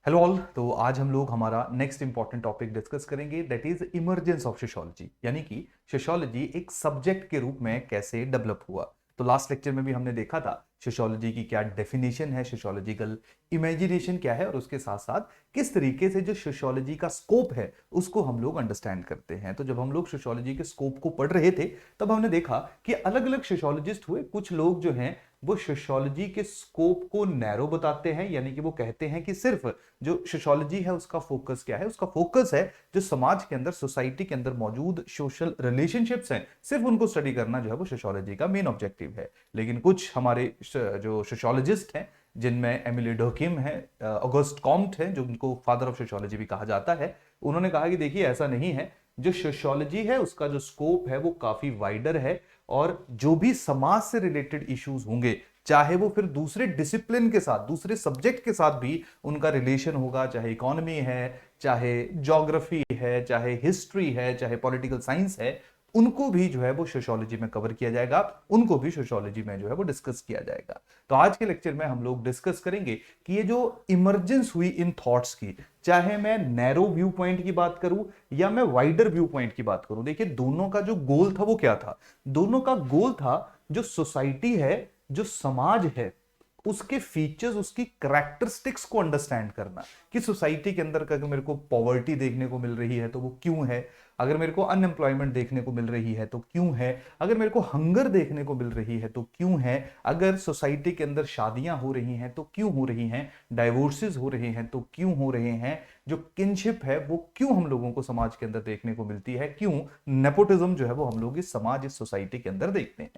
Hello all. तो आज हम लोग हमारा नेक्स्ट इंपॉर्टेंट टॉपिक डिस्कस करेंगे, that is emergence of sociology, यानी कि सोशियोलॉजी एक सब्जेक्ट के रूप में कैसे डेवलप हुआ। तो लास्ट लेक्चर में भी हमने देखा था सोशियोलॉजी की क्या डेफिनेशन है, सोशियोलॉजिकल इमेजिनेशन क्या है, और उसके साथ साथ किस तरीके से जो सोशियोलॉजी का स्कोप है उसको हम लोग अंडरस्टैंड करते हैं। तो जब हम लोग सोशियोलॉजी के स्कोप को पढ़ रहे थे तब हमने देखा कि अलग अलग सोशियोलॉजिस्ट हुए। कुछ लोग जो हैं वो सोशियोलॉजी के स्कोप को नैरो बताते हैं, यानी कि वो कहते हैं कि सिर्फ जो सोशियोलॉजी है उसका फोकस क्या है, उसका फोकस है जो समाज के अंदर, सोसाइटी के अंदर मौजूद सोशल रिलेशनशिप्स हैं, सिर्फ उनको स्टडी करना जो है वो सोशियोलॉजी का मेन ऑब्जेक्टिव है। लेकिन कुछ हमारे जो सोशियोलॉजिस्ट हैं, जिनमें एमिली डर्किम है, ऑगस्ट कॉम्ट है, जो उनको फादर ऑफ सोशियोलॉजी भी कहा जाता है, उन्होंने कहा कि देखिए ऐसा नहीं है, जो सोशियोलॉजी है उसका जो स्कोप है वो काफी वाइडर है, और जो भी समाज से रिलेटेड इश्यूज होंगे, चाहे वो फिर दूसरे डिसिप्लिन के साथ, दूसरे सब्जेक्ट के साथ भी उनका रिलेशन होगा, चाहे इकोनॉमी है, चाहे ज्योग्राफी है, चाहे हिस्ट्री है, चाहे पॉलिटिकल साइंस है, उनको भी जो है वो सोशियोलॉजी में कवर किया जाएगा, उनको भी सोशियोलॉजी में जो है वो डिस्कस किया जाएगा। तो आज के लेक्चर में हम लोग डिस्कस करेंगे कि ये जो इमर्जेंस हुई इन थॉट्स की, चाहे मैं नैरो व्यू पॉइंट की बात करूं या मैं वाइडर व्यू पॉइंट की बात करूं, देखिए दोनों का जो गोल था वो क्या था। दोनों का गोल था जो सोसाइटी है, जो समाज है, उसके फीचर्स, उसकी कैरेक्टरिस्टिक्स को अंडरस्टैंड करना कि सोसाइटी के अंदर अगर मेरे को पॉवर्टी देखने को मिल रही है तो वो क्यों है, अगर मेरे को अनएम्प्लॉयमेंट देखने को मिल रही है तो क्यों है, अगर मेरे को हंगर देखने को मिल रही है तो क्यों है, अगर सोसाइटी के अंदर शादियां हो रही हैं तो क्यों हो रही हैं, डाइवोर्सेस हो रहे हैं तो क्यों हो रहे हैं, जो किनशिप है वो क्यों हम लोगों को समाज के अंदर देखने को मिलती है, क्यों नेपोटिज्म जो है वो हम लोग इस समाज, इस सोसाइटी के अंदर देखते हैं।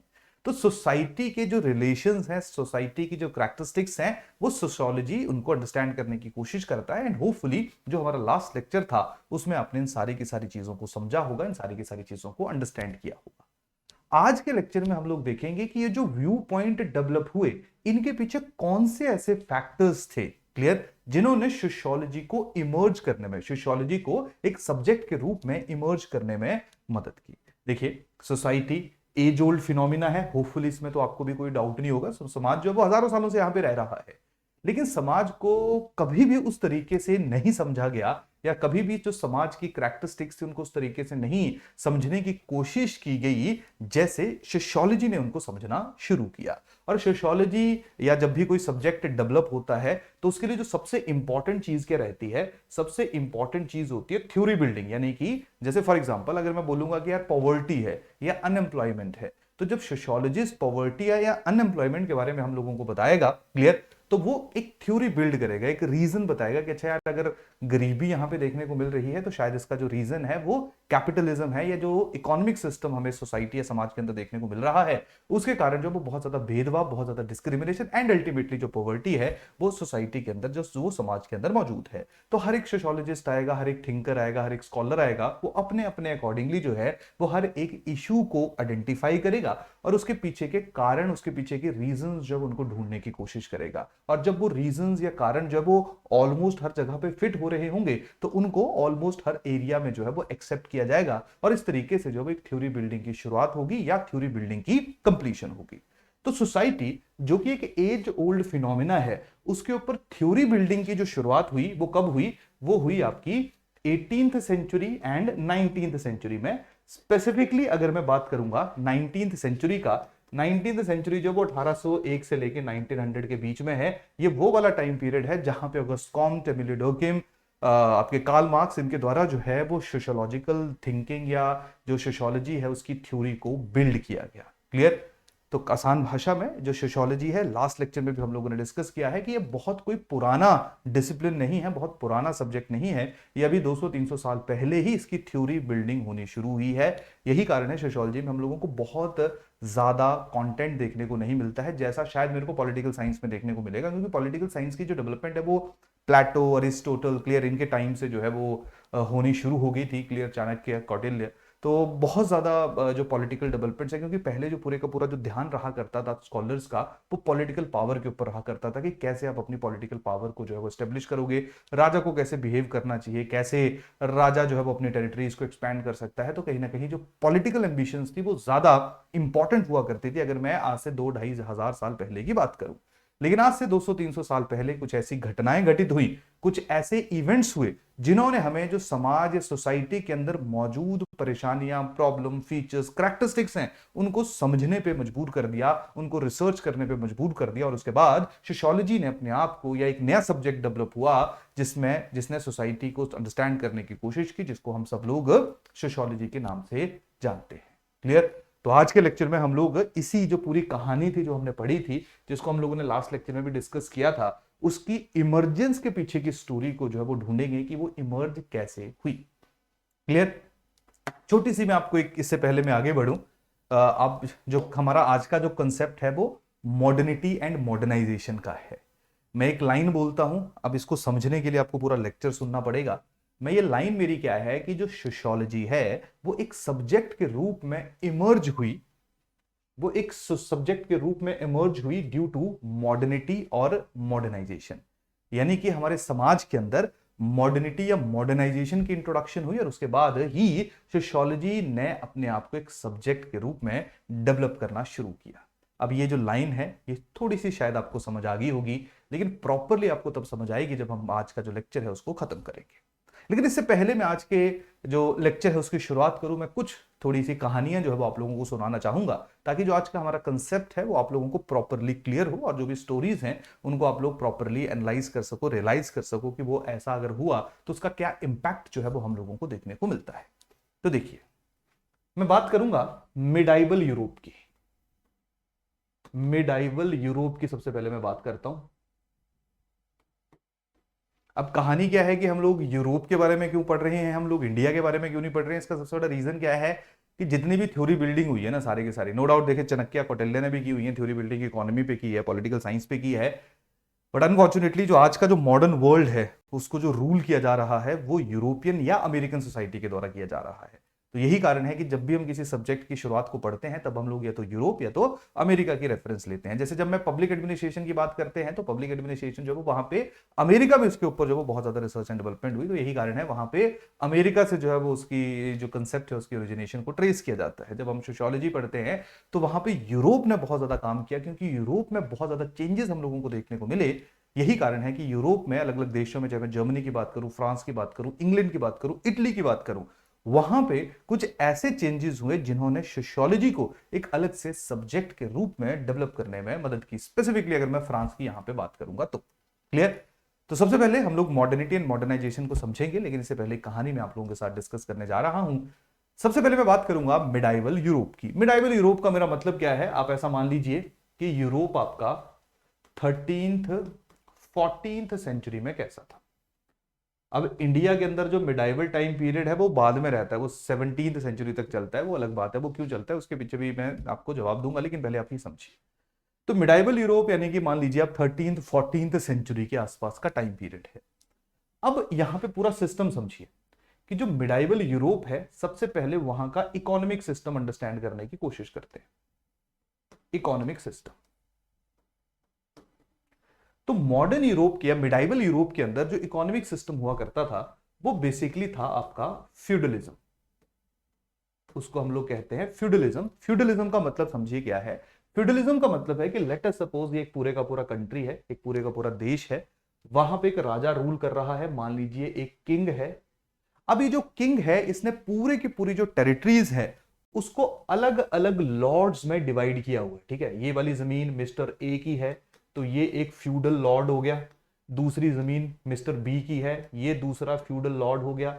तो सोसाइटी के जो रिलेशंस हैं, सोसाइटी की जो कैरेक्टरिस्टिक्स हैं, वो सोशियोलॉजी उनको अंडरस्टैंड करने की कोशिश करता है। एंड होपफुली जो हमारा लास्ट लेक्चर था उसमें आपने इन सारी की सारी चीजों को समझा होगा, इन सारी की सारी चीजों को अंडरस्टैंड किया होगा। आज के लेक्चर में हम लोग देखेंगे कि ये जो व्यू पॉइंट डेवलप हुए, इनके पीछे कौन से ऐसे फैक्टर्स थे, क्लियर, जिन्होंने सोशियोलॉजी को इमर्ज करने में, सोशियोलॉजी को एक सब्जेक्ट के रूप में इमर्ज करने में मदद की। देखिए, सोसाइटी एज ओल्ड फिनोमिना है, होपफुली इसमें तो आपको भी कोई डाउट नहीं होगा। समाज जो है वो हजारों सालों से यहां पे रह रहा है, लेकिन समाज को कभी भी उस तरीके से नहीं समझा गया, या कभी भी जो समाज की कैरेक्टरिस्टिक्स थी उनको उस तरीके से नहीं समझने की कोशिश की गई जैसे सोशियोलॉजी ने उनको समझना शुरू किया। और सोशियोलॉजी या जब भी कोई सब्जेक्ट डेवलप होता है तो उसके लिए जो सबसे इंपॉर्टेंट चीज क्या रहती है, सबसे इंपॉर्टेंट चीज होती है थ्योरी बिल्डिंग। यानी कि जैसे फॉर एग्जांपल अगर मैं बोलूंगा कि यार पॉवर्टी है या अनएम्प्लॉयमेंट है, तो जब सोशियोलॉजिस्ट पॉवर्टी या अनएम्प्लॉयमेंट के बारे में हम लोगों को बताएगा, क्लियर, तो वो एक थ्योरी बिल्ड करेगा, एक रीजन बताएगा कि अच्छा यार अगर गरीबी यहां पे देखने को मिल रही है तो शायद इसका जो रीजन है वो कैपिटलिज्म है, या जो इकोनॉमिक सिस्टम हमें सोसाइटी या समाज के अंदर देखने को मिल रहा है उसके कारण जो वो बहुत ज्यादा भेदभाव, बहुत ज्यादा डिस्क्रिमिनेशन एंड अल्टीमेटली जो पॉवर्टी है वो सोसाइटी के अंदर, जो वो समाज के अंदर मौजूद है। तो हर एक सोशियोलॉजिस्ट आएगा, हर एक थिंकर आएगा, हर एक स्कॉलर आएगा, वो अपने अपने अकॉर्डिंगली जो है वो हर एक इशू को आइडेंटिफाई करेगा और उसके पीछे के कारण, उसके पीछे के रीजंस जब उनको ढूंढने की कोशिश करेगा। और जब वो रीजंस या कारण जब वो ऑलमोस्ट हर जगह पे फिट हो रहे होंगे तो उनको ऑलमोस्ट हर एरिया में जो है वो एक्सेप्ट किया जाएगा, और इस तरीके से जो है एक थ्योरी बिल्डिंग की शुरुआत होगी या थ्योरी बिल्डिंग की कंप्लीशन होगी। तो सोसाइटी जो कि एक एज ओल्ड फिनोमिना है, उसके ऊपर थ्योरी बिल्डिंग की जो शुरुआत हुई वो कब हुई, वो हुई आपकी 18th century and 19th century में। स्पेसिफिकली अगर मैं बात करूंगा 19th सेंचुरी का, 19th सेंचुरी जो वो 1801 से लेके 1900 के बीच में है, ये वो वाला टाइम पीरियड है जहां पे ऑगस्ट कॉम्ट, एमिली डर्किम, आपके कार्ल मार्क्स, इनके द्वारा जो है वो सोशियोलॉजिकल थिंकिंग या जो सोशियोलॉजी है उसकी थ्योरी को बिल्ड किया गया। क्लियर। तो आसान भाषा में जो सोशियोलॉजी है, लास्ट लेक्चर में भी हम लोगों ने डिस्कस किया है कि ये बहुत कोई पुराना डिसिप्लिन नहीं है, बहुत पुराना सब्जेक्ट नहीं है, ये अभी 200-300 साल पहले ही इसकी थ्योरी बिल्डिंग होनी शुरू हुई है। यही कारण है सोशियोलॉजी में हम लोगों को बहुत ज्यादा कंटेंट देखने को नहीं मिलता है जैसा शायद मेरे को पॉलिटिकल साइंस में देखने को मिलेगा, क्योंकि पॉलिटिकल साइंस की जो डेवलपमेंट है वो प्लेटो, अरिस्टोटल, क्लियर, इनके टाइम से जो है वो होनी शुरू हो गई थी, क्लियर, चाणक्य, कौटिल्य। तो बहुत ज्यादा जो पॉलिटिकल डेवलपमेंट्स है, क्योंकि पहले जो पूरे का पूरा जो ध्यान रहा करता था स्कॉलर्स का वो पॉलिटिकल पावर के ऊपर रहा करता था कि कैसे आप अपनी पॉलिटिकल पावर को जो है वो एस्टेब्लिश करोगे, राजा को कैसे बिहेव करना चाहिए, कैसे राजा जो है वो अपनी टेरिटरीज को एक्सपैंड कर सकता है। तो कहीं ना कहीं जो पॉलिटिकल एम्बिशंस थी वो ज्यादा इंपॉर्टेंट हुआ करती थी, अगर मैं आज से 2-2.5 हजार साल पहले की बात करूं। लेकिन आज से 200-300 साल पहले कुछ ऐसी घटनाएं घटित हुई कुछ ऐसे इवेंट्स हुए जिन्होंने हमें जो समाज या सोसाइटी के अंदर मौजूद परेशानियां, प्रॉब्लम, फीचर्स, कैरेक्टरिस्टिक्स हैं, उनको समझने पे मजबूर कर दिया, उनको रिसर्च करने पे मजबूर कर दिया। और उसके बाद सोशियोलॉजी ने अपने आप को, या एक नया सब्जेक्ट डेवलप हुआ जिसने सोसाइटी को अंडरस्टैंड करने की कोशिश की, जिसको हम सब लोग सोशियोलॉजी के नाम से जानते हैं। क्लियर? तो आज के लेक्चर में हम लोग इसी जो पूरी कहानी थी जो हमने पढ़ी थी, जिसको हम लोगों ने लास्ट लेक्चर में भी डिस्कस किया था, उसकी इमर्जेंस के पीछे की स्टोरी को जो है वो ढूंढेंगे कि वो इमर्ज कैसे हुई। क्लियर? छोटी सी मैं आपको एक, इससे पहले मैं आगे बढ़ूं, अब जो हमारा आज का जो कंसेप्ट है वो मॉडर्निटी एंड मॉडर्नाइजेशन का है। मैं एक लाइन बोलता हूं, अब इसको समझने के लिए आपको पूरा लेक्चर सुनना पड़ेगा। मैं ये लाइन मेरी क्या है कि जो सोशियोलॉजी है वो एक सब्जेक्ट के रूप में इमर्ज हुई, वो एक सब्जेक्ट के रूप में इमर्ज हुई ड्यू टू मॉडर्निटी और मॉडर्नाइजेशन। यानी कि हमारे समाज के अंदर मॉडर्निटी या मॉडर्नाइजेशन की इंट्रोडक्शन हुई और उसके बाद ही सोशियोलॉजी ने अपने आप को एक सब्जेक्ट के रूप में डेवलप करना शुरू किया। अब ये जो लाइन है ये थोड़ी सी शायद आपको समझ आ गई होगी, लेकिन प्रॉपरली आपको तब समझ आएगी जब हम आज का जो लेक्चर है उसको खत्म करेंगे। लेकिन इससे पहले मैं आज के जो लेक्चर है उसकी शुरुआत करूं, मैं कुछ थोड़ी सी कहानियां जो है वो आप लोगों को सुनाना चाहूंगा, ताकि जो आज का हमारा कंसेप्ट है वो आप लोगों को प्रॉपरली क्लियर हो और जो भी स्टोरीज हैं उनको आप लोग प्रॉपरली एनालाइज कर सको, रियलाइज कर सको कि वो ऐसा अगर हुआ तो उसका क्या इंपैक्ट जो है वो हम लोगों को देखने को मिलता है। तो देखिए, मैं बात करूंगा मिडाइवल यूरोप की। मिडाइवल यूरोप की सबसे पहले मैं बात करता हूं। अब कहानी क्या है कि हम लोग यूरोप के बारे में क्यों पढ़ रहे हैं, हम लोग इंडिया के बारे में क्यों नहीं पढ़ रहे हैं? इसका सबसे बड़ा रीजन क्या है कि जितनी भी थ्योरी बिल्डिंग हुई है ना, सारी की सारी, नो डाउट देखे चाणक्य, कौटिल्य ने भी की हुई है थ्योरी बिल्डिंग, इकोनॉमी पे की है, पॉलिटिकल साइंस पे की है, बट अनफॉर्चुनेटली जो आज का जो मॉडर्न वर्ल्ड है उसको जो रूल किया जा रहा है वो यूरोपियन या अमेरिकन सोसाइटी के द्वारा किया जा रहा है। तो यही कारण है कि जब भी हम किसी सब्जेक्ट की शुरुआत को पढ़ते हैं तब हम लोग या तो यूरोप या तो अमेरिका की रेफरेंस लेते हैं। जैसे जब मैं पब्लिक एडमिनिस्ट्रेशन की बात करते हैं तो पब्लिक एडमिनिस्ट्रेशन जो है वहां पे अमेरिका में उसके ऊपर जो वो बहुत ज्यादा रिसर्च एंड डेवलपमेंट हुई, तो यही कारण है वहां पे अमेरिका से जो है वो उसकी जो कंसेप्ट है उसकी ओरिजिनेशन को ट्रेस किया जाता है। जब हम सोशियोलॉजी पढ़ते हैं तो वहां पे यूरोप ने बहुत ज्यादा काम किया, क्योंकि यूरोप में बहुत ज्यादा चेंजेस हम लोगों को देखने को मिले। यही कारण है कि यूरोप में अलग अलग देशों में, चाहे मैं जर्मनी की बात करूं, फ्रांस की बात करूं, इंग्लैंड की बात करूं, इटली की बात करूं, वहां पे कुछ ऐसे चेंजेस हुए जिन्होंने सोशियोलॉजी को एक अलग से सब्जेक्ट के रूप में डेवलप करने में मदद की। स्पेसिफिकली अगर मैं फ्रांस की यहां पे बात करूंगा तो। क्लियर? तो सबसे पहले हम लोग मॉडर्निटी एंड मॉडर्नाइजेशन को समझेंगे, लेकिन इससे पहले कहानी में आप लोगों के साथ डिस्कस करने जा रहा हूं। सबसे पहले मैं बात करूंगा मिडाइवल यूरोप की। मिडाइवल यूरोप का मेरा मतलब क्या है, आप ऐसा मान लीजिए कि यूरोप आपका 13th 14th सेंचुरी में कैसा था। अब इंडिया के अंदर जो मिडाइवल टाइम पीरियड है वो बाद में रहता है, वो 17th सेंचुरी तक चलता है, वो अलग बात है, वो क्यों चलता है उसके पीछे भी मैं आपको जवाब दूंगा, लेकिन पहले आप ये समझिए। तो मिडाइवल यूरोप यानी कि मान लीजिए आप 13th 14th सेंचुरी के आसपास का टाइम पीरियड है। अब यहां पे पूरा सिस्टम समझिए कि जो मिडाइवल यूरोप है, सबसे पहले वहां का इकोनॉमिक सिस्टम अंडरस्टैंड करने की कोशिश करते हैं। इकोनॉमिक सिस्टम, तो मॉडर्न यूरोप के या मिडाइवल यूरोप के अंदर जो इकोनॉमिक सिस्टम हुआ करता था वो बेसिकली था आपका फ्यूडलिज्म। उसको हम लोग कहते हैं फ्यूडलिज्म। फ्यूडलिज्म का मतलब समझिए क्या है। फ्यूडलिज्म का मतलब है कि लेट अस सपोज ये एक पूरे का पूरा कंट्री है, एक पूरे का पूरा देश है, वहां पे एक राजा रूल कर रहा है, मान लीजिए एक किंग है। अब ये जो किंग है इसने पूरे की पूरी जो टेरिटरीज है उसको अलग अलग लॉर्ड्स में डिवाइड किया हुआ है। ठीक है, ये वाली जमीन मिस्टर ए की है तो ये एक फ्यूडल लॉर्ड हो गया, दूसरी जमीन मिस्टर बी की है, ये दूसरा फ्यूडल लॉर्ड हो गया,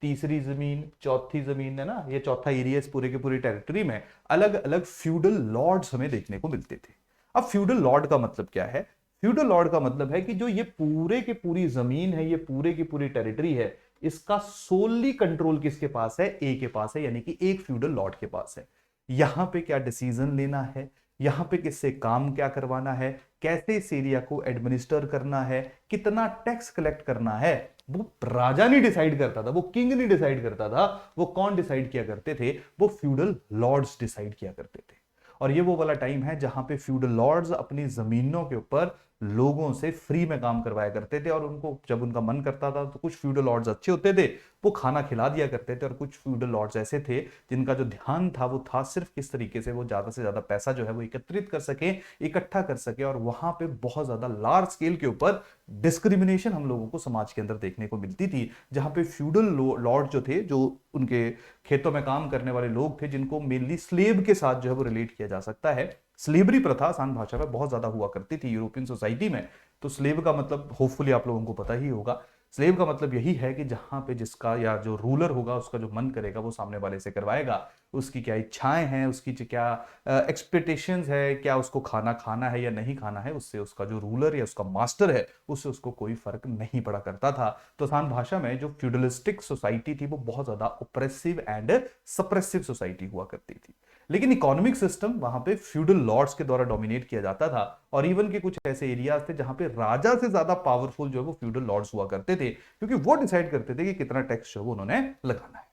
तीसरी जमीन, चौथी जमीन है ना, ये चौथा एरिया, इस पूरे के पूरी टेरिटरी में अलग अलग फ्यूडल लॉर्ड्स हमें देखने को मिलते थे। अब फ्यूडल लॉर्ड का मतलब क्या है? फ्यूडल लॉर्ड का मतलब है कि जो ये पूरे की पूरी जमीन है, ये पूरे की पूरी टेरिटरी है, इसका सोली कंट्रोल किसके पास है? ए के पास है, यानी कि एक फ्यूडल लॉर्ड के पास है। यहां पे क्या डिसीजन लेना है, यहां पे किससे काम क्या करवाना है, कैसे इस एरिया को एडमिनिस्टर करना है, कितना टैक्स कलेक्ट करना है, वो राजा नहीं डिसाइड करता था, वो किंग नहीं डिसाइड करता था। वो कौन डिसाइड किया करते थे? वो फ्यूडल लॉर्ड्स डिसाइड किया करते थे। और ये वो वाला टाइम है जहां पे फ्यूडल लॉर्ड्स अपनी जमीनों के ऊपर लोगों से फ्री में काम करवाया करते थे, और उनको जब उनका मन करता था तो कुछ फ्यूडल लॉर्ड्स अच्छे होते थे, वो खाना खिला दिया करते थे, और कुछ फ्यूडल लॉर्ड्स ऐसे थे जिनका जो ध्यान था वो था सिर्फ किस तरीके से वो ज्यादा से ज्यादा पैसा जो है वो एकत्रित कर सके, इकट्ठा कर सके। और वहां पे बहुत ज्यादा लार्ज स्केल के ऊपर डिस्क्रिमिनेशन हम लोगों को समाज के अंदर देखने को मिलती थी, जहां पे फ्यूडल लॉर्ड जो थे, जो उनके खेतों में काम करने वाले लोग थे, जिनको मेनली स्लेव के साथ जो है वो रिलेट किया जा सकता है। स्लेवरी प्रथा आसान भाषा में बहुत ज्यादा हुआ करती थी यूरोपियन सोसाइटी में। तो स्लेव का मतलब होपफुली आप लोगों को पता ही होगा। स्लेव का मतलब यही है कि जहां पे जिसका या जो रूलर होगा उसका जो मन करेगा वो सामने वाले से करवाएगा, उसकी क्या इच्छाएं हैं, उसकी क्या एक्सपेक्टेशंस है, क्या उसको खाना खाना है या नहीं खाना है, उससे उसका जो रूलर या उसका मास्टर है उससे उसको कोई फर्क नहीं पड़ा करता था। तो आसान भाषा में जो फ्यूडलिस्टिक सोसाइटी थी वो बहुत ज्यादा ऑप्रेसिव एंड सप्रेसिव सोसाइटी हुआ करती थी। लेकिन इकोनॉमिक सिस्टम वहां पे फ्यूडल लॉर्ड्स के द्वारा डोमिनेट किया जाता था, और इवन के कुछ ऐसे एरियाज थे जहां पे राजा से ज्यादा पावरफुल जो है वो फ्यूडल लॉर्ड्स हुआ करते थे, क्योंकि वो डिसाइड करते थे कि कितना टैक्स जो है वो उन्होंने लगाना है।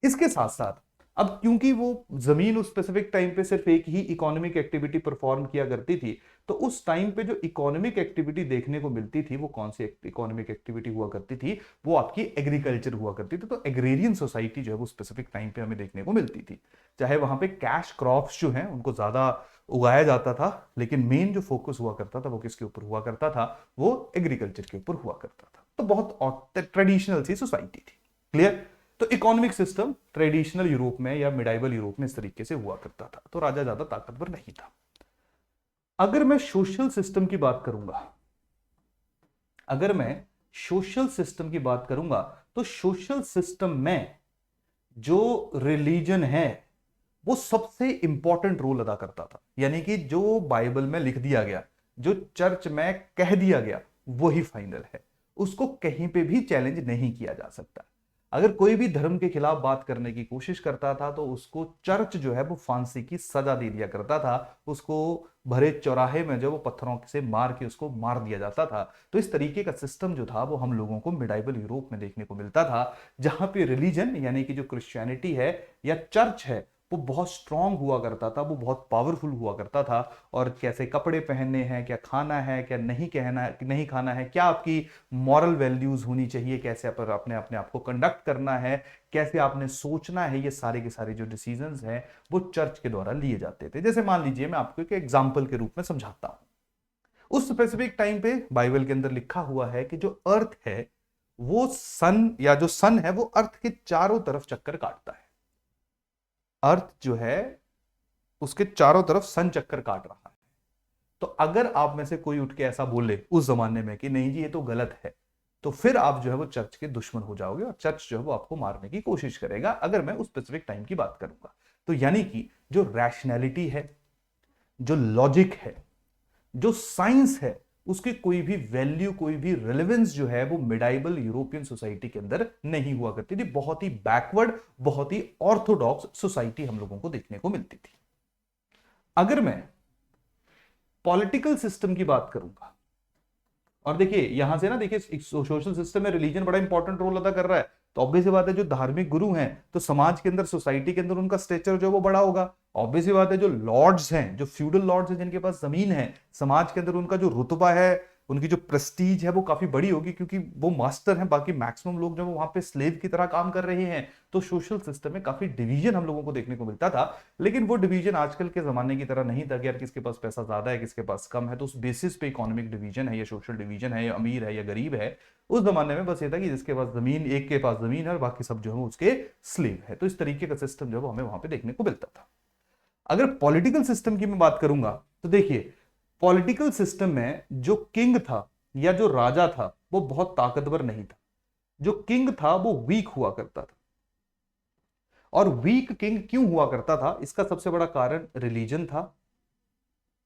इसके साथ साथ अब क्योंकि वो जमीन उस स्पेसिफिक टाइम पे सिर्फ एक ही इकोनॉमिक एक्टिविटी परफॉर्म किया करती थी, तो उस टाइम पे जो इकोनॉमिक एक्टिविटी देखने को मिलती थी वो कौन सी इकोनॉमिक एक्टिविटी हुआ करती थी, वो आपकी एग्रीकल्चर हुआ करती थी। तो एग्रेरियन सोसाइटी जो है वो स्पेसिफिक टाइम पे हमें देखने को मिलती थी, चाहे वहां पे कैश क्रॉप्स जो है उनको ज्यादा उगाया जाता था, लेकिन मेन जो फोकस हुआ करता था वो किसके ऊपर हुआ करता था, वो एग्रीकल्चर के ऊपर हुआ करता था। तो बहुत ट्रेडिशनल सी सोसाइटी थी। क्लियर? तो इकोनॉमिक सिस्टम ट्रेडिशनल यूरोप में या मिडाइवल यूरोप में इस तरीके से हुआ करता था, तो राजा ज्यादा ताकतवर नहीं था। अगर मैं सोशल सिस्टम की बात करूंगा, अगर मैं सोशल सिस्टम की बात करूंगा, तो सोशल सिस्टम में जो रिलीजन है वो सबसे इंपॉर्टेंट रोल अदा करता था। यानी कि जो बाइबल में लिख दिया गया, जो चर्च में कह दिया गया, वही फाइनल है, उसको कहीं पे भी चैलेंज नहीं किया जा सकता। अगर कोई भी धर्म के खिलाफ बात करने की कोशिश करता था तो उसको चर्च जो है वो फांसी की सजा दे दिया करता था, उसको भरे चौराहे में जो वो पत्थरों से मार के उसको मार दिया जाता था। तो इस तरीके का सिस्टम जो था वो हम लोगों को मिडाइवल यूरोप में देखने को मिलता था, जहां पे रिलीजन यानी कि जो क्रिश्चियनिटी है या चर्च है वो बहुत स्ट्रांग हुआ करता था, वो बहुत पावरफुल हुआ करता था। और कैसे कपड़े पहनने हैं, क्या खाना है, क्या नहीं कहना नहीं खाना है, क्या आपकी मॉरल वैल्यूज होनी चाहिए, कैसे आप अपने अपने आप को कंडक्ट करना है, कैसे आपने सोचना है, ये सारे के सारे जो डिसीजंस हैं वो चर्च के द्वारा लिए जाते थे। जैसे मान लीजिए मैं आपको एक एग्जाम्पल के रूप में समझाता हूं। उस स्पेसिफिक टाइम पे बाइबल के अंदर लिखा हुआ है कि जो अर्थ है वो सन या जो सन है वो अर्थ के चारों तरफ चक्कर काटता है। अर्थ जो है उसके चारों तरफ सन चक्कर काट रहा है। तो अगर आप में से कोई उठ के ऐसा बोले उस जमाने में कि नहीं जी ये तो गलत है, तो फिर आप जो है वो चर्च के दुश्मन हो जाओगे और चर्च जो है वो आपको मारने की कोशिश करेगा, अगर मैं उस स्पेसिफिक टाइम की बात करूंगा। तो यानी कि जो रैशनैलिटी है, जो लॉजिक है, जो साइंस है, उसकी कोई भी वैल्यू, कोई भी रिलेवेंस जो है वो मिडाइवल यूरोपियन सोसाइटी के अंदर नहीं हुआ करती थी। बहुत ही बैकवर्ड, बहुत ही ऑर्थोडॉक्स सोसाइटी हम लोगों को देखने को मिलती थी। अगर मैं पॉलिटिकल सिस्टम की बात करूंगा, और देखिए यहां से ना, देखिए सोशल सिस्टम में रिलीजन बड़ा इंपॉर्टेंट रोल अदा कर रहा है, तो ऑब्वियस बात है जो धार्मिक गुरु हैं तो समाज के अंदर, सोसाइटी के अंदर उनका स्टेचर जो है वो बड़ा होगा। ऑब्वियस बात है जो लॉर्ड्स हैं, जो फ्यूडल लॉर्ड्स हैं, जिनके पास जमीन है, समाज के अंदर उनका जो रुतबा है, उनकी जो प्रेस्टीज है वो काफी बड़ी होगी, क्योंकि वो मास्टर हैं, बाकी मैक्सिमम लोग जो वहां पे स्लेव की तरह काम कर रहे हैं। तो सोशल सिस्टम में काफी डिवीजन हम लोगों को देखने को मिलता था। लेकिन वो डिवीजन आजकल के जमाने की तरह नहीं था कि यार किसके पास पैसा ज्यादा है, किसके पास कम है, तो उस बेसिस पे इकोनॉमिक डिवीजन है या सोशल डिवीजन है, या अमीर है या गरीब है। उस जमाने में बस ये था कि जिसके पास जमीन, एक के पास जमीन है और बाकी सब जो है उसके स्लेव है। तो इस तरीके का सिस्टम जो है हमें वहां पे देखने को मिलता था। अगर पॉलिटिकल सिस्टम की मैं बात करूंगा, तो देखिए पॉलिटिकल सिस्टम में जो किंग था या जो राजा था वो बहुत ताकतवर नहीं था। जो किंग था वो वीक हुआ करता था। और वीक किंग क्यों हुआ करता था, इसका सबसे बड़ा कारण रिलीजन था।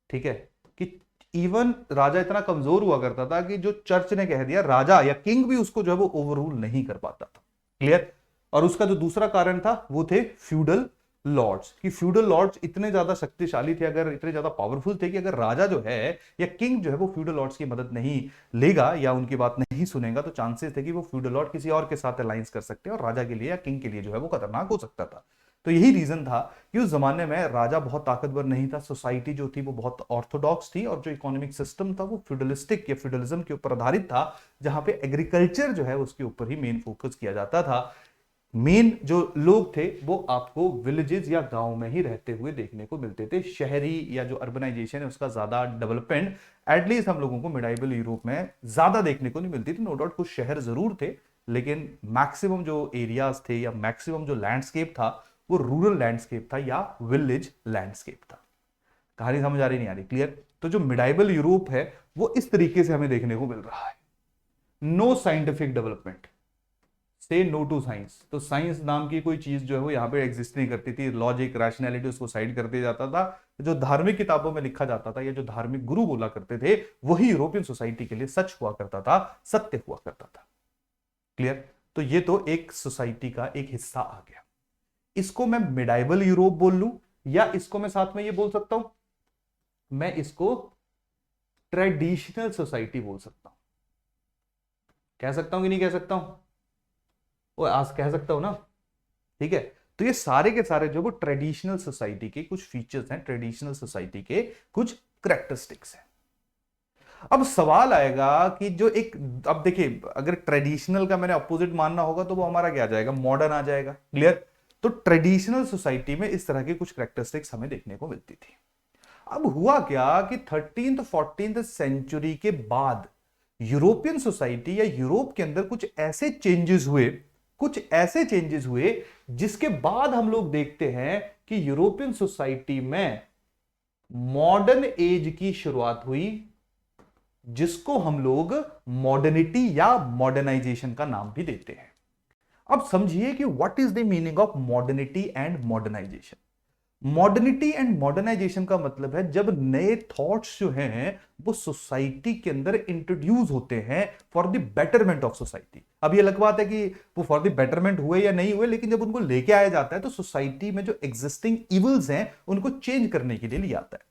ठीक है, कि इवन राजा इतना कमजोर हुआ करता था कि जो चर्च ने कह दिया, राजा या किंग भी उसको जो है वो ओवररूल नहीं कर पाता था। क्लियर? और उसका जो दूसरा कारण था वो थे फ्यूडल लॉर्ड्स, कि फ्यूडल लॉर्ड्स इतने ज्यादा शक्तिशाली थे, अगर इतने ज्यादा पावरफुल थे कि अगर राजा जो है या किंग जो है वो फ्यूडल लॉर्ड्स की मदद नहीं लेगा या उनकी बात नहीं सुनेगा, तो चांसेस थे कि वो फ्यूडल लॉर्ड किसी और के साथ अलायंस कर सकते हैं और राजा के लिए या किंग के लिए जो है वो खतरनाक हो सकता था। तो यही रीजन था कि उस जमाने में राजा बहुत ताकतवर नहीं था, सोसाइटी जो थी वो बहुत ऑर्थोडॉक्स थी, और जो इकोनॉमिक सिस्टम था वो फ्यूडलिस्टिक या फ्यूडलिज्म के ऊपर आधारित था, जहां पे एग्रीकल्चर जो है उसके ऊपर ही मेन फोकस किया जाता था। मेन जो लोग थे वो आपको विलेजेस या गांव में ही रहते हुए देखने को मिलते थे। शहरी या जो अर्बनाइजेशन है उसका ज्यादा डेवलपमेंट एटलीस्ट हम लोगों को मिडाइवल यूरोप में ज्यादा देखने को नहीं मिलती थी। नो डाउट कुछ शहर जरूर थे, लेकिन मैक्सिमम जो एरियाज थे या मैक्सिमम जो लैंडस्केप था वो रूरल लैंडस्केप था या विलेज लैंडस्केप था। कहानी समझ आ रही नहीं आ रही? क्लियर? तो जो मिडाइवल यूरोप है वो इस तरीके से हमें देखने को मिल रहा है। नो साइंटिफिक डेवलपमेंट, से नो टू साइंस। तो साइंस नाम की कोई चीज जो है वो यहाँ पे एग्जिस्ट नहीं करती थी। लॉजिक, रैशनैलिटी उसको साइड कर दिया जाता था। जो धार्मिक किताबों में लिखा जाता था या जो धार्मिक गुरु बोला करते थे वही यूरोपियन सोसाइटी के लिए सच हुआ करता था, सत्य हुआ करता था। क्लियर? तो ये तो एक सोसाइटी का एक हिस्सा आ गया। इसको मैं मिडाइवल यूरोप बोल लूं, या इसको मैं साथ में ये बोल सकता हूं, मैं इसको ट्रेडिशनल सोसाइटी बोल सकता हूं। कह सकता हूं कि नहीं कह सकता हूं? वो आज कह सकता हूं ना? ठीक है। तो ये सारे के सारे जो वो ट्रेडिशनल सोसाइटी के कुछ फीचर्स हैं, ट्रेडिशनल सोसाइटी के कुछ करेक्टरिस्टिक्स हैं। अब सवाल आएगा कि जो एक, अब देखिए अगर ट्रेडिशनल का मैंने अपोजिट मानना होगा तो वो हमारा क्या आ जाएगा? मॉडर्न आ जाएगा। क्लियर? तो ट्रेडिशनल सोसाइटी में इस तरह की कुछ करेक्टरिस्टिक्स हमें देखने को मिलती थी। अब हुआ क्या कि 13th 14th सेंचुरी के बाद यूरोपियन सोसाइटी या यूरोप के अंदर कुछ ऐसे चेंजेस हुए जिसके बाद हम लोग देखते हैं कि यूरोपियन सोसाइटी में मॉडर्न एज की शुरुआत हुई, जिसको हम लोग मॉडर्निटी या मॉडर्नाइजेशन का नाम भी देते हैं। अब समझिए कि what is the meaning of modernity and modernization. Modernity and modernization का मतलब है जब नए थॉट्स जो हैं वो सोसाइटी के अंदर इंट्रोड्यूस होते हैं for the betterment of society. अब ये अलग बात है कि वो फॉर द बेटरमेंट हुए या नहीं हुए, लेकिन जब उनको लेके आया जाता है तो सोसाइटी में जो एग्जिस्टिंग इवल्स हैं उनको चेंज करने के लिए लिया आता है।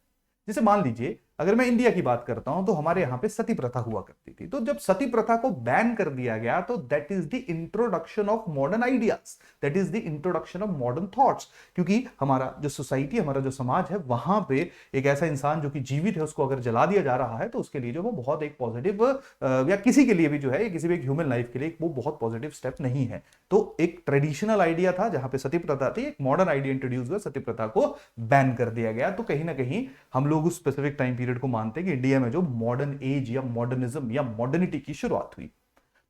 जैसे मान लीजिए अगर मैं इंडिया की बात करता हूं तो हमारे यहां पे सती प्रथा हुआ करती थी। तो जब सती प्रथा को बैन कर दिया गया तो that is the introduction of modern ideas, that is the introduction of modern thoughts. क्योंकि हमारा जो सोसाइटी, हमारा जो समाज है, वहां पे एक ऐसा इंसान जो कि जीवित है उसको अगर जला दिया जा रहा है तो उसके लिए जो वो बहुत एक पॉजिटिव, या किसी के लिए भी जो है, किसी भी एक ह्यूमन लाइफ के लिए वो बहुत पॉजिटिव स्टेप नहीं है। तो एक ट्रेडिशनल आइडिया था जहां पे सती प्रथा थी, एक मॉडर्न आइडिया इंट्रोड्यूस हुआ, सती प्रथा को बैन कर दिया गया। तो कहीं ना कहीं हम लोग उस स्पेसिफिक टाइम पीरियड को मानते हैं कि इंडिया में जो मॉडर्न एज या मॉडर्निज्म या मॉडर्निटी की शुरुआत हुई।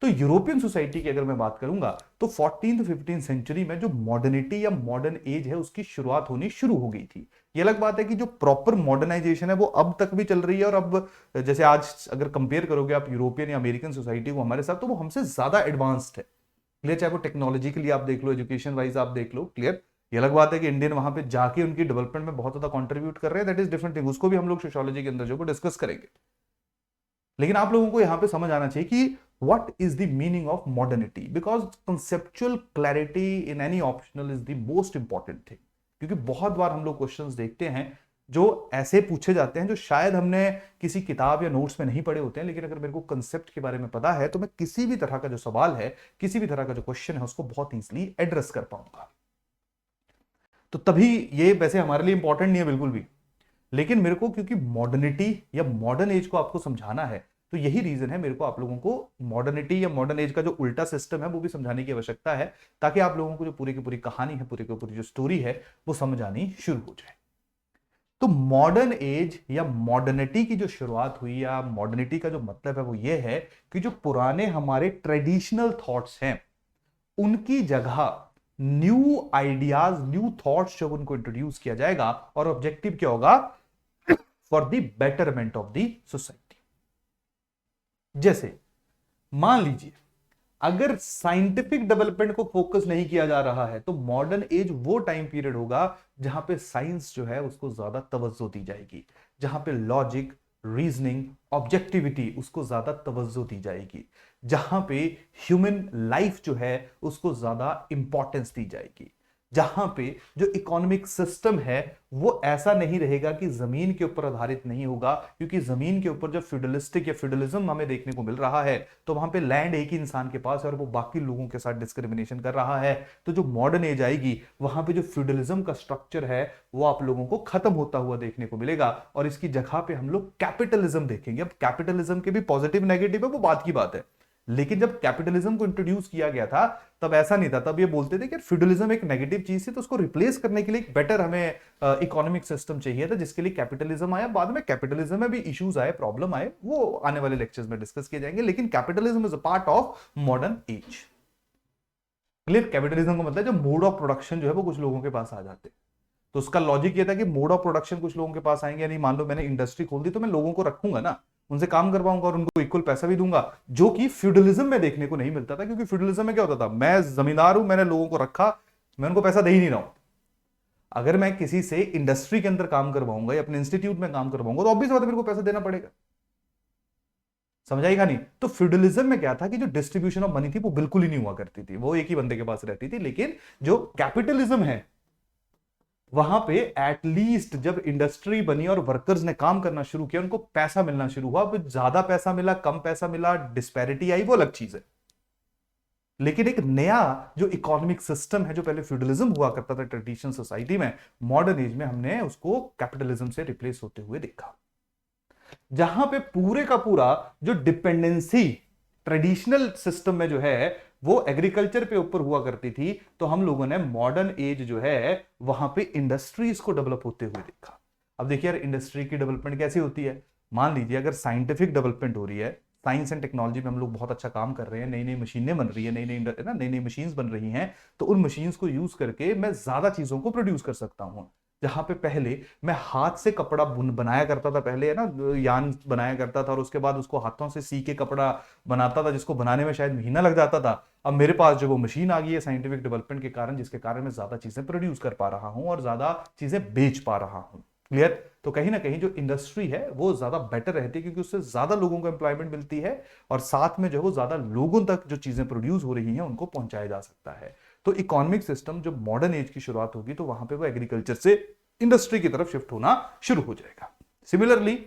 तो यूरोपियन सोसाइटी की अगर मैं बात करूंगा तो 14th 15th सेंचुरी में जो मॉडर्निटी या मॉडर्न एज है उसकी शुरुआत होनी शुरू हो गई थी। ये अलग बात है कि जो प्रॉपर मॉडर्नाइजेशन है वो अब तक भी चल रही है, और अब जैसे आज अगर कंपेयर करोगे आप यूरोपियन या अमेरिकन सोसाइटी को हमारे साथ, तो वो हमसे ज्यादा एडवांस्ड है। क्लियर? चाहे वो टेक्नोलॉजी के लिए आप देख लो, एजुकेशन वाइज आप देख लो। क्लियर? ये अलग बात है कि इंडियन वहां पे जाके उनकी डेवलपमेंट में बहुत ज्यादा कंट्रीब्यूट कर रहे हैं, दैट इज डिफरेंट थिंग। उसको भी हम लोग सोशियोलॉजी के अंदर जो डिस्कस करेंगे। लेकिन आप लोगों को यहां पे समझ आना चाहिए कि what is the meaning of modernity, because conceptual clarity in any optional is the most important thing. क्योंकि बहुत बार हम लोग क्वेश्चंस देखते हैं जो ऐसे पूछे जाते हैं जो शायद हमने किसी किताब या नोट्स में नहीं पढ़े होते हैं, लेकिन अगर मेरे को कंसेप्ट के बारे में पता है तो मैं किसी भी तरह का जो सवाल है, किसी भी तरह का जो क्वेश्चन है, उसको बहुत ईजिली एड्रेस कर पाऊंगा। तो तभी ये वैसे हमारे लिए इंपॉर्टेंट नहीं है बिल्कुल भी, लेकिन मेरे को क्योंकि मॉडर्निटी या मॉडर्न एज को आपको समझाना है, तो यही रीजन है मेरे को आप लोगों को मॉडर्निटी या मॉडर्न एज का जो उल्टा सिस्टम है वो भी समझाने की आवश्यकता है, ताकि आप लोगों को जो पूरी की पूरी कहानी है, पूरी की पूरी जो स्टोरी है वो समझ आनी शुरू हो जाए। तो मॉडर्न एज या मॉडर्निटी की जो शुरुआत हुई, या मॉडर्निटी का जो मतलब है वो ये है कि जो पुराने हमारे ट्रेडिशनल थॉट्स हैं उनकी जगह न्यू आइडियाज, न्यू थॉट्स जब उनको इंट्रोड्यूस किया जाएगा, और ऑब्जेक्टिव क्या होगा? For the betterment of the society. जैसे मान लीजिए अगर साइंटिफिक डेवलपमेंट को फोकस नहीं किया जा रहा है तो मॉडर्न एज वो टाइम पीरियड होगा जहां पे साइंस जो है उसको ज्यादा तवज्जो दी जाएगी, जहां पे लॉजिक, रीजनिंग, ऑब्जेक्टिविटी उसको ज्यादा तवज्जो दी जाएगी, जहां पे ह्यूमन लाइफ जो है उसको ज्यादा इंपॉर्टेंस दी जाएगी, जहां पे जो इकोनॉमिक सिस्टम है वो ऐसा नहीं रहेगा कि जमीन के ऊपर आधारित नहीं होगा, क्योंकि जमीन के ऊपर जब फ्यूडलिस्टिक या फ्यूडलिज्म हमें देखने को मिल रहा है तो वहां पे लैंड एक ही इंसान के पास है और वो बाकी लोगों के साथ डिस्क्रिमिनेशन कर रहा है। तो जो मॉडर्न एज आएगी वहां पे जो फ्यूडलिज्म का स्ट्रक्चर है वो आप लोगों को खत्म होता हुआ देखने को मिलेगा और इसकी जगह पे हम लोग कैपिटलिज्म देखेंगे। अब कैपिटलिज्म के भी पॉजिटिव नेगेटिव है, वो बात की बात है, लेकिन जब कैपिटलिज्म को इंट्रोड्यूस किया गया था तब ऐसा नहीं था। तब ये बोलते थे कि फ्यूडलिज्म एक नेगेटिव चीज थी, तो उसको रिप्लेस करने के लिए एक बेटर हमें इकोनॉमिक सिस्टम चाहिए था, जिसके लिए कैपिटलिज्म आया। बाद में कैपिटलिज्म में भी इश्यूज आए, प्रॉब्लम आए, वो आने वाले लेक्चर्स में डिस्कस किए जाएंगे, लेकिन capitalism is a part of modern as. Clear? Capitalism का मतलब जब मोड ऑफ प्रोडक्शन जो है वो कुछ लोगों के पास आ जाते, तो उसका लॉजिक ये था कि मोड ऑफ प्रोडक्शन कुछ लोगों के पास आएंगे, यानी मान लो मैंने इंडस्ट्री खोल दी तो मैं लोगों को रखूंगा ना, उनसे काम करवाऊंगा और उनको इक्वल पैसा भी दूंगा, जो कि फ्यूडलिज्म में देखने को नहीं मिलता था। क्योंकि फ्यूडलिज्म में क्या होता था, मैं जमींदार हूं, मैंने लोगों को रखा, मैं उनको पैसा दे ही नहीं रहा हूं। अगर मैं किसी से इंडस्ट्री के अंदर काम करवाऊंगा या अपने इंस्टीट्यूट में काम करवाऊंगा तो ऑब्वियस बात है मेरे को पैसा देना पड़ेगा। समझाएगा नहीं? तो फ्यूडलिज्म में क्या था कि जो डिस्ट्रीब्यूशन ऑफ मनी थी वो बिल्कुल ही नहीं हुआ करती थी, वो एक ही बंदे के पास रहती थी। लेकिन जो कैपिटलिज्म है वहां पे एटलीस्ट जब इंडस्ट्री बनी और वर्कर्स ने काम करना शुरू किया, उनको पैसा मिलना शुरू हुआ। अब ज्यादा पैसा मिला, कम पैसा मिला, डिस्पैरिटी आई, वो अलग चीज है। लेकिन एक नया जो इकोनॉमिक सिस्टम है, जो पहले फ्यूडलिज्म हुआ करता था ट्रेडिशनल सोसाइटी में, मॉडर्न एज में हमने उसको कैपिटलिज्म से रिप्लेस होते हुए देखा, जहां पे पूरे का पूरा जो डिपेंडेंसी ट्रेडिशनल सिस्टम में जो है वो एग्रीकल्चर पे ऊपर हुआ करती थी, तो हम लोगों ने मॉडर्न एज जो है वहां पे इंडस्ट्रीज को डेवलप होते हुए देखा। अब देखिए यार, इंडस्ट्री की डेवलपमेंट कैसी होती है? मान लीजिए अगर साइंटिफिक डेवलपमेंट हो रही है, साइंस एंड टेक्नोलॉजी में हम लोग बहुत अच्छा काम कर रहे हैं, नई नई मशीनें बन रही है, नई नई मशीन्स बन रही हैं, तो उन मशीन्स को यूज करके मैं ज्यादा चीजों को प्रोड्यूस कर सकता हूं। जहां पे पहले मैं हाथ से कपड़ा बनाया करता था, पहले है ना यान बनाया करता था और उसके बाद उसको हाथों से सी के कपड़ा बनाता था, जिसको बनाने में शायद महीना लग जाता था। अब मेरे पास जो वो मशीन आ गई है साइंटिफिक डेवलपमेंट के कारण, जिसके कारण मैं ज्यादा चीजें प्रोड्यूस कर पा रहा हूं और ज्यादा चीजें बेच पा रहा हूं। क्लियर? तो कहीं ना कहीं जो इंडस्ट्री है वो ज्यादा बेटर रहती है, क्योंकि उससे ज्यादा लोगों को एम्प्लॉयमेंट मिलती है और साथ में जो है वो ज्यादा लोगों तक जो चीजें प्रोड्यूस हो रही हैं उनको पहुंचाया जा सकता है। तो इकोनॉमिक सिस्टम जब मॉडर्न एज की शुरुआत होगी तो वहां पे वो एग्रीकल्चर से इंडस्ट्री की तरफ शिफ्ट होना शुरू हो जाएगा। सिमिलरली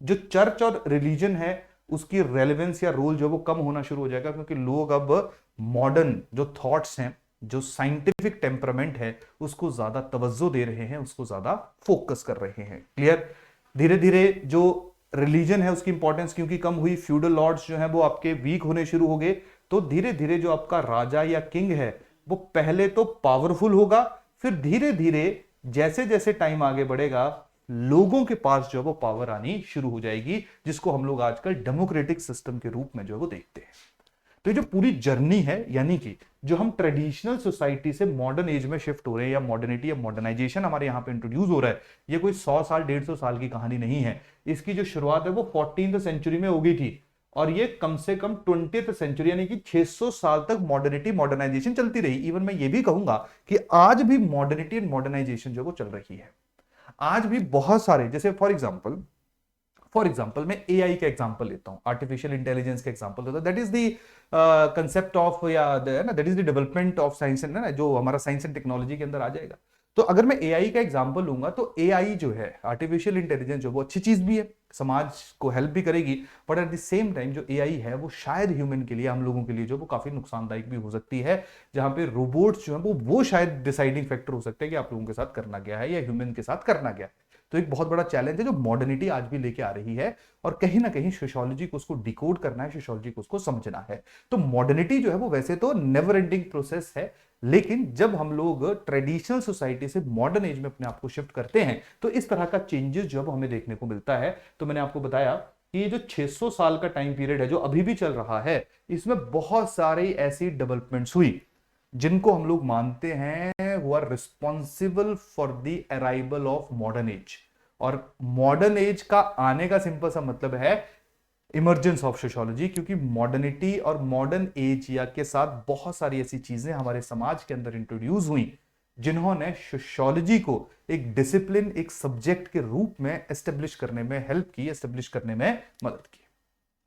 जो चर्च और रिलीजन है उसकी रेलेवेंस या रोल जो वो कम होना शुरू हो जाएगा, क्योंकि लोग अब मॉडर्न जो थॉट्स हैं, जो साइंटिफिक टेम्परामेंट है, उसको ज्यादा तवज्जो दे रहे हैं, उसको ज्यादा फोकस कर रहे हैं। क्लियर? धीरे धीरे जो रिलीजन है उसकी इंपॉर्टेंस क्योंकि कम हुई, फ्यूडल लॉर्ड्स जो हैं वो आपके वीक होने शुरू हो गए, तो धीरे धीरे जो आपका राजा या किंग है वो पहले तो पावरफुल होगा, फिर धीरे धीरे जैसे जैसे टाइम आगे बढ़ेगा लोगों के पास जो है वो पावर आनी शुरू हो जाएगी, जिसको हम लोग आजकल डेमोक्रेटिक सिस्टम के रूप में जो है वो देखते हैं। तो ये जो पूरी जर्नी है, यानी कि जो हम ट्रेडिशनल सोसाइटी से मॉडर्न एज में शिफ्ट हो रहे हैं, या मॉडर्निटी या मॉडर्नाइजेशन हमारे यहाँ पे इंट्रोड्यूस हो रहा है, ये कोई 100 साल 150 साल की कहानी नहीं है। इसकी जो शुरुआत है वो 14th सेंचुरी में हो गई थी और ये कम से कम 20th सेंचुरी यानी कि 600 साल तक मॉडर्निटी मॉडर्नाइजेशन चलती रही। इवन मैं ये भी कहूंगा कि आज भी मॉडर्निटी एंड मॉडर्नाइजेशन जो वो चल रही है। आज भी बहुत सारे, जैसे फॉर एग्जाम्पल मैं एआई का एग्जाम्पल लेता हूं, आर्टिफिशियल इंटेलिजेंस का एग्जाम्पल लेता हूं, that is the concept of या that is the development of science and ना, जो हमारा साइंस एंड टेक्नोलॉजी के अंदर आ जाएगा। तो अगर मैं एआई का एग्जांपल लूंगा तो एआई जो है, आर्टिफिशियल इंटेलिजेंस जो वो अच्छी चीज भी है, समाज को हेल्प भी करेगी, but at the same time जो एआई है वो शायद ह्यूमन के लिए, हम लोगों के लिए जो वो काफी नुकसानदायक भी हो सकती है, जहां पे रोबोट्स जो है वो शायद डिसाइडिंग फैक्टर हो सकते हैं कि आप लोगों के साथ करना क्या है या ह्यूमन के साथ करना क्या है। तो एक बहुत बड़ा चैलेंज है जो मॉडर्निटी आज भी लेके आ रही है, और कहीं ना कहीं सोशियोलॉजी को उसको डिकोड करना है, सोशियोलॉजी को उसको समझना है। तो मॉडर्निटी जो है वो वैसे तो नेवर एंडिंग प्रोसेस है, लेकिन जब हम लोग ट्रेडिशनल सोसाइटी से मॉडर्न एज में अपने आप को शिफ्ट करते हैं तो इस तरह का चेंजेस जो हमें देखने को मिलता है। तो मैंने आपको बताया कि ये जो 600 साल का टाइम पीरियड है जो अभी भी चल रहा है, इसमें बहुत सारी ऐसी डेवलपमेंट्स हुई जिनको हम लोग मानते हैं who are responsible for the arrival of modern age. और मॉडर्न एज का आने का सिंपल सा मतलब है इमर्जेंस ऑफ सोशियोलॉजी, क्योंकि मॉडर्निटी और मॉडर्न एज या के साथ बहुत सारी ऐसी चीजें हमारे समाज के अंदर इंट्रोड्यूस हुई जिन्होंने सोशियोलॉजी को एक डिसिप्लिन, एक सब्जेक्ट के रूप में एस्टेब्लिश करने में हेल्प की, एस्टेब्लिश करने में मदद की।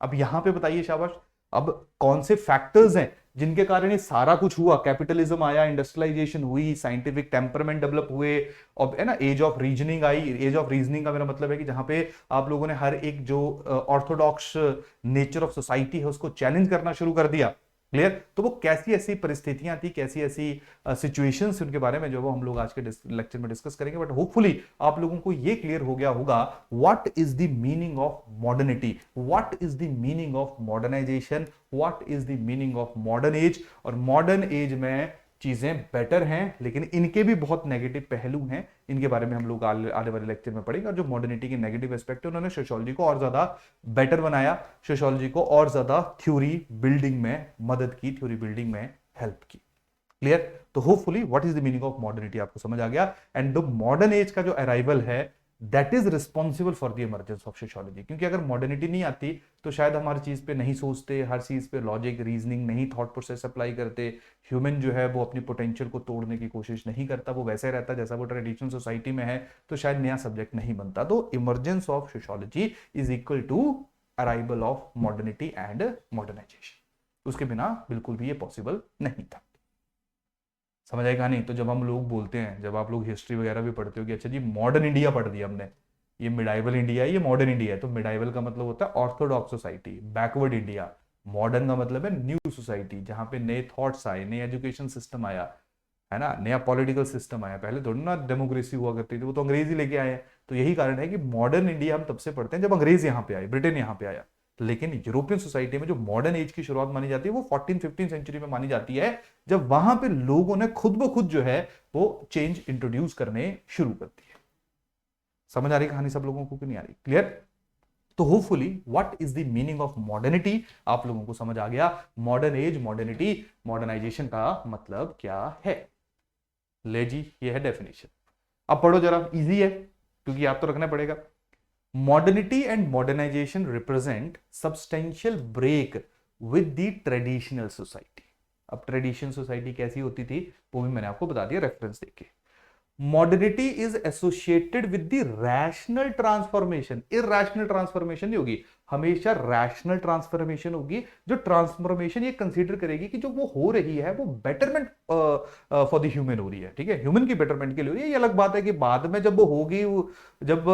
अब यहां पे बताइए शाबाश, अब कौन से फैक्टर्स हैं जिनके कारण ये सारा कुछ हुआ, कैपिटलिज्म आया, इंडस्ट्रियलाइजेशन हुई, साइंटिफिक टेम्परमेंट डेवलप हुए, और है ना एज ऑफ रीजनिंग आई। एज ऑफ रीजनिंग का मेरा मतलब है कि जहां पे आप लोगों ने हर एक जो ऑर्थोडॉक्स नेचर ऑफ सोसाइटी है उसको चैलेंज करना शुरू कर दिया। क्लियर? तो वो कैसी ऐसी परिस्थितियां थी, कैसी ऐसी सिचुएशंस, उनके बारे में जो वो हम लोग आज के लेक्चर में डिस्कस करेंगे। बट होपफुली आप लोगों को ये क्लियर हो गया होगा what is the meaning of modernity, what is the meaning of modernization, what is the meaning of modern age. और मॉडर्न एज में चीजें बेटर हैं, लेकिन इनके भी बहुत नेगेटिव पहलू हैं, इनके बारे में हम लोग आने वाले लेक्चर में पढ़ेंगे। और जो मॉडर्निटी के नेगेटिव एस्पेक्ट है, उन्होंने सोशियोलॉजी को और ज्यादा बेटर बनाया, सोशियोलॉजी को और ज्यादा थ्योरी बिल्डिंग में मदद की, थ्योरी बिल्डिंग में हेल्प की। क्लियर? तो hopefully what is the meaning of modernity आपको समझ आ गया। एंड द मॉडर्न एज का जो अराइवल है that is responsible for the emergence of sociology. क्योंकि अगर मॉडर्निटी नहीं आती तो शायद हम हर चीज पे नहीं सोचते, हर चीज पे लॉजिक रीजनिंग नहीं, थॉट प्रोसेस अप्लाई करते। ह्यूमन जो है वो अपनी पोटेंशियल को तोड़ने की कोशिश नहीं करता, वो वैसे रहता जैसा वो ट्रेडिशनल सोसाइटी में है, तो शायद नया सब्जेक्ट नहीं बनता। तो emergence of sociology is equal to arrival of modernity and modernization. उसके बिना बिल्कुल भी ये पॉसिबल नहीं था। समझ आएगा नहीं? तो जब हम लोग बोलते हैं, जब आप लोग हिस्ट्री वगैरह भी पढ़ते हो कि अच्छा जी मॉडर्न इंडिया पढ़ दिया हमने, ये मिडाइवल इंडिया है, ये मॉडर्न इंडिया है, तो मिडाइवल का मतलब होता है Orthodox society, backward India. Modern का मतलब है न्यू सोसाइटी, जहां पे नए थॉट्स आए, नए एजुकेशन सिस्टम आया, है ना, नया पॉलिटिकल सिस्टम आया। पहले थोड़ी ना डेमोक्रेसी हुआ करती थी, वो तो अंग्रेजी लेके आए हैं। तो यही कारण है कि मॉडर्न इंडिया हम तब से पढ़ते हैं जब अंग्रेज यहाँ पे आए, ब्रिटेन यहाँ पे आया। लेकिन यूरोपियन सोसाइटी में जो मॉडर्न एज की शुरुआत मानी जाती है वो 14-15 सेंचुरी में मानी जाती है, जब वहां पे लोगों ने खुद ब खुद जो है वो चेंज इंट्रोड्यूस करने शुरू कर दिए। समझ आ रही कहानी सब लोगों को कि नहीं आ रही? क्लियर? तो hopefully what is the meaning of modernity आप लोगों को समझ आ गया। मॉडर्न एज, मॉडर्निटी, मॉडर्नाइजेशन का मतलब क्या है? ले जी, ये है डेफिनेशन। अब पढ़ो जरा, इजी है क्योंकि याद तो रखना पड़ेगा। Modernity and modernization represent substantial break with the traditional society। अब ट्रेडिशनल सोसाइटी कैसी होती थी वो भी मैंने आपको बता दिया रेफरेंस देके। Modernity is associated with the rational transformation. Irrational transformation नहीं होगी, हमेशा रैशनल ट्रांसफॉर्मेशन होगी। जो ट्रांसफॉर्मेशन ये कंसीडर करेगी कि जो वो हो रही है वो बेटरमेंट फॉर द ह्यूमन हो रही है, ठीक है, ह्यूमन की बेटरमेंट के लिए हो रही है। ये अलग बात है कि बाद में जब वो होगी, जब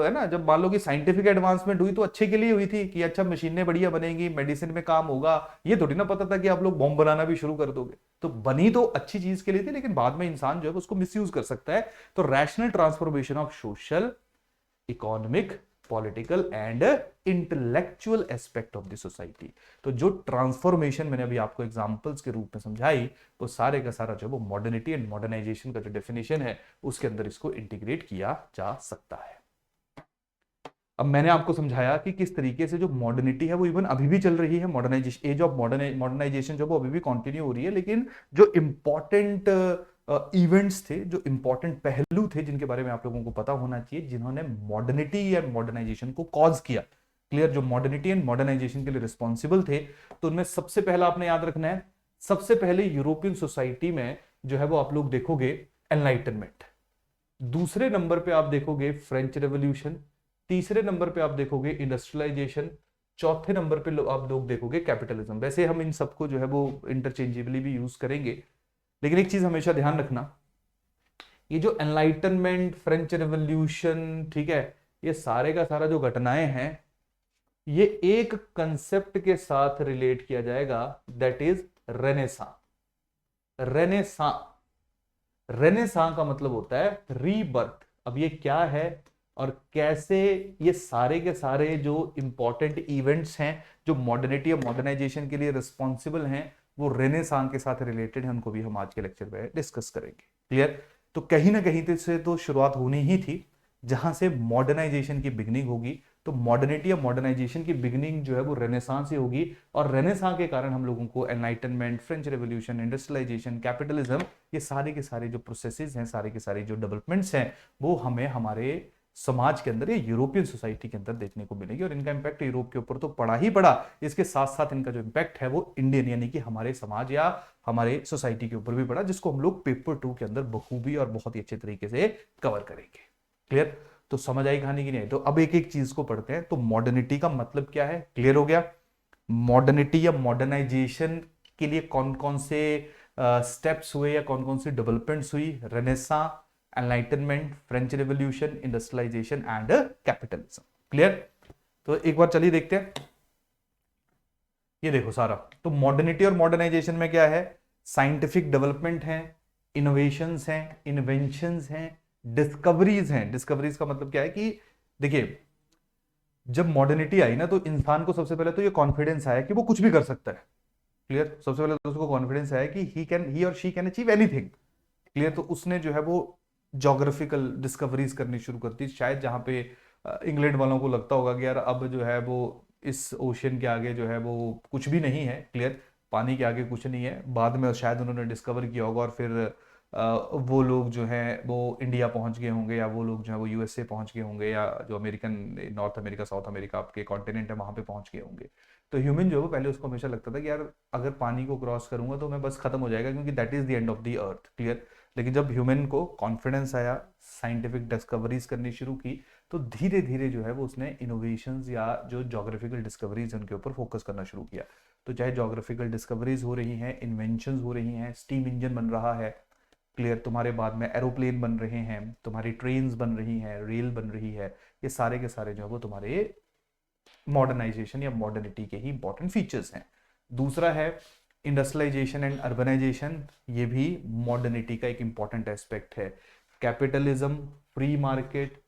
है ना, जब मान लो कि साइंटिफिक एडवांसमेंट हुई तो अच्छे के लिए हुई थी कि अच्छा मशीनें बढ़िया बनेंगी, मेडिसिन में काम होगा। ये थोड़ी ना पता था कि आप लोग बॉम्ब बनाना भी शुरू कर दोगे। तो बनी तो अच्छी चीज के लिए थी, लेकिन बाद में इंसान जो है उसको मिसयूज कर सकता है। तो rational transformation of social, economic, political and intellectual aspect of the society. तो जो ट्रांसफॉर्मेशन मैंने अभी आपको एग्जांपल्स के रूप में समझाई, वो सारे का सारा जो वो मॉडर्निटी एंड मॉडर्नाइजेशन का जो डेफिनेशन है उसके अंदर इसको इंटीग्रेट किया जा सकता है। अब मैंने आपको समझाया कि किस तरीके से जो मॉडर्निटी है वो इवन अभी भी चल रही है, मॉडर्नाइजेशन, एज ऑफ मॉडर्नाइजेशन जो वो अभी भी कंटिन्यू हो रही है। लेकिन जो इंपॉर्टेंट इवेंट्स थे, जो इंपॉर्टेंट पहलू थे जिनके बारे में आप लोगों को पता होना चाहिए, जिन्होंने मॉडर्निटी या मॉडर्नाइजेशन को कॉज किया, क्लियर, जो मॉडर्निटी एंड मॉडर्नाइजेशन के लिए रिस्पॉन्सिबल थे, तो उनमें सबसे पहला आपने याद रखना है, सबसे पहले यूरोपियन सोसाइटी में जो है वो आप लोग देखोगे एनलाइटनमेंट, दूसरे नंबर पे आप देखोगे फ्रेंच रेवोल्यूशन, तीसरे नंबर पे आप देखोगे इंडस्ट्रियलाइजेशन, चौथे नंबर पे आप लोग देखोगे कैपिटलिज्म। वैसे हम इन सबको जो है वो इंटरचेंजेबली भी यूज करेंगे, लेकिन एक चीज हमेशा ध्यान रखना, ये जो एनलाइटनमेंट, फ्रेंच रेवोल्यूशन, ठीक है, ये सारे का सारा जो घटनाएं हैं, ये एक कंसेप्ट के साथ रिलेट किया जाएगा, that is renaissance. Renaissance, renaissance का मतलब होता है रीबर्थ। अब ये क्या है और कैसे ये सारे के सारे जो इंपॉर्टेंट इवेंट्स हैं जो मॉडर्निटी और मॉडर्नाइजेशन के लिए रिस्पॉन्सिबल हैं वो रेनेसां के साथ रिलेटेड है, उनको भी हम आज के लेक्चर में डिस्कस करेंगे। क्लियर? तो कहीं ना कहीं से तो शुरुआत होनी ही थी, जहां से मॉडर्नाइजेशन की बिगनिंग होगी। तो मॉडर्निटी या मॉडर्नाइजेशन की बिगनिंग जो है वो रेनेसां से होगी, और रेनेसां के कारण हम लोगों को enlightenment, French revolution, industrialization, capitalism, ये सारे के सारे जो प्रोसेसेस हैं, सारे के सारे जो डेवलपमेंट्स हैं, वो हमें हमारे समाज के अंदर या यूरोपियन सोसाइटी के अंदर देखने को मिलेगी। और इनका इंपैक्ट यूरोप के ऊपर तो पड़ा ही पड़ा, इसके साथ साथ इनका जो इंपैक्ट है वो इंडियन यानी कि हमारे समाज या हमारे सोसाइटी के ऊपर भी पड़ा, जिसको हम लोग पेपर 2 के अंदर बखूबी और बहुत ही अच्छे तरीके से कवर करेंगे। क्लियर? तो समझ आई कहानी की नहीं? तो अब एक एक चीज को पढ़ते हैं। तो मॉडर्निटी का मतलब क्या है, क्लियर हो गया? मॉडर्निटी या मॉडर्नाइजेशन के लिए कौन कौन से स्टेप्स हुए या कौन कौन सी डेवलपमेंट्स हुई, renaissance, enlightenment, French revolution, industrialization and capitalism. Clear? तो एक बार चलिए देखते हैं। ये देखो सारा, तो मॉडर्निटी और मॉडर्नाइजेशन में क्या है, साइंटिफिक डेवलपमेंट है, इनोवेशंस हैं, इन्वेंशंस हैं, डिस्कवरीज हैं। डिस्कवरीज का मतलब क्या है कि देखिए, जब मॉडर्निटी आई ना, तो इंसान को सबसे पहले तो ये कॉन्फिडेंस आया कि वो कुछ भी कर सकता है। क्लियर? सबसे पहले तो उसको कॉन्फिडेंस आया कि ही और she can achieve anything. Clear? तो उसने जो है वो जोग्राफिकल डिस्कवरीज करनी शुरू कर दी, शायद जहां पे इंग्लैंड वालों को लगता होगा कि यार अब जो है वो इस ओशियन के आगे जो है वो कुछ भी नहीं है। क्लियर? पानी के आगे कुछ नहीं है। बाद में शायद उन्होंने डिस्कवर किया होगा और फिर वो लोग जो हैं वो इंडिया पहुंच गए होंगे, या वो लोग जो है वो यूएसए पहुंच गए होंगे, या जो American, north America, south America आपके कॉन्टिनेंट है वहां पे पहुंच गए होंगे। तो ह्यूमन जो है वो पहले उसको हमेशा लगता था कि यार अगर पानी को क्रॉस करूंगा तो मैं बस खत्म हो जाएगा, क्योंकि that is the end of the earth. Clear? लेकिन जब ह्यूमन को कॉन्फिडेंस आया, साइंटिफिक डिस्कवरीज करनी शुरू की, तो धीरे धीरे जो है वो उसने इनोवेशंस या जो जोग्राफिकल डिस्कवरीज उनके ऊपर फोकस करना शुरू किया। तो चाहे जोग्राफिकल डिस्कवरीज हो रही हैं, इन्वेंशंस हो रही हैं, स्टीम इंजन बन रहा है। क्लियर? तुम्हारे बाद में एरोप्लेन बन रहे हैं, तुम्हारी ट्रेन्स बन रही हैं, रेल बन रही है। ये सारे के सारे जो है वो तुम्हारे मॉडर्नाइजेशन या मॉडर्निटी के ही इंपॉर्टेंट फीचर्स हैं। दूसरा है इंडस्ट्रियलाइजेशन एंड अर्बनाइजेशन। ये भी मॉडर्निटी का एक इंपॉर्टेंट एस्पेक्ट है। Capitalism, free market,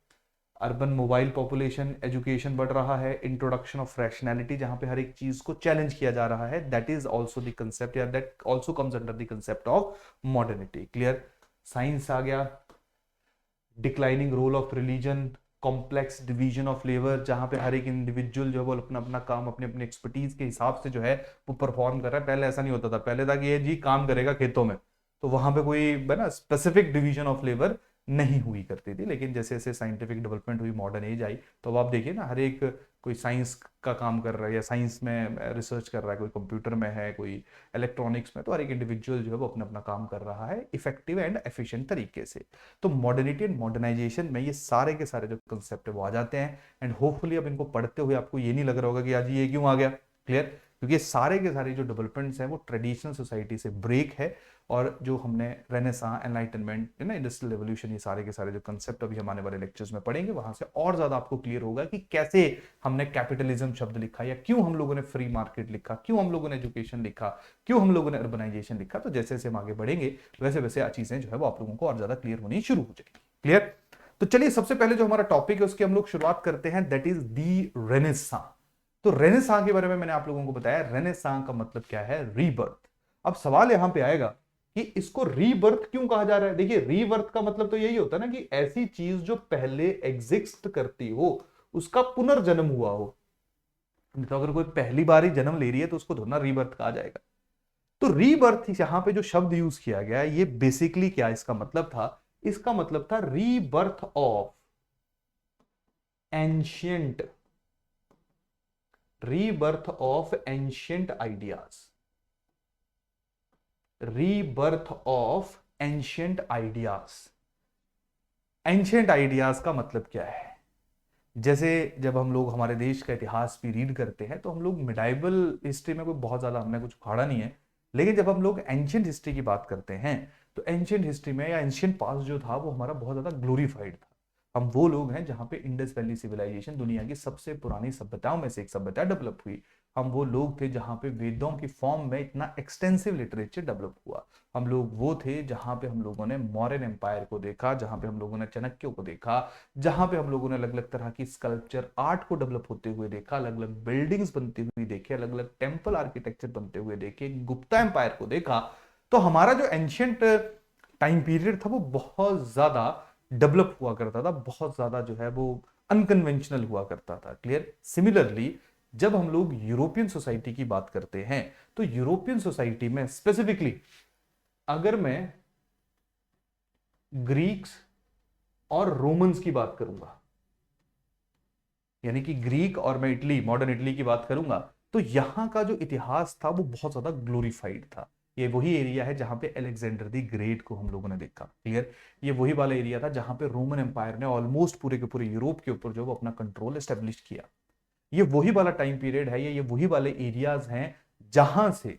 urban mobile population, education बढ़ रहा है, इंट्रोडक्शन ऑफ रैशनैलिटी, जहां पे हर एक चीज को चैलेंज किया जा रहा है, that is also the concept, या that also comes under the concept of modernity. Clear? Science आ गया, declining role of religion, complex division of labour, जहां पे हर एक इंडिविजुअल जो है वो अपना अपना काम अपने अपने एक्सपर्टीज के हिसाब से जो है वो परफॉर्म कर रहा है। पहले ऐसा नहीं होता था, पहले था कि ये जी काम करेगा खेतों में, तो वहां पे कोई ना स्पेसिफिक डिवीजन ऑफ लेबर नहीं हुई करती थी। लेकिन जैसे जैसे साइंटिफिक डेवलपमेंट हुई, मॉडर्न एज आई, तो अब आप देखिए ना, हर एक कोई साइंस का काम कर रहा है या साइंस में रिसर्च कर रहा है, कोई कंप्यूटर में है, कोई इलेक्ट्रॉनिक्स में, तो हर एक इंडिविजुअल जो है वो अपना अपना काम कर रहा है इफेक्टिव एंड एफिशिएंट तरीके से। तो मॉडर्निटी एंड मॉडर्नाइजेशन में ये सारे के सारे जो कंसेप्ट है वो आ जाते हैं। एंड होपफुली अब इनको पढ़ते हुए आपको ये नहीं लग रहा होगा कि आज ये क्यों आ गया। क्लियर? क्योंकि सारे के सारे जो डेवलपमेंट्स हैं वो ट्रेडिशनल सोसाइटी से ब्रेक है, और जो हमने रेनेसां, एनलाइटनमेंट, है ना, इंडस्ट्रियल रेवोल्यूशन, ये सारे के सारे जो कंसेप्ट अभी हम आने वाले लेक्चर्स में पढ़ेंगे, वहां से और ज्यादा आपको क्लियर होगा कि कैसे हमने कैपिटलिज्म शब्द लिखा, या क्यों हम लोगों ने फ्री मार्केट लिखा, क्यों हम लोगों ने एजुकेशन लिखा, क्यों हम लोगों ने अर्बनाइजेशन लिखा। तो जैसे जैसे हम आगे बढ़ेंगे वैसे वैसे चीजें जो है वो आप लोगों को और ज्यादा क्लियर होनी शुरू हो जाएगी। क्लियर? तो चलिए सबसे पहले जो हमारा टॉपिक है उसकी हम लोग शुरुआत करते हैं, दैट इज दी रेनेसां। तो रेनेसां के बारे में मैंने आप लोगों को बताया, रेनेसां का मतलब क्या है, रीबर्थ। अब सवाल यहां पे आएगा कि इसको रीबर्थ क्यों कहा जा रहा है। देखिए, रीबर्थ का मतलब तो यही होता है ना कि ऐसी चीज जो पहले एग्जिस्ट करती हो उसका पुनर्जन्म हुआ हो। तो अगर कोई पहली बार ही जन्म ले रही है तो उसको थोड़ा रीबर्थ कहा जाएगा। तो रीबर्थ यहां पे जो शब्द यूज किया गया है, ये बेसिकली क्या इसका मतलब था, इसका मतलब था rebirth of ancient, rebirth of ancient ideas, rebirth of ancient ideas. Ancient ideas का मतलब क्या है, जैसे जब हम लोग हमारे देश का इतिहास भी रीड करते हैं तो हम लोग मिडाइवल हिस्ट्री में कोई बहुत ज्यादा हमने कुछ उखाड़ा नहीं है, लेकिन जब हम लोग एंशियंट हिस्ट्री की बात करते हैं तो एंशियंट हिस्ट्री में या एंशियंट पास्ट जो था वो हमारा बहुत ज्यादा ग्लोरीफाइड था। हम वो लोग हैं जहाँ पे इंडस वैली सिविलाइजेशन दुनिया की सबसे पुरानी सभ्यताओं में से एक सभ्यता डेवलप हुई। हम वो लोग थे जहाँ पे वेदों की फॉर्म में इतना एक्सटेंसिव लिटरेचर डेवलप हुआ। हम लोग वो थे जहाँ पे हम लोगों ने मौर्यन एम्पायर को देखा, जहाँ पे हम लोगों ने चाणक्य को देखा, जहाँ पे हम लोगों ने अलग अलग तरह की स्कल्पचर आर्ट को डेवलप होते हुए देखा, अलग अलग बिल्डिंग्स बनती हुई देखी, अलग अलग टेम्पल आर्किटेक्चर बनते हुए देखे, गुप्ता एम्पायर को देखा। तो हमारा जो एंशियंट टाइम पीरियड था वो बहुत ज्यादा डेवलप हुआ करता था, बहुत ज्यादा जो है वो अनकन्वेंशनल हुआ करता था। क्लियर? सिमिलरली जब हम लोग यूरोपियन सोसाइटी की बात करते हैं तो यूरोपियन सोसाइटी में स्पेसिफिकली अगर मैं ग्रीक्स और रोमन्स की बात करूंगा, यानी कि ग्रीक और मैं इटली, मॉडर्न इटली की बात करूंगा, तो यहां का जो इतिहास था वो बहुत ज्यादा ग्लोरीफाइड था। ये वही एरिया है जहां पे अलेक्जेंडर दी ग्रेट को हम लोगों ने देखा। क्लियर? ये वही वाला एरिया था जहां पे रोमन एम्पायर ने ऑलमोस्ट पूरे के पूरे यूरोप के ऊपर जो वो अपना कंट्रोल एस्टेब्लिश किया। ये वही वाला टाइम पीरियड है, ये वही वाले एरियाज हैं जहां से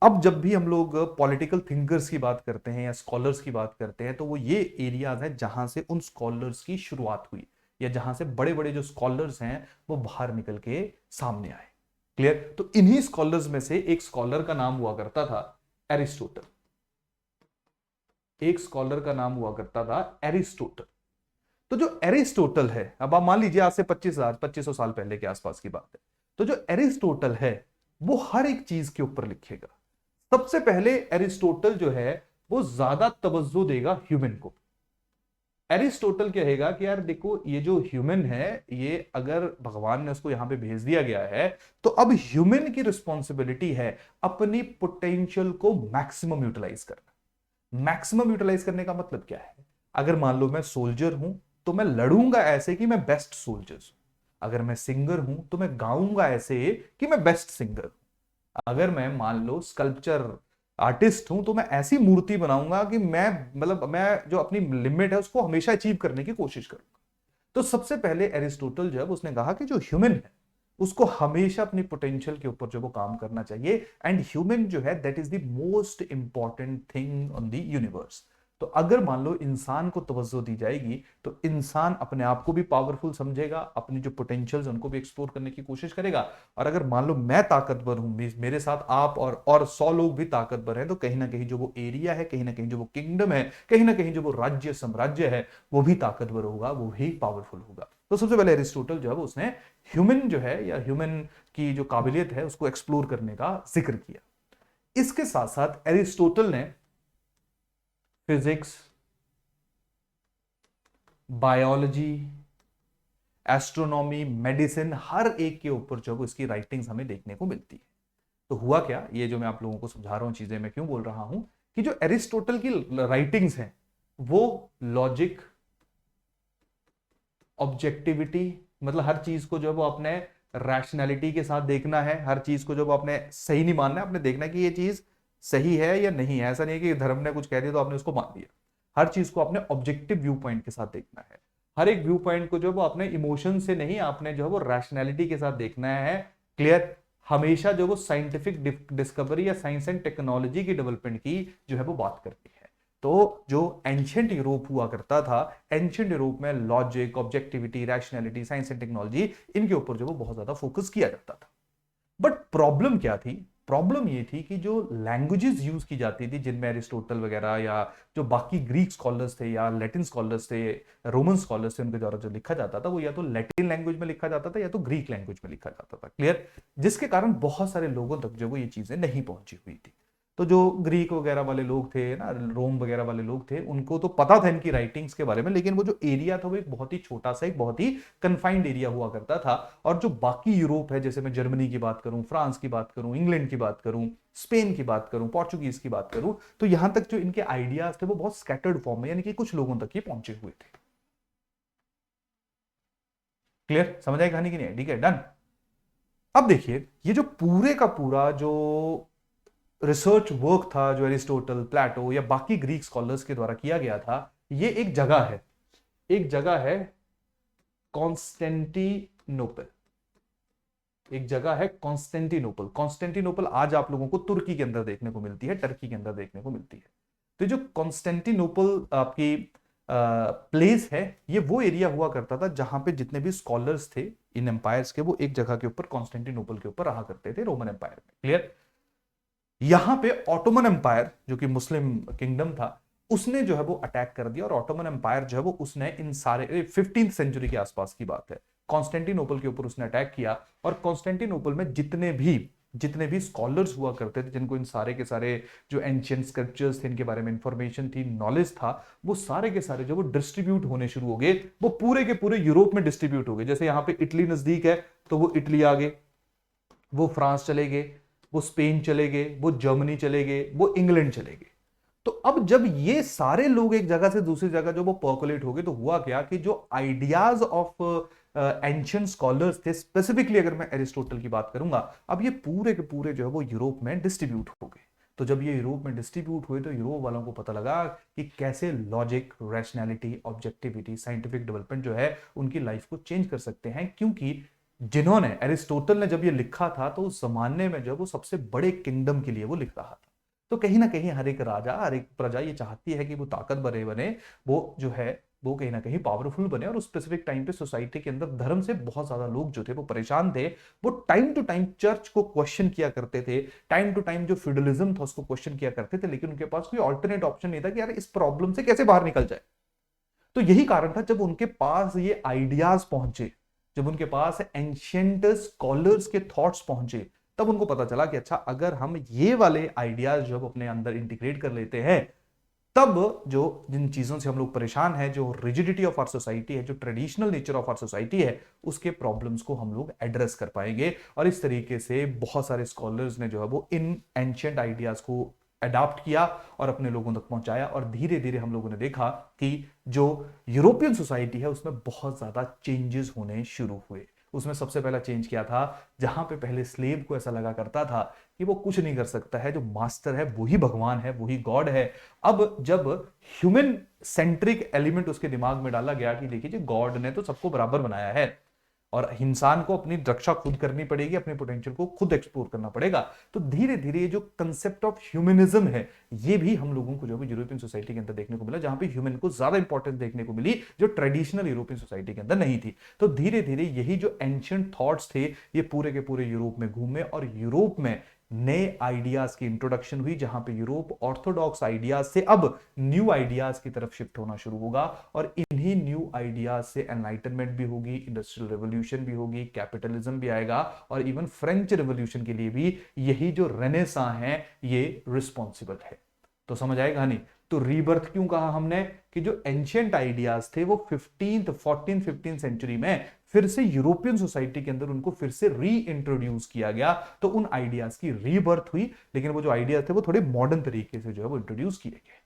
अब जब भी हम लोग पॉलिटिकल थिंकर्स की बात करते हैं या स्कॉलर्स की बात करते हैं, तो वो ये एरियाज हैं जहां से उन स्कॉलर्स की शुरुआत हुई, या जहां से बड़े बड़े जो स्कॉलर्स हैं वो बाहर निकल के सामने आए। क्लियर? तो इन्हीं स्कॉलर्स में से एक स्कॉलर का नाम हुआ करता था एरिस्टोटल। एक स्कॉलर का नाम हुआ करता था एरिस्टोटल। तो जो एरिस्टोटल है, अब आप मान लीजिए आज से 2500 साल पहले के आसपास की बात है, तो जो एरिस्टोटल है वो हर एक चीज के ऊपर लिखेगा। सबसे पहले एरिस्टोटल जो है वो ज्यादा तवज्जो देगा ह्यूमन को। एरिस्टोटल कहेगा कि यार देखो, ये जो ह्यूमन है, ये अगर भगवान ने उसको यहां पे भेज दिया गया है, तो अब ह्यूमन की रिस्पॉन्सिबिलिटी है अपनी पोटेंशियल को मैक्सिमम यूटिलाइज करना। मैक्सिमम यूटिलाइज करने का मतलब क्या है? अगर मान लो मैं सोल्जर हूं, तो मैं लड़ूंगा ऐसे कि मैं बेस्ट सोल्जर हूं। अगर मैं सिंगर हूं, तो मैं गाऊंगा ऐसे कि मैं बेस्ट सिंगर हूं। अगर मैं मान लो स्कल्पचर आर्टिस्ट हूं, तो मैं ऐसी मूर्ति बनाऊंगा कि मैं, मतलब मैं जो अपनी लिमिट है उसको हमेशा अचीव करने की कोशिश करूंगा। तो सबसे पहले एरिस्टोटल जब उसने कहा कि जो ह्यूमन है उसको हमेशा अपनी पोटेंशियल के ऊपर जो वो काम करना चाहिए, एंड ह्यूमन जो है that is the most important thing on the universe. तो अगर मान लो इंसान को तवज्जो दी जाएगी, तो इंसान अपने आप को भी पावरफुल समझेगा, अपनी जो पोटेंशियल्स उनको भी एक्सप्लोर करने की कोशिश करेगा। और अगर मान लो मैं ताकतवर हूं, मेरे साथ आप और 100 लोग भी ताकतवर हैं, तो कहीं ना कहीं जो वो एरिया है, कहीं ना कहीं जो वो किंगडम है, कहीं ना कहीं जो वो राज्य साम्राज्य है, वो भी ताकतवर होगा, वो भी पावरफुल होगा। तो सबसे पहले एरिस्टोटल जो है उसने ह्यूमन जो है या ह्यूमन की जो काबिलियत है उसको एक्सप्लोर करने का जिक्र किया। इसके साथ साथ एरिस्टोटल ने फिजिक्स, बायोलॉजी, एस्ट्रोनॉमी, मेडिसिन, हर एक के ऊपर जो इसकी राइटिंग्स हमें देखने को मिलती है। तो हुआ क्या, ये जो मैं आप लोगों को समझा रहा हूं चीजें मैं क्यों बोल रहा हूं, कि जो एरिस्टोटल की राइटिंग्स हैं वो लॉजिक, ऑब्जेक्टिविटी, मतलब हर चीज को जो वो अपने रैशनैलिटी के साथ देखना है, हर चीज को जो वो अपने सही नहीं मानना है, अपने देखना है कि ये चीज सही है या नहीं है। ऐसा नहीं है कि धर्म ने कुछ कह दिया तो आपने उसको मान लिया। हर चीज को अपने ऑब्जेक्टिव व्यू पॉइंट के साथ देखना है। हर एक व्यू पॉइंट को जो वो अपने इमोशन से नहीं, आपने जो है वो रैशनैलिटी के साथ देखना है। क्लियर? हमेशा जो वो साइंटिफिक डिस्कवरी या साइंस एंड टेक्नोलॉजी की डेवलपमेंट की जो है वो बात करती है। तो जो एंशियंट यूरोप हुआ करता था, एंशियंट यूरोप में logic, objectivity, rationality, science and technology, इनके ऊपर जो वो बहुत ज्यादा फोकस किया जाता था। बट प्रॉब्लम क्या थी? प्रॉब्लम ये थी कि जो लैंग्वेजेस यूज की जाती थी, जिनमें एरिस्टोटल वगैरह या जो बाकी ग्रीक स्कॉलर्स थे या लैटिन स्कॉलर्स थे, रोमन स्कॉलर्स थे, उनके द्वारा जो लिखा जाता था वो या तो लैटिन लैंग्वेज में लिखा जाता था या तो ग्रीक लैंग्वेज में लिखा जाता था। क्लियर? जिसके कारण बहुत सारे लोगों तक जो वो ये चीजें नहीं पहुंची हुई थी। तो जो ग्रीक वगैरह वाले लोग थे ना, रोम वगैरह वाले लोग थे, उनको तो पता था इनकी राइटिंग्स के बारे में, लेकिन वो जो एरिया था वो एक बहुत ही छोटा सा, एक बहुत ही कन्फाइंड एरिया हुआ करता था। और जो बाकी यूरोप है, जैसे मैं जर्मनी की बात करूं, फ्रांस की बात करूं, इंग्लैंड की बात करूं, स्पेन की बात करूं, पोर्चुगीज की बात करूं, तो यहां तक जो इनके आइडियाज थे वो बहुत स्कैटर्ड फॉर्म में, यानी कि कुछ लोगों तक ही पहुंचे हुए थे। क्लियर? समझ आई कहानी की नहीं? ठीक है, डन। अब देखिए, ये जो पूरे का पूरा जो रिसर्च वर्क था, जो एरिस्टोटल, प्लेटो या बाकी ग्रीक स्कॉलर्स के द्वारा किया गया था, ये एक जगह है, एक जगह है कॉन्स्टेंटिनोपल। एक जगह है कॉन्स्टेंटिनोपल। कॉन्स्टेंटिनोपल आज आप लोगों को तुर्की के अंदर देखने को मिलती है, टर्की के अंदर देखने को मिलती है। तो जो कॉन्स्टेंटिनोपल आपकी प्लेस है, ये वो एरिया हुआ करता था जहां पे जितने भी स्कॉलर्स थे इन एम्पायर्स के, वो एक जगह के ऊपर, कॉन्स्टेंटिनोपल के ऊपर रहा करते थे, रोमन एम्पायर में। क्लियर? यहां पे ऑटोमन एम्पायर जो कि मुस्लिम किंगडम था, उसने जो है वो अटैक कर दिया। और ऑटोमन एम्पायर जो है वो उसने इन सारे 15th सेंचुरी के आसपास की बात है, कॉन्स्टेंटिनोपल के ऊपर उसने अटैक किया। और कॉन्स्टेंटिनोपल में जितने भी स्कॉलर्स हुआ करते थे, जिनको इन सारे के सारे जो एंशियंट स्क्रिप्चर्स थे इनके बारे में इंफॉर्मेशन थी, नॉलेज था, वो सारे के सारे जो वो डिस्ट्रीब्यूट होने शुरू हो गए, वो पूरे के पूरे यूरोप में डिस्ट्रीब्यूट हो गए। जैसे यहाँ पे इटली नजदीक है, तो वो इटली आ गए, वो फ्रांस चले गए, वो स्पेन चले गए, वो जर्मनी चले गए, वो इंग्लैंड चले गए। तो अब जब ये सारे लोग एक जगह से दूसरी जगह जो वो पर्कुलेट हो गए, तो हुआ क्या कि जो आइडियाज ऑफ एंशियंट स्कॉलर्स थे, स्पेसिफिकली अगर मैं एरिस्टोटल की बात करूंगा, अब ये पूरे के पूरे जो है वो यूरोप में डिस्ट्रीब्यूट हो गए। तो जब ये यूरोप में डिस्ट्रीब्यूट हुए, तो यूरोप वालों को पता लगा कि कैसे logic, rationality, objectivity, scientific development जो है उनकी लाइफ को चेंज कर सकते हैं। क्योंकि जिन्होंने, एरिस्टोटल ने जब ये लिखा था तो उस जमाने में जब वो सबसे बड़े किंगडम के लिए वो लिख रहा था, तो कहीं ना कहीं हर एक राजा, हर एक प्रजा ये चाहती है कि वो ताकतवर बने, वो जो है वो कहीं ना कहीं पावरफुल बने। और उस स्पेसिफिक टाइम पे सोसाइटी के अंदर धर्म से बहुत ज्यादा लोग जो थे वो परेशान थे। वो टाइम टू टाइम चर्च को क्वेश्चन किया करते थे, टाइम टू टाइम जो फ्यूडलिज्म था उसको क्वेश्चन किया करते थे, लेकिन उनके पास कोई ऑल्टरनेट ऑप्शन नहीं था कि यार इस प्रॉब्लम से कैसे बाहर निकल जाए। तो यही कारण था जब उनके पास ये आइडियाज पहुंचे, जब उनके पास एंशियंट स्कॉलर्स के थॉट्स पहुंचे, तब उनको पता चला कि अच्छा, अगर हम ये वाले आइडियाज जब अपने अंदर इंटीग्रेट कर लेते हैं, तब जो जिन चीजों से हम लोग परेशान हैं, जो रिजिडिटी ऑफ आवर सोसाइटी है, जो traditional nature of our society है, उसके प्रॉब्लम्स को हम लोग एड्रेस कर पाएंगे। और इस तरीके से बहुत सारे स्कॉलर्स ने जो है वो इन एंशियंट आइडियाज को अडॉप्ट किया और अपने लोगों तक पहुंचाया। और धीरे धीरे हम लोगों ने देखा कि जो यूरोपियन सोसाइटी है उसमें बहुत ज्यादा चेंजेस होने शुरू हुए। उसमें सबसे पहला चेंज किया था, जहां पे पहले स्लेव को ऐसा लगा करता था कि वो कुछ नहीं कर सकता है, जो मास्टर है वही भगवान है, वही गॉड है। अब जब ह्यूमन सेंट्रिक एलिमेंट उसके दिमाग में डाला गया कि देखिए जी, गॉड ने तो सबको बराबर बनाया है और इंसान को अपनी रक्षा खुद करनी पड़ेगी, अपने पोटेंशियल को खुद एक्सप्लोर करना पड़ेगा, तो धीरे धीरे ये जो कंसेप्ट ऑफ ह्यूमनिज्म है, ये भी हम लोगों को जो है यूरोपियन सोसाइटी के अंदर देखने को मिला, जहां पे ह्यूमन को ज्यादा इंपॉर्टेंस देखने को मिली, जो ट्रेडिशनल यूरोपियन सोसाइटी के अंदर नहीं थी। तो धीरे धीरे यही जो एंशिएंट थॉट्स थे, ये पूरे के पूरे यूरोप में घूमे और यूरोप में नए आइडियाज की इंट्रोडक्शन हुई, जहां पे यूरोप ऑर्थोडॉक्स आइडियाज से अब न्यू आइडियाज की तरफ शिफ्ट होना शुरू होगा। और इन्हीं न्यू आइडियाज से एनलाइटनमेंट भी होगी, इंडस्ट्रियल रेवोल्यूशन भी होगी, कैपिटलिज्म भी आएगा, और इवन फ्रेंच रेवोल्यूशन के लिए भी यही जो रेनेसां है ये रिस्पॉन्सिबल है। तो समझ आए कहानी। तो रीबर्थ क्यों कहा हमने, कि जो एंशिएंट आइडियाज थे वो 14th सेंचुरी में फिर से यूरोपियन सोसाइटी के अंदर उनको फिर से री इंट्रोड्यूस किया गया, तो उन आइडियाज की रीबर्थ हुई। लेकिन वो जो आइडियाज थे वो थोड़े मॉडर्न तरीके से जो है वो इंट्रोड्यूस किए गए।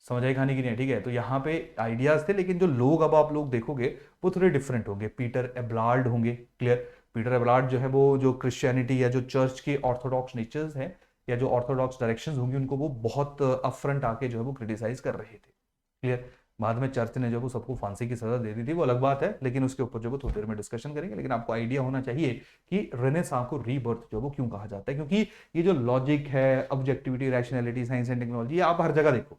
समझ आई कहानी की नहीं? ठीक है, तो यहां पे आइडियाज थे, लेकिन जो लोग अब आप लोग देखोगे वो थोड़े डिफरेंट होंगे। पीटर एबलार्ड होंगे, क्लियर। पीटर एबलार्ड जो है वो जो क्रिश्चियनिटी या जो चर्च के ऑर्थोडॉक्स नेचर्स हैं या जो ऑर्थोडॉक्स डायरेक्शंस होंगी उनको वो बहुत अपफ्रंट आके जो है वो क्रिटिसाइज कर रहे थे, क्लियर। बाद में चर्च ने जो वो सबको फांसी की सजा दे दी थी, वो अलग बात है, लेकिन उसके ऊपर जो वो थोड़ी देर में डिस्कशन करेंगे। लेकिन आपको आइडिया होना चाहिए कि रेनेसां को रीबर्थ जो वो क्यों कहा जाता है, क्योंकि ये जो लॉजिक है, objectivity, rationality, science and technology, ये आप हर जगह देखो,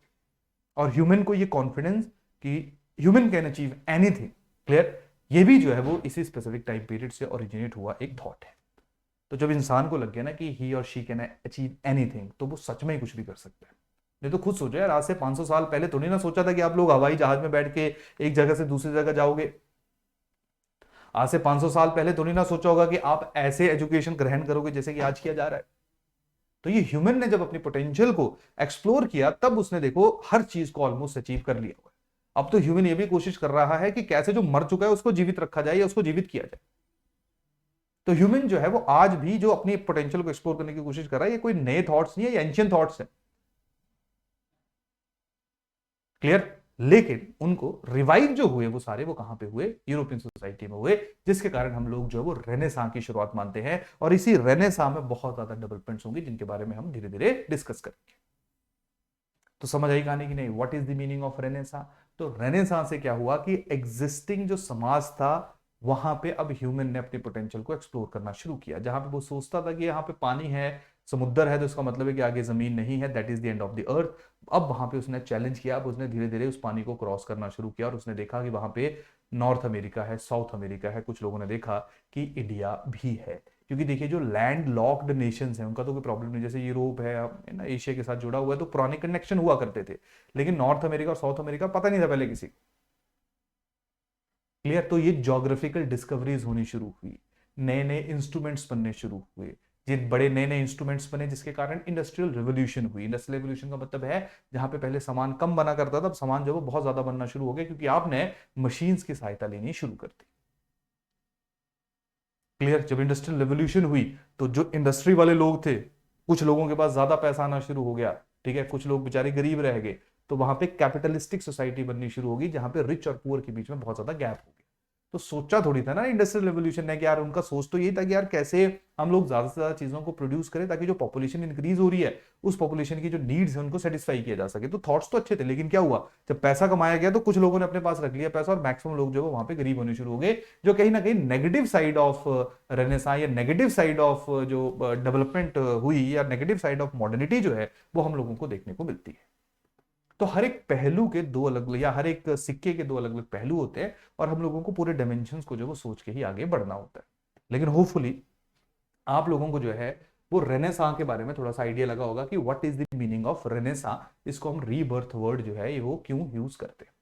और ह्यूमन को ये कॉन्फिडेंस कि human can achieve anything, clear, ये भी जो है वो इसी स्पेसिफिक टाइम पीरियड से ओरिजिनेट हुआ एक थॉट है। तो जब इंसान को लग गया ना कि ही और शी कैन अचीव एनीथिंग, तो वो सच में ही कुछ भी कर सकता है। नहीं तो खुद सोचो यार, आज से 500 साल पहले थोड़ी ना सोचा था कि आप लोग हवाई जहाज में बैठ के एक जगह से दूसरी जगह जाओगे। आज से 500 साल पहले थोड़ी ना सोचा होगा कि आप ऐसे एजुकेशन ग्रहण करोगे जैसे कि आज किया जा रहा है। तो ये ह्यूमन ने जब अपनी पोटेंशियल को एक्सप्लोर किया, तब उसने देखो हर चीज को ऑलमोस्ट अचीव कर लिया हुआ है। अब तो ह्यूमन ये भी कोशिश कर रहा है कि कैसे जो मर चुका है उसको जीवित रखा जाए या उसको जीवित किया जाए। तो ह्यूमन जो है वो आज भी जो अपनी पोटेंशियल को एक्सप्लोर करने की कोशिश कर रहा है, ये कोई नए थॉट्स नहीं है, ये एंशिएंट थॉट्स है, क्लियर। लेकिन उनको रिवाइव जो हुए वो सारे वो कहां पे हुए, यूरोपियन सोसाइटी में हुए, जिसके कारण हम लोग जो है वो रेनेसां की शुरुआत मानते हैं। और इसी रेनेसां में बहुत ज्यादा डेवलपमेंट्स होंगी, जिनके बारे में हम धीरे धीरे डिस्कस करेंगे। तो समझ आई कहानी की नहीं? What is the meaning of renaissance? तो रेनेसां से क्या हुआ कि एग्जिस्टिंग जो समाज था वहां पे अब ह्यूमन ने अपने पोटेंशियल को एक्सप्लोर करना शुरू किया। जहां पे वो सोचता था कि यहाँ पे पानी है, समुद्र है, तो इसका मतलब है कि आगे जमीन नहीं है, that is the end of the earth. अब वहां पे उसने चैलेंज किया, अब उसने धीरे धीरे उस पानी को क्रॉस करना शुरू किया और उसने देखा कि वहां पे नॉर्थ अमेरिका है, साउथ अमेरिका है, कुछ लोगों ने देखा कि इंडिया भी है। क्योंकि देखिए जो लैंड लॉक्ड नेशंस हैं उनका तो कोई प्रॉब्लम नहीं, जैसे यूरोप है ना, एशिया के साथ जुड़ा हुआ है, तो पुराने कनेक्शन हुआ करते थे। लेकिन नॉर्थ अमेरिका और साउथ अमेरिका पता नहीं था पहले किसी, क्लियर। तो ये ज्योग्राफिकल डिस्कवरीज होनी शुरू हुई, नए नए इंस्ट्रूमेंट्स बनने शुरू हुए, जिन बड़े नए नए इंस्ट्रूमेंट्स बने, जिसके कारण इंडस्ट्रियल रिवोल्यूशन हुई। इंडस्ट्रियल रिवोल्यूशन का मतलब है जहां पे पहले सामान कम बना करता था, अब सामान जो वो बहुत ज्यादा बनना शुरू हो गया, क्योंकि आपने मशीन्स की सहायता लेनी शुरू कर दी, क्लियर। जब इंडस्ट्रियल रिवोल्यूशन हुई तो जो इंडस्ट्री वाले लोग थे, कुछ लोगों के पास ज्यादा पैसा आना शुरू हो गया, ठीक है, कुछ लोग बेचारे गरीब रह गए। तो वहां पे कैपिटलिस्टिक सोसाइटी बननी शुरू होगी, जहां पे रिच और पुअर के बीच में बहुत ज्यादा गैप हो गया। तो सोचा थोड़ी था ना इंडस्ट्रियल रेवोल्यूशन ने कि यार उनका सोच तो यही था कि यार कैसे हम लोग ज्यादा से ज्यादा चीजों को प्रोड्यूस करें ताकि जो पॉपुलेशन इंक्रीज हो रही है उस पॉपुलेशन की जो नीड्स है उनको सेटिस्फाई किया जा सके। तो थॉट्स तो अच्छे थे, लेकिन क्या हुआ, जब पैसा कमाया गया तो कुछ लोगों ने अपने पास रख लिया पैसा, और मैक्सिमम लोग जो है वहां पे गरीब होने शुरू हो गए, जो कहीं ना कहीं नेगेटिव साइड ऑफ रेनेसां या नेगेटिव साइड ऑफ जो डेवलपमेंट हुई या नेगेटिव साइड ऑफ मॉडर्निटी जो है वो हम लोगों को देखने को मिलती है। तो हर एक पहलू के दो अलग, या हर एक सिक्के के दो अलग अलग पहलू होते हैं, और हम लोगों को पूरे डायमेंशंस को जो वो सोच के ही आगे बढ़ना होता है। लेकिन होपफुली आप लोगों को जो है वो रेनेसां के बारे में थोड़ा सा आइडिया लगा होगा कि what is the meaning of renaissance, इसको हम रीबर्थ वर्ड जो है ये वो क्यों यूज करते हैं।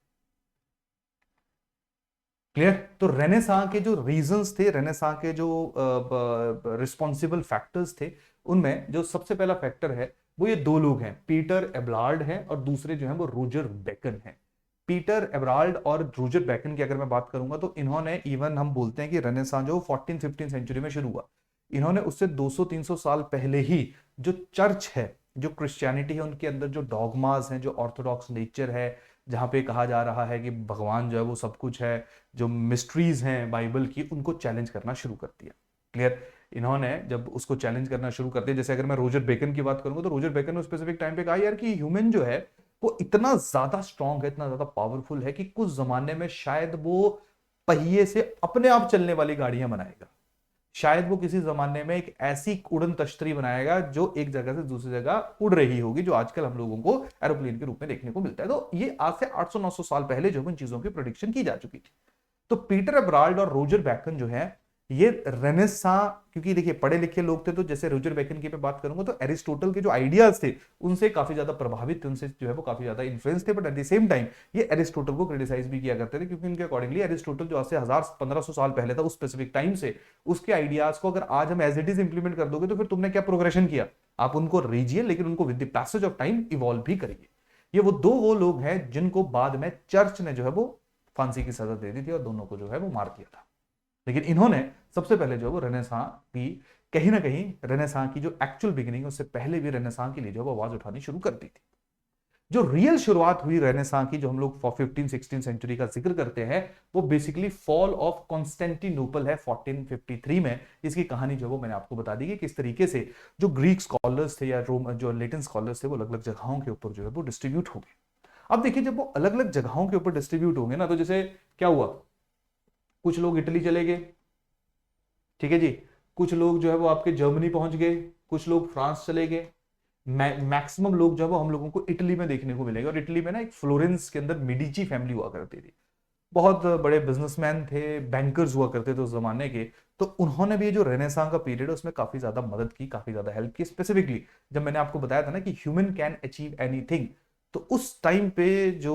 क्लियर? तो रेनेसां के जो रीजंस थे, रेनेसां के जो रिस्पॉन्सिबल फैक्टर्स थे, उनमें जो सबसे पहला फैक्टर है वो ये दो लोग हैं, पीटर एबराल्ड हैं और दूसरे जो हैं वो रोजर बेकन हैं। पीटर एबराल्ड और रोजर बेकन की अगर मैं बात करूंगा तो इन्होंने, इवन हम बोलते हैं कि रेनेसां जो 14-15 सेंचुरी में शुरू हुआ, इन्होंने उससे 200-300 साल पहले ही जो चर्च है, जो क्रिश्चियनिटी है, उनके अंदर जो डॉगमास हैं, जो ऑर्थोडॉक्स नेचर है, जहां पे कहा जा रहा है कि भगवान जो है वो सब कुछ है, जो मिस्ट्रीज हैं बाइबल की, उनको चैलेंज करना शुरू कर दिया। क्लियर? इन्होंने जब उसको चैलेंज करना शुरू कर दिया, जैसे अगर मैं रोजर बेकन की बात करूंगा तो रोजर बेकन ने स्पेसिफिक टाइम पे कहा यार कि ह्यूमन जो है वो इतना ज्यादा स्ट्रांग है, इतना ज्यादा पावरफुल है कि कुछ जमाने में शायद वो पहिए से अपने आप चलने वाली गाड़ियां बनाएगा, शायद वो किसी जमाने में एक ऐसी उड़न तश्तरी बनाएगा जो एक जगह से दूसरी जगह उड़ रही होगी, जो आजकल हम लोगों को एरोप्लेन के रूप में देखने को मिलता है। तो ये आज से 800-900 साल पहले जो इन चीजों की प्रोडिक्शन की जा चुकी थी। तो पीटर एबराल्ड और रोजर बैकन जो है ये रेनेसां, क्योंकि देखिए पढ़े लिखे लोग थे, तो जैसे रोजर बैकन की मैं बात करूंगा तो एरिस्टोटल के जो आइडियाज थे उनसे काफी ज्यादा प्रभावित थे, उनसे जो है वो काफी ज्यादा इन्फ्लुएंस थे, but at the same time ये एरिस्टोटल को क्रिटिसाइज भी किया करते थे, क्योंकि उनके अकॉर्डिंगली एरिस्टोटल जो आज से 1000-1500 साल पहले था उस स्पेसिफिक टाइम से, उसके आइडियाज को अगर आज हम एज इट इज इंप्लीमेंट कर दोगे तो फिर तुमने क्या प्रोग्रेशन किया, आप उनको रीजिए लेकिन उनको with the passage of time evolve भी करिए। ये वो लोग हैं जिनको बाद में चर्च ने जो है वो फांसी की सजा दे दी थी और दोनों को जो है वो मार दिया था। लेकिन इन्होंने सबसे पहले जो वो रेनेसां की, कहीं ना कहीं रेनेसां की जो एक्चुअल बिगिनिंग है उससे पहले भी रेनेसां के लिए जो वो आवाज उठानी शुरू कर दी थी। जो रियल शुरुआत हुई रेनेसां की, जो हम लोग 15-16 सेंचुरी का जिक्र करते हैं, वो बेसिकली फॉल ऑफ कॉन्स्टेंटिनोपल है 1453 में। इसकी कहानी जो वो मैंने आपको बता दी कि किस तरीके से जो ग्रीक स्कॉलर्स थे या रोम जो लेटिन स्कॉलर्स थे वो अलग अलग जगहों के ऊपर जो है वो डिस्ट्रीब्यूट हो गए। अब देखिए जब वो अलग अलग जगहों के ऊपर डिस्ट्रीब्यूट होंगे ना, तो जैसे क्या हुआ, कुछ लोग इटली चले गए, ठीक है जी, कुछ लोग जो है वो आपके जर्मनी पहुंच गए, कुछ लोग फ्रांस चले गए, मैक्सिमम लोग जो है वो हम लोगों को इटली में देखने को मिलेंगे। और इटली में ना एक फ्लोरेंस के अंदर मिडिची फैमिली हुआ करती थी, बहुत बड़े बिजनेसमैन थे, बैंकर्स हुआ करते थे उस जमाने के। तो उन्होंने भी जो रेनेसां का पीरियड है उसमें काफी ज्यादा मदद की, काफी ज्यादा हेल्प की। स्पेसिफिकली जब मैंने आपको बताया था ना कि ह्यूमन कैन अचीव एनीथिंग, तो उस टाइम पे जो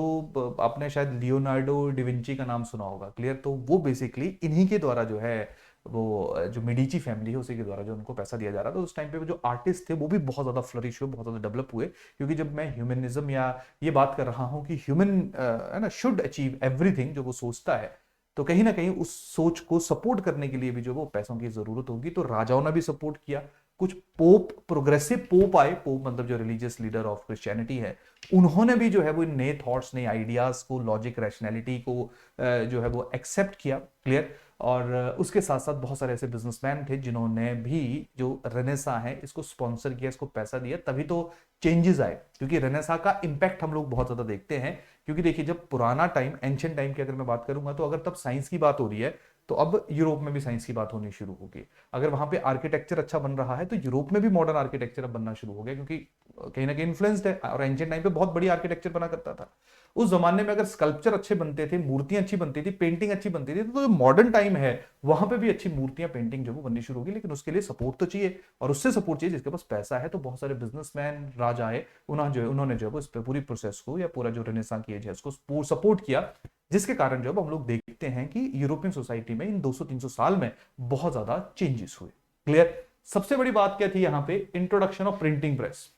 आपने शायद लियोनार्डो डिविंची का नाम सुना होगा, क्लियर, तो वो बेसिकली इन्हीं के द्वारा जो है वो जो मेडिची फैमिली है उसी के द्वारा जो उनको पैसा दिया जा रहा था। तो उस टाइम पे जो आर्टिस्ट थे वो भी बहुत ज्यादा फ्लरिश हुए, बहुत ज्यादा डेवलप हुए, क्योंकि जब मैं ह्यूमनिज्म या ये बात कर रहा हूं कि ह्यूमन है ना शुड अचीव एवरीथिंग, जो वो सोचता है, तो कहीं ना कहीं उस सोच को सपोर्ट करने के लिए भी जो वो पैसों की जरूरत होगी। तो राजाओं ने भी सपोर्ट किया, कुछ पोप, प्रोग्रेसिव पोप आए, पोप मतलब जो रिलीजियस लीडर ऑफ क्रिश्चियनिटी है, उन्होंने भी जो है वो नए थॉट्स, नए आइडियाज को, लॉजिक, रैशनैलिटी को जो है वो एक्सेप्ट किया। क्लियर? और उसके साथ साथ बहुत सारे ऐसे बिजनेसमैन थे जिन्होंने भी जो रेनेसां है इसको स्पॉन्सर किया, इसको पैसा दिया, तभी तो चेंजेस आए। क्योंकि रेनेसां का इंपैक्ट हम लोग बहुत ज्यादा देखते हैं, क्योंकि देखिए जब पुराना टाइम, एंशिएंट टाइम की अगर मैं बात करूंगा, तो अगर तब साइंस की बात हो रही है तो अब यूरोप में भी साइंस की बात होनी शुरू होगी। अगर वहां पे आर्किटेक्चर अच्छा बन रहा है तो यूरोप में भी मॉडर्न आर्किटेक्चर अब बनना शुरू हो गया, क्योंकि कहीं ना कहीं इन्फ्लुएंस्ड है। और एंशिएंट टाइम पे बहुत बड़ी आर्किटेक्चर बना करता था। उस जमाने में अगर स्कल्पचर अच्छे बनते थे, मूर्तियां अच्छी बनती थी, पेंटिंग अच्छी बनती थी, तो जो मॉडर्न टाइम है वहां पे भी अच्छी मूर्तियां, पेंटिंग जो वो बननी शुरू होगी। लेकिन उसके लिए सपोर्ट तो चाहिए, और उससे सपोर्ट चाहिए जिसके पास पैसा है। तो बहुत सारे बिजनेसमैन, राजा आए, उन्होंने जो है इस पूरी प्रोसेस को या पूरा जो रेनेसां की एज है उसको सपोर्ट किया, जिसके कारण जो हम लोग देखते हैं कि यूरोपियन सोसाइटी में इन 200-300 साल में बहुत ज्यादा चेंजेस हुए। क्लियर? सबसे बड़ी बात क्या थी यहां पे, introduction of printing press.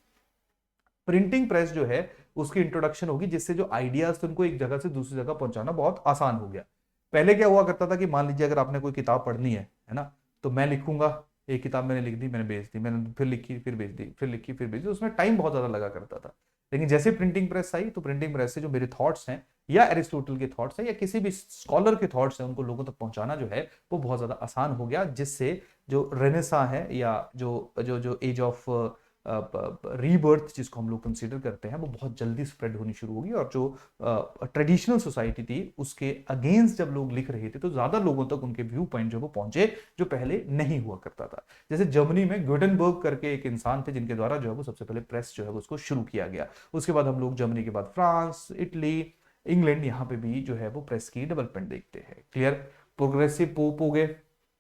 Printing press जो है उसकी इंट्रोडक्शन होगी, जिससे जो आइडियाज थे उनको एक जगह से दूसरी जगह पहुंचाना बहुत आसान हो गया। पहले क्या हुआ करता था कि मान लीजिए अगर आपने कोई किताब पढ़नी है ना, तो मैं लिखूंगा, एक किताब मैंने लिख दी, मैंने बेच दी, मैंने फिर लिखी, फिर बेच दी, फिर लिखी, फिर बेच दी, उसमें टाइम बहुत ज्यादा लगा करता था। लेकिन जैसे प्रिंटिंग प्रेस आई तो प्रिंटिंग प्रेस से जो मेरे थॉट्स हैं या एरिस्टोटल के थॉट्स है या किसी भी स्कॉलर के थॉट्स है, उनको लोगों तक पहुंचाना जो है वो बहुत ज्यादा आसान हो गया, जिससे जो रेनेसा है या जो जो जो एज ऑफ रीबर्थ जिसको हम लोग कंसीडर करते हैं, वो बहुत जल्दी स्प्रेड होनी शुरू होगी। और जो ट्रेडिशनल सोसाइटी थी उसके अगेंस्ट जब लोग लिख रहे थे तो ज्यादा लोगों तक उनके व्यू पॉइंट जो वो पहुंचे, जो पहले नहीं हुआ करता था। जैसे जर्मनी में गुटेनबर्ग करके एक इंसान थे जिनके द्वारा जो है वो सबसे पहले प्रेस जो है वो उसको शुरू किया गया। उसके बाद हम लोग जर्मनी के बाद फ्रांस, इटली, इंग्लैंड, यहाँ पे भी जो है वो प्रेस की डेवलपमेंट देखते हैं। क्लियर। प्रोग्रेसिव पोप हो गए,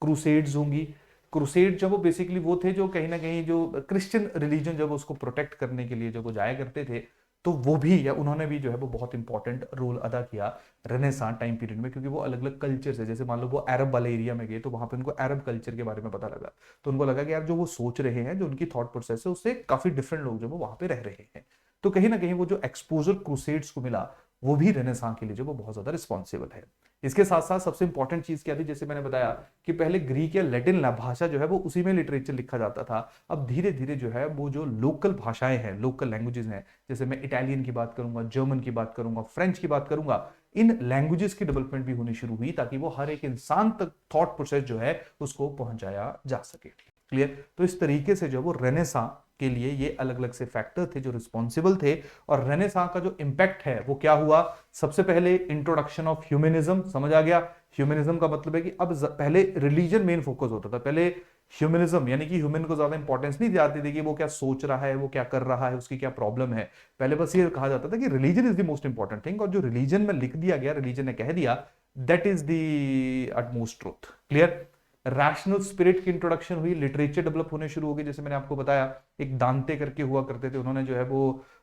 क्रूसेड्स होंगी। क्रूसेड जब वो बेसिकली वो थे जो कहीं ना कहीं जो क्रिश्चियन रिलीजन जब उसको प्रोटेक्ट करने के लिए जब वो जाया करते थे, तो वो भी या उन्होंने भी जो है वो बहुत इंपॉर्टेंट रोल अदा किया रेनेसां टाइम पीरियड में, क्योंकि वो अलग अलग कल्चर से, जैसे मान लो वो अरब वाले एरिया में गए तो वहां पे उनको अरब कल्चर के बारे में पता लगा, तो उनको लगा कि यार जो वो सोच रहे हैं, जो उनकी थॉट प्रोसेस है, उससे काफी डिफरेंट लोग जो वो वहां पे रह रहे हैं। तो कहीं ना कहीं वो जो एक्सपोजर क्रूसेड्स को मिला, वो भी रेनेसां के लिए जो वो बहुत ज्यादा रिस्पॉन्सिबल है। इसके साथ साथ सबसे इंपॉर्टेंट चीज क्या थी, जैसे मैंने बताया कि पहले ग्रीक या लैटिन भाषा जो है वो उसी में लिटरेचर लिखा जाता था। अब धीरे धीरे जो है वो जो लोकल भाषाएं हैं, लोकल लैंग्वेजेस हैं, जैसे मैं इटालियन की बात करूंगा, जर्मन की बात करूंगा, फ्रेंच की बात करूंगा, इन लैंग्वेजेस की डेवलपमेंट भी होनी शुरू हुई ताकि वो हर एक इंसान तक थॉट प्रोसेस जो है उसको पहुंचाया जा सके। क्लियर। तो इस तरीके से जो वो रेनेसां के लिए ये अलग अलग से फैक्टर थे जो रिस्पॉन्सिबल थे। और रेनेसां का जो इंपैक्ट है वो क्या हुआ, सबसे पहले इंट्रोडक्शन ऑफ ह्यूमनिज्म, समझ आ गया। ह्यूमनिज्म का मतलब है कि अब पहले रिलीजन मेन फोकस होता था, पहले ह्यूमनिज्म यानी कि ह्यूमन को ज्यादा इंपॉर्टेंस नहीं जाती थी कि वो क्या सोच रहा है, वो क्या कर रहा है, उसकी क्या प्रॉब्लम है। पहले बस ये कहा जाता था कि religion is the most important thing, और जो रिलीजन में लिख दिया गया, रिलीजन ने कह दिया, that is the utmost truth. Clear. Rational spirit की इंट्रोडक्शन हुई, लिटरेचर डेवलप होने शुरू हो गई। जैसे मैंने आपको बताया एक दांते करके हुआ करते थे, उन्होंने जो है वो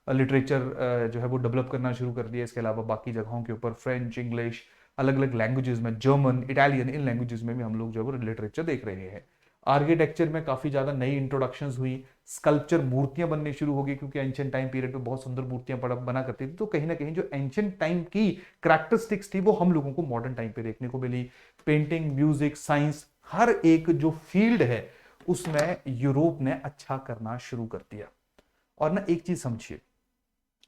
लिटरेचर जो है वो डेवलप करना शुरू कर दिया। इसके अलावा बाकी जगहों के ऊपर फ्रेंच, इंग्लिश, अलग अलग लैंग्वेजेस में, जर्मन, इटालियन, इन लैंग्वेजेस में भी हम लोग जो है वो लिटरेचर देख रहे हैं। आर्किटेक्चर में काफी ज्यादा नई इंट्रोडक्शन हुई, स्कल्पचर, मूर्तियां बनने शुरू हो गई, क्योंकि एंशियंट टाइम पीरियड में बहुत सुंदर मूर्तियां बना करती थी। तो कहीं ना कहीं जो एंशियंट टाइम की कैरेक्टरिस्टिक्स थी वो हम लोगों को मॉडर्न टाइम पे देखने को मिली। पेंटिंग, म्यूजिक, साइंस, हर एक जो फील्ड है उसमें यूरोप ने अच्छा करना शुरू कर दिया। और ना एक चीज समझिए,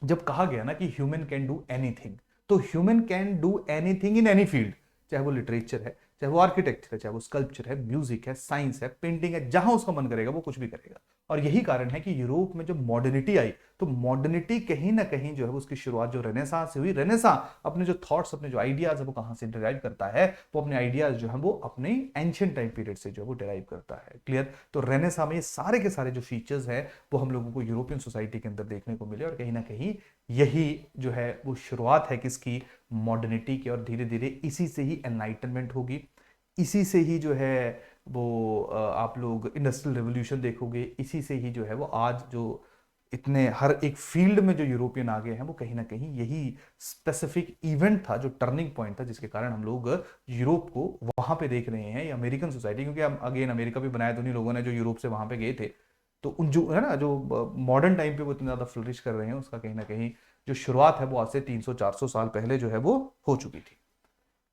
जब कहा गया ना कि ह्यूमन कैन डू एनीथिंग, तो human can do anything in any field, चाहे वो लिटरेचर है, चाहे वो आर्किटेक्चर है, चाहे वो स्कल्पचर है, म्यूजिक है, साइंस है, पेंटिंग है, जहां उसका मन करेगा वो कुछ भी करेगा। और यही कारण है कि यूरोप में जब मॉडर्निटी आई, तो मॉडर्निटी कहीं ना कहीं जो है उसकी शुरुआत जो रेनेसां से हुई। रेनेसां अपने जो थॉट्स, अपने जो आइडियाज है वो कहां से डिराइव करता है, वो अपने आइडियाज जो है वो अपने एंशियंट टाइम पीरियड से जो है वो डिराइव करता है। क्लियर। तो रेनेसां में ये सारे के सारे जो फीचर्स हैं वो हम लोगों को यूरोपियन सोसाइटी के अंदर देखने को मिले, और कहीं ना कहीं यही जो है वो शुरुआत है किसकी, मॉडर्निटी की। और धीरे धीरे इसी से ही एनलाइटनमेंट होगी, इसी से ही जो है वो आप लोग इंडस्ट्रियल रेवोल्यूशन देखोगे, इसी से ही जो है वो आज जो इतने हर एक फील्ड में जो यूरोपियन आ गए हैं, वो कहीं ना कहीं यही स्पेसिफिक इवेंट था जो टर्निंग पॉइंट था, जिसके कारण हम लोग यूरोप को वहां पे देख रहे हैं, ये अमेरिकन सोसाइटी, क्योंकि हम अगेन अमेरिका भी बनाया तो उन्हीं लोगों ने जो यूरोप से वहां पे गए थे। तो उन जो है ना जो मॉडर्न टाइम पे वो इतने ज्यादा फ्लरिश कर रहे हैं, उसका कहीं ना कहीं जो शुरुआत है वो आज से 300-400 साल पहले जो है वो हो चुकी थी।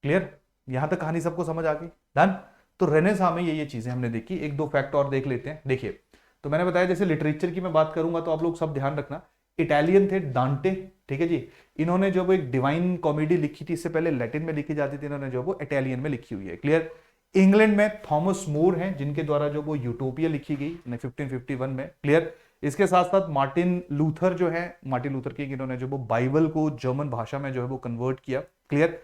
क्लियर। यहां तक कहानी सबको समझ आ गई। डन। तो रेनेसां में ये चीजें हमने देखी। एक दो फैक्ट और देख लेते हैं। देखिए, तो मैंने बताया जैसे लिटरेचर की मैं बात करूंगा तो आप लोग सब ध्यान रखना, इटालियन थे डांटे, ठीक है जी। इन्होंने जो वो एक डिवाइन कॉमेडी लिखी थी, इससे पहले लैटिन में लिखी जाती थी, इन्होंने जो वो इटालियन में लिखी हुई है। क्लियर। इंग्लैंड में थॉमस मोर हैं जिनके द्वारा जो वो यूटोपिया लिखी गई 1551 में। क्लियर। इसके साथ साथ मार्टिन लूथर जो है, मार्टिन लूथर की इन्होंने जो वो बाइबल को जर्मन भाषा में जो है वो कन्वर्ट किया। क्लियर।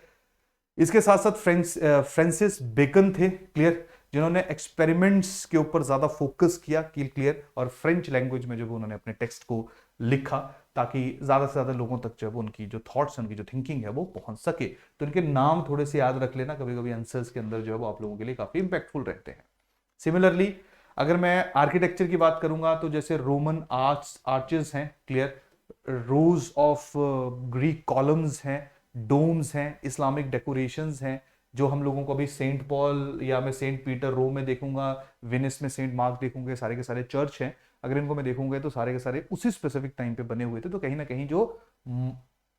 इसके साथ साथ फ्रांसिस बेकन थे। क्लियर। जिन्होंने एक्सपेरिमेंट्स के ऊपर ज्यादा फोकस किया। क्लियर। और फ्रेंच लैंग्वेज में जो उन्होंने अपने टेक्स्ट को लिखा ताकि ज्यादा से ज्यादा लोगों तक जो है उनकी जो थॉट्स, उनकी जो थिंकिंग है वो पहुंच सके। तो इनके नाम थोड़े से याद रख लेना, कभी कभी आंसर्स के अंदर जो है वो आप लोगों के लिए काफी इंपैक्टफुल रहते हैं। सिमिलरली अगर मैं आर्किटेक्चर की बात करूंगा तो जैसे रोमन आर्चेस हैं। Clear. Rose of Greek columns हैं, डोम्स हैं, इस्लामिक डेकोरेशंस हैं, जो हम लोगों को अभी सेंट पॉल या मैं सेंट पीटर रोम में देखूंगा, वेनिस में सेंट मार्क देखूंगे, सारे के सारे चर्च हैं, अगर इनको मैं देखूंगा तो सारे के सारे उसी स्पेसिफिक टाइम पे बने हुए थे। तो कहीं ना कहीं जो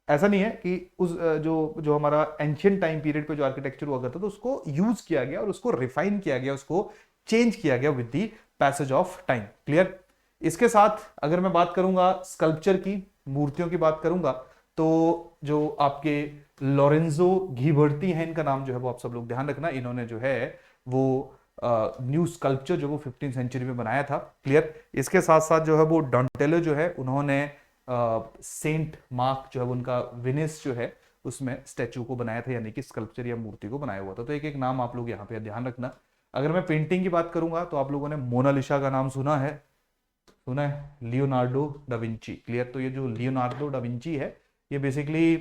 ऐसा नहीं है कि उस जो जो हमारा एंशियंट टाइम पीरियड पे जो आर्किटेक्चर हुआ करता था उसको यूज किया गया और उसको रिफाइन किया गया, उसको चेंज किया गया with the passage of time. Clear. इसके साथ अगर मैं बात करूंगा स्कल्पचर की, मूर्तियों की बात करूंगा, तो जो आपके लॉरेंजो घिबर्टी हैं, इनका नाम जो है वो आप सब लोग ध्यान रखना। इन्होंने जो है वो न्यू स्कल्पचर जो वो 15th सेंचुरी में बनाया था। क्लियर। इसके साथ साथ जो है वो डॉन्टेलो जो है उन्होंने सेंट मार्क जो है उनका वेनिस जो है उसमें स्टैचू को बनाया था, यानी कि स्कल्पचर या मूर्ति को बनाया हुआ था। तो एक एक नाम आप लोग यहाँ पे ध्यान रखना। अगर मैं पेंटिंग की बात करूंगा तो आप लोगों ने मोनालिसा का नाम सुना है, सुना है, लियोनार्डो डा विंची। क्लियर। तो ये जो लियोनार्डो डा विंची है ये बेसिकली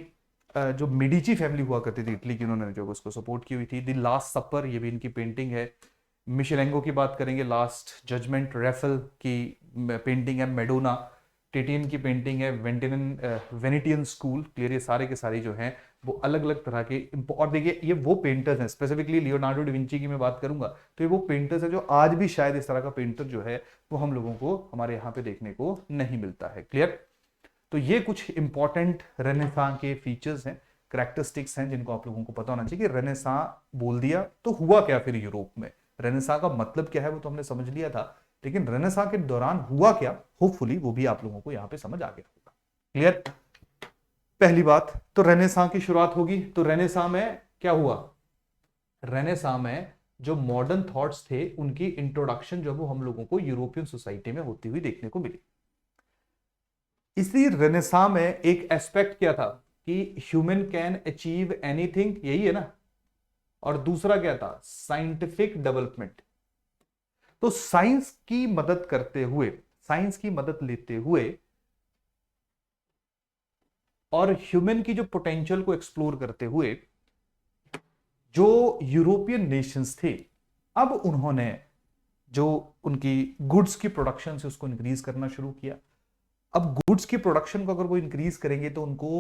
जो मेडिची फैमिली हुआ करती थी इटली की, उन्होंने जो उसको सपोर्ट की हुई थी। द लास्ट सपर ये भी इनकी पेंटिंग है। मिशेलेंगो की बात करेंगे, लास्ट जजमेंट रेफल की पेंटिंग है। मेडोना टिटियन की पेंटिंग है। Venetian school. क्लियर। ये सारे के सारे जो हैं वो अलग अलग तरह के और देखिए ये वो पेंटर्स हैं, स्पेसिफिकली लियोनार्डो डा विंची की मैं बात करूंगा तो ये वो पेंटर्स हैं जो आज भी शायद इस तरह का पेंटर जो है वो हम लोगों को हमारे यहाँ पे देखने को नहीं मिलता है। क्लियर। तो ये कुछ इंपॉर्टेंट रेनेसां के फीचर्स हैं, करैक्टरिस्टिक्स हैं जिनको आप लोगों को पता होना चाहिए कि रेनेसां बोल दिया तो हुआ क्या फिर यूरोप में, रेनेसां का मतलब क्या है वो तो हमने समझ लिया था, लेकिन रेनेसां के दौरान हुआ क्या, होपफुली वो भी आप लोगों को यहां पे समझ आ गया होगा। क्लियर। पहली बात तो रेनेसां की शुरुआत होगी, तो रेनेसां में क्या हुआ, रेनेसां में जो मॉडर्न थॉट्स थे उनकी इंट्रोडक्शन जो वो हम लोगों को यूरोपियन सोसाइटी में होती हुई देखने को मिली। इसलिए रेनेसां में एक एस्पेक्ट क्या था कि ह्यूमन कैन अचीव एनीथिंग, यही है ना, और दूसरा क्या था, साइंटिफिक डेवलपमेंट। तो साइंस की मदद करते हुए, साइंस की मदद लेते हुए और ह्यूमन की जो पोटेंशियल को एक्सप्लोर करते हुए जो यूरोपियन नेशंस थे, अब उन्होंने जो उनकी गुड्स की प्रोडक्शन से उसको इंक्रीज करना शुरू किया। अब गुड्स की प्रोडक्शन को अगर वो इंक्रीज करेंगे तो उनको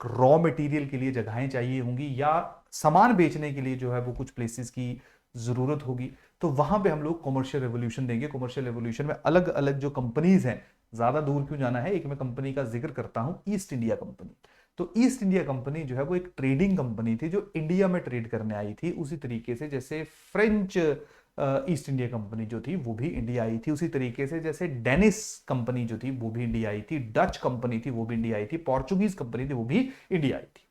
रॉ मटेरियल के लिए जगहें चाहिए होंगी या सामान बेचने के लिए जो है वो कुछ प्लेसेस की जरूरत होगी। तो वहां पे हम लोग कॉमर्शियल रेवोल्यूशन देंगे। कॉमर्शियल रेवोल्यूशन में अलग अलग जो कंपनीज हैं, ज्यादा दूर क्यों जाना है, एक मैं कंपनी का जिक्र करता हूं, ईस्ट इंडिया कंपनी। तो ईस्ट इंडिया कंपनी जो है वो एक ट्रेडिंग कंपनी थी जो इंडिया में ट्रेड करने आई थी, उसी तरीके से जैसे फ्रेंच ईस्ट इंडिया कंपनी जो थी वो भी इंडिया आई थी, उसी तरीके से जैसे डेनिस कंपनी जो थी वो भी इंडिया आई थी, डच कंपनी थी वो भी इंडिया आई थी, पोर्चुगीज कंपनी थी वो भी इंडिया आई थी।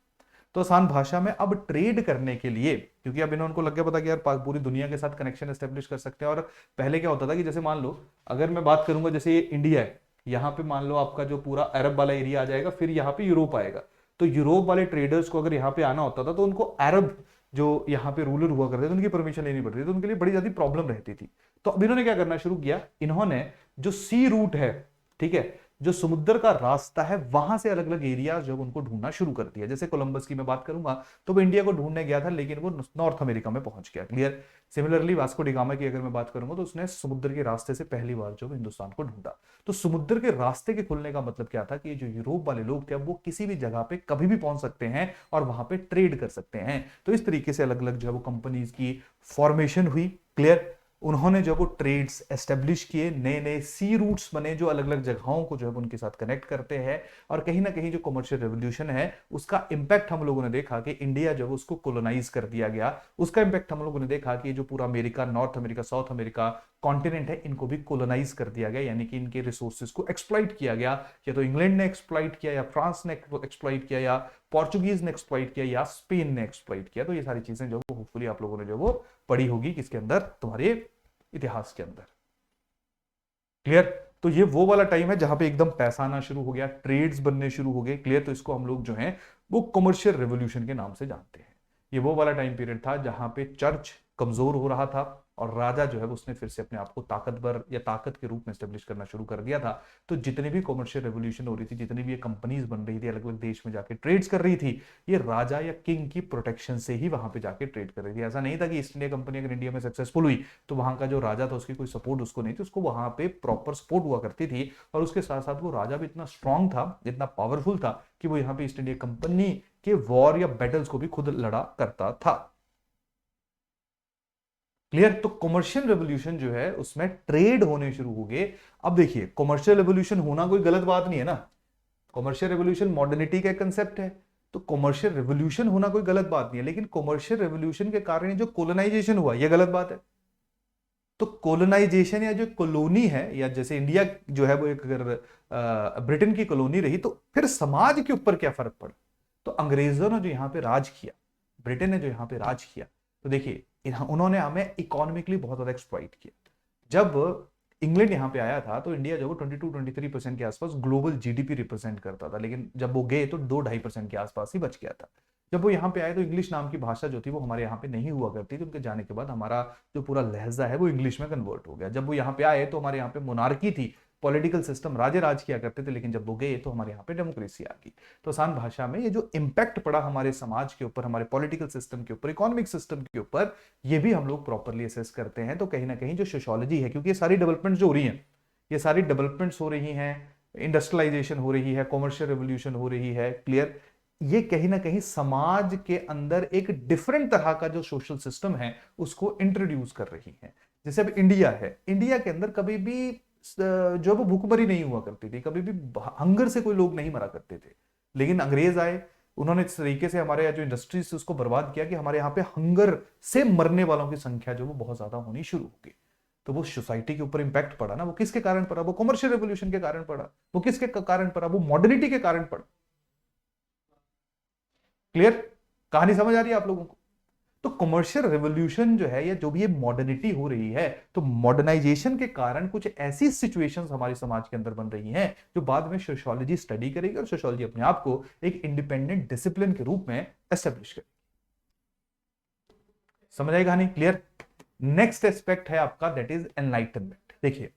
तो आसान भाषा में अब ट्रेड करने के लिए, क्योंकि अब इन्होंने उनको लग गया पता कि यार पूरी दुनिया के साथ कनेक्शन एस्टेब्लिश कर सकते हैं। और पहले क्या होता था कि जैसे मान लो अगर मैं बात करूंगा जैसे ये इंडिया है, यहाँ पे मान लो आपका जो पूरा अरब वाला एरिया आ जाएगा, फिर यहाँ पे यूरोप आएगा। तो यूरोप वाले ट्रेडर्स को अगर यहाँ पे आना होता था तो उनको अरब जो यहाँ पे रूलर हुआ करते थे उनकी परमिशन लेनी पड़ती थी, तो उनके लिए बड़ी ज्यादा प्रॉब्लम रहती थी। तो अब इन्होंने क्या करना शुरू किया, इन्होंने जो सी रूट है, ठीक है, जो समुद्र का रास्ता है, वहां से अलग अलग एरिया जब उनको ढूंढना शुरू कर दिया। जैसे कोलंबस की मैं बात करूंगा तो वो इंडिया को ढूंढने गया था लेकिन वो नॉर्थ अमेरिका में पहुंच गया। Clear. Similarly Vasco D gamma की अगर मैं बात करूंगा तो उसने समुद्र के रास्ते से पहली बार जो हिंदुस्तान को ढूंढा। तो समुद्र के रास्ते के खुलने का मतलब क्या था कि जो यूरोप वाले लोग थे अब वो किसी भी जगह पे कभी भी पहुंच सकते हैं और वहां पे ट्रेड कर सकते हैं। तो इस तरीके से अलग अलग जो है वो कंपनीज की फॉर्मेशन हुई। क्लियर। उन्होंने जब वो ट्रेड्स एस्टेब्लिश किए, नए नए सी रूट्स बने जो अलग अलग जगहों को जो है उनके साथ कनेक्ट करते हैं। और कहीं ना कहीं जो कमर्शियल रेवोल्यूशन है उसका इंपैक्ट हम लोगों ने देखा कि इंडिया जब उसको कोलोनाइज कर दिया गया, उसका इंपैक्ट हम लोगों ने देखा कि जो पूरा America, north America, south America continent है, इनको भी कोलोनाइज कर दिया गया, यानी कि इनके रिसोर्सेज को एक्सप्लॉइट किया गया। या तो इंग्लैंड ने एक्सप्लॉइट किया, या फ्रांस ने एक्सप्लॉइट किया, या पोर्चुगीज ने एक्सप्लॉइट किया, या स्पेन ने एक्सप्लॉइट किया। तो ये सारी चीजें जो होपफुली आप लोगों ने जो वो पढ़ी होगी किसके अंदर, तुम्हारे इतिहास के अंदर। क्लियर। तो ये वो वाला टाइम है जहां पे एकदम पैसा आना शुरू हो गया, ट्रेड्स बनने शुरू हो गए। क्लियर। तो इसको हम लोग जो है वो कमर्शियल रेवोल्यूशन के नाम से जानते हैं। ये वो वाला टाइम पीरियड था जहां पे चर्च कमजोर हो रहा था और राजा जो है उसने फिर से अपने आप को ताकतवर या ताकत के रूप में स्टेब्लिश करना शुरू कर दिया था। तो जितनी भी कमर्शियल रेवोल्यूशन हो रही थी, जितनी भी ये कंपनीज बन रही थी, अलग अलग देश में जाके ट्रेड्स कर रही थी, ये राजा या किंग की प्रोटेक्शन से ही वहां पे जाके ट्रेड कर रही थी। ऐसा नहीं था कि ईस्ट इंडिया कंपनी अगर इंडिया में सक्सेसफुल हुई तो वहां का जो राजा था उसकी कोई सपोर्ट उसको नहीं थी, उसको वहां पे प्रॉपर सपोर्ट हुआ करती थी। और उसके साथ साथ वो राजा भी इतना स्ट्रांग था, इतना पावरफुल था कि वो यहाँ पे ईस्ट इंडिया कंपनी के वॉर या बैटल्स को भी खुद लड़ा करता था। क्लियर। तो कमर्शियल रेवोल्यूशन जो है उसमें ट्रेड होने शुरू हो गए। अब देखिए कमर्शियल रेवोल्यूशन होना कोई गलत बात नहीं है ना, कमर्शियल रेवोल्यूशन मॉडर्निटी का कंसेप्ट है, तो कमर्शियल रेवोल्यूशन होना कोई गलत बात नहीं है। लेकिन कमर्शियल रेवोल्यूशन के कारण जो कोलोनाइजेशन हुआ यह गलत बात है। तो कोलोनाइजेशन या जो कॉलोनी है, या जैसे इंडिया जो है वो एक अगर ब्रिटेन की कॉलोनी रही तो फिर समाज के ऊपर क्या फर्क पड़ा, तो अंग्रेजों ने जो यहाँ पे राज किया, ब्रिटेन ने जो यहाँ पे राज किया, तो देखिए उन्होंने हमें इकोनॉमिकली बहुत ज्यादा एक्सप्लॉइट किया। जब इंग्लैंड यहाँ पे आया था तो इंडिया जो वो 22-23% के आसपास ग्लोबल जीडीपी रिप्रेजेंट करता था, लेकिन जब वो गए तो 2-2.5% के आसपास ही बच गया था। जब वो यहाँ पे आए तो इंग्लिश नाम की भाषा जो थी वो हमारे यहाँ पे नहीं हुआ करती थी। उनके जाने के बाद हमारा जो पूरा लहजा है वो इंग्लिश में कन्वर्ट हो गया। जब वो यहाँ पे आए तो हमारे यहाँ पे मोनार्की थी, पॉलिटिकल सिस्टम, राजे राज किया करते थे, लेकिन जब वो गए तो हमारे यहाँ पे डेमोक्रेसी आ गई। तो आसान भाषा में ये जो इम्पैक्ट पड़ा हमारे समाज के ऊपर, हमारे पॉलिटिकल सिस्टम के ऊपर, इकोनॉमिक सिस्टम के ऊपर, ये भी हम लोग प्रॉपरली असेस करते हैं। तो कहीं ना कहीं जो सोशियोलॉजी है, क्योंकि ये सारी डेवलपमेंट जो हो रही है, ये सारी डेवलपमेंट्स हो रही हैं, इंडस्ट्रियलाइजेशन हो रही है, कॉमर्शियल रेवोल्यूशन हो रही है, क्लियर, ये कहीं ना कहीं समाज के अंदर एक डिफरेंट तरह का जो सोशल सिस्टम है उसको इंट्रोड्यूस कर रही है। जैसे अब इंडिया है, इंडिया के अंदर कभी भी जो वो भूखमरी नहीं हुआ करती थी, कभी भी हंगर से कोई लोग नहीं मरा करते थे। लेकिन अंग्रेज आए, उन्होंने इस तरीके से हमारे जो इंडस्ट्रीज उसको बर्बाद किया कि हमारे यहाँ पे हंगर से मरने वालों की संख्या जो वो बहुत ज्यादा होनी शुरू हो गई। तो वो सोसाइटी के ऊपर इंपैक्ट पड़ा ना, वो किसके कारण पड़ा? वो कमर्शियल रेवोल्यूशन के कारण पड़ा। वो किसके कारण पड़ा? वो मॉडर्निटी के कारण पड़ा। क्लियर, कहानी समझ आ रही है आप लोगों को? तो कमर्शियल रेवोल्यूशन जो है या जो भी ये मॉडर्निटी हो रही है, तो मॉडर्नाइजेशन के कारण कुछ ऐसी सिचुएशंस हमारे समाज के अंदर बन रही हैं जो बाद में सोशियोलॉजी स्टडी करेगी और सोशियोलॉजी अपने आप को एक इंडिपेंडेंट डिसिप्लिन के रूप में एस्टेब्लिश करेगी। समझ आई कहानी? क्लियर। नेक्स्ट एस्पेक्ट है आपका, दैट इज एनलाइटनमेंट। देखिए,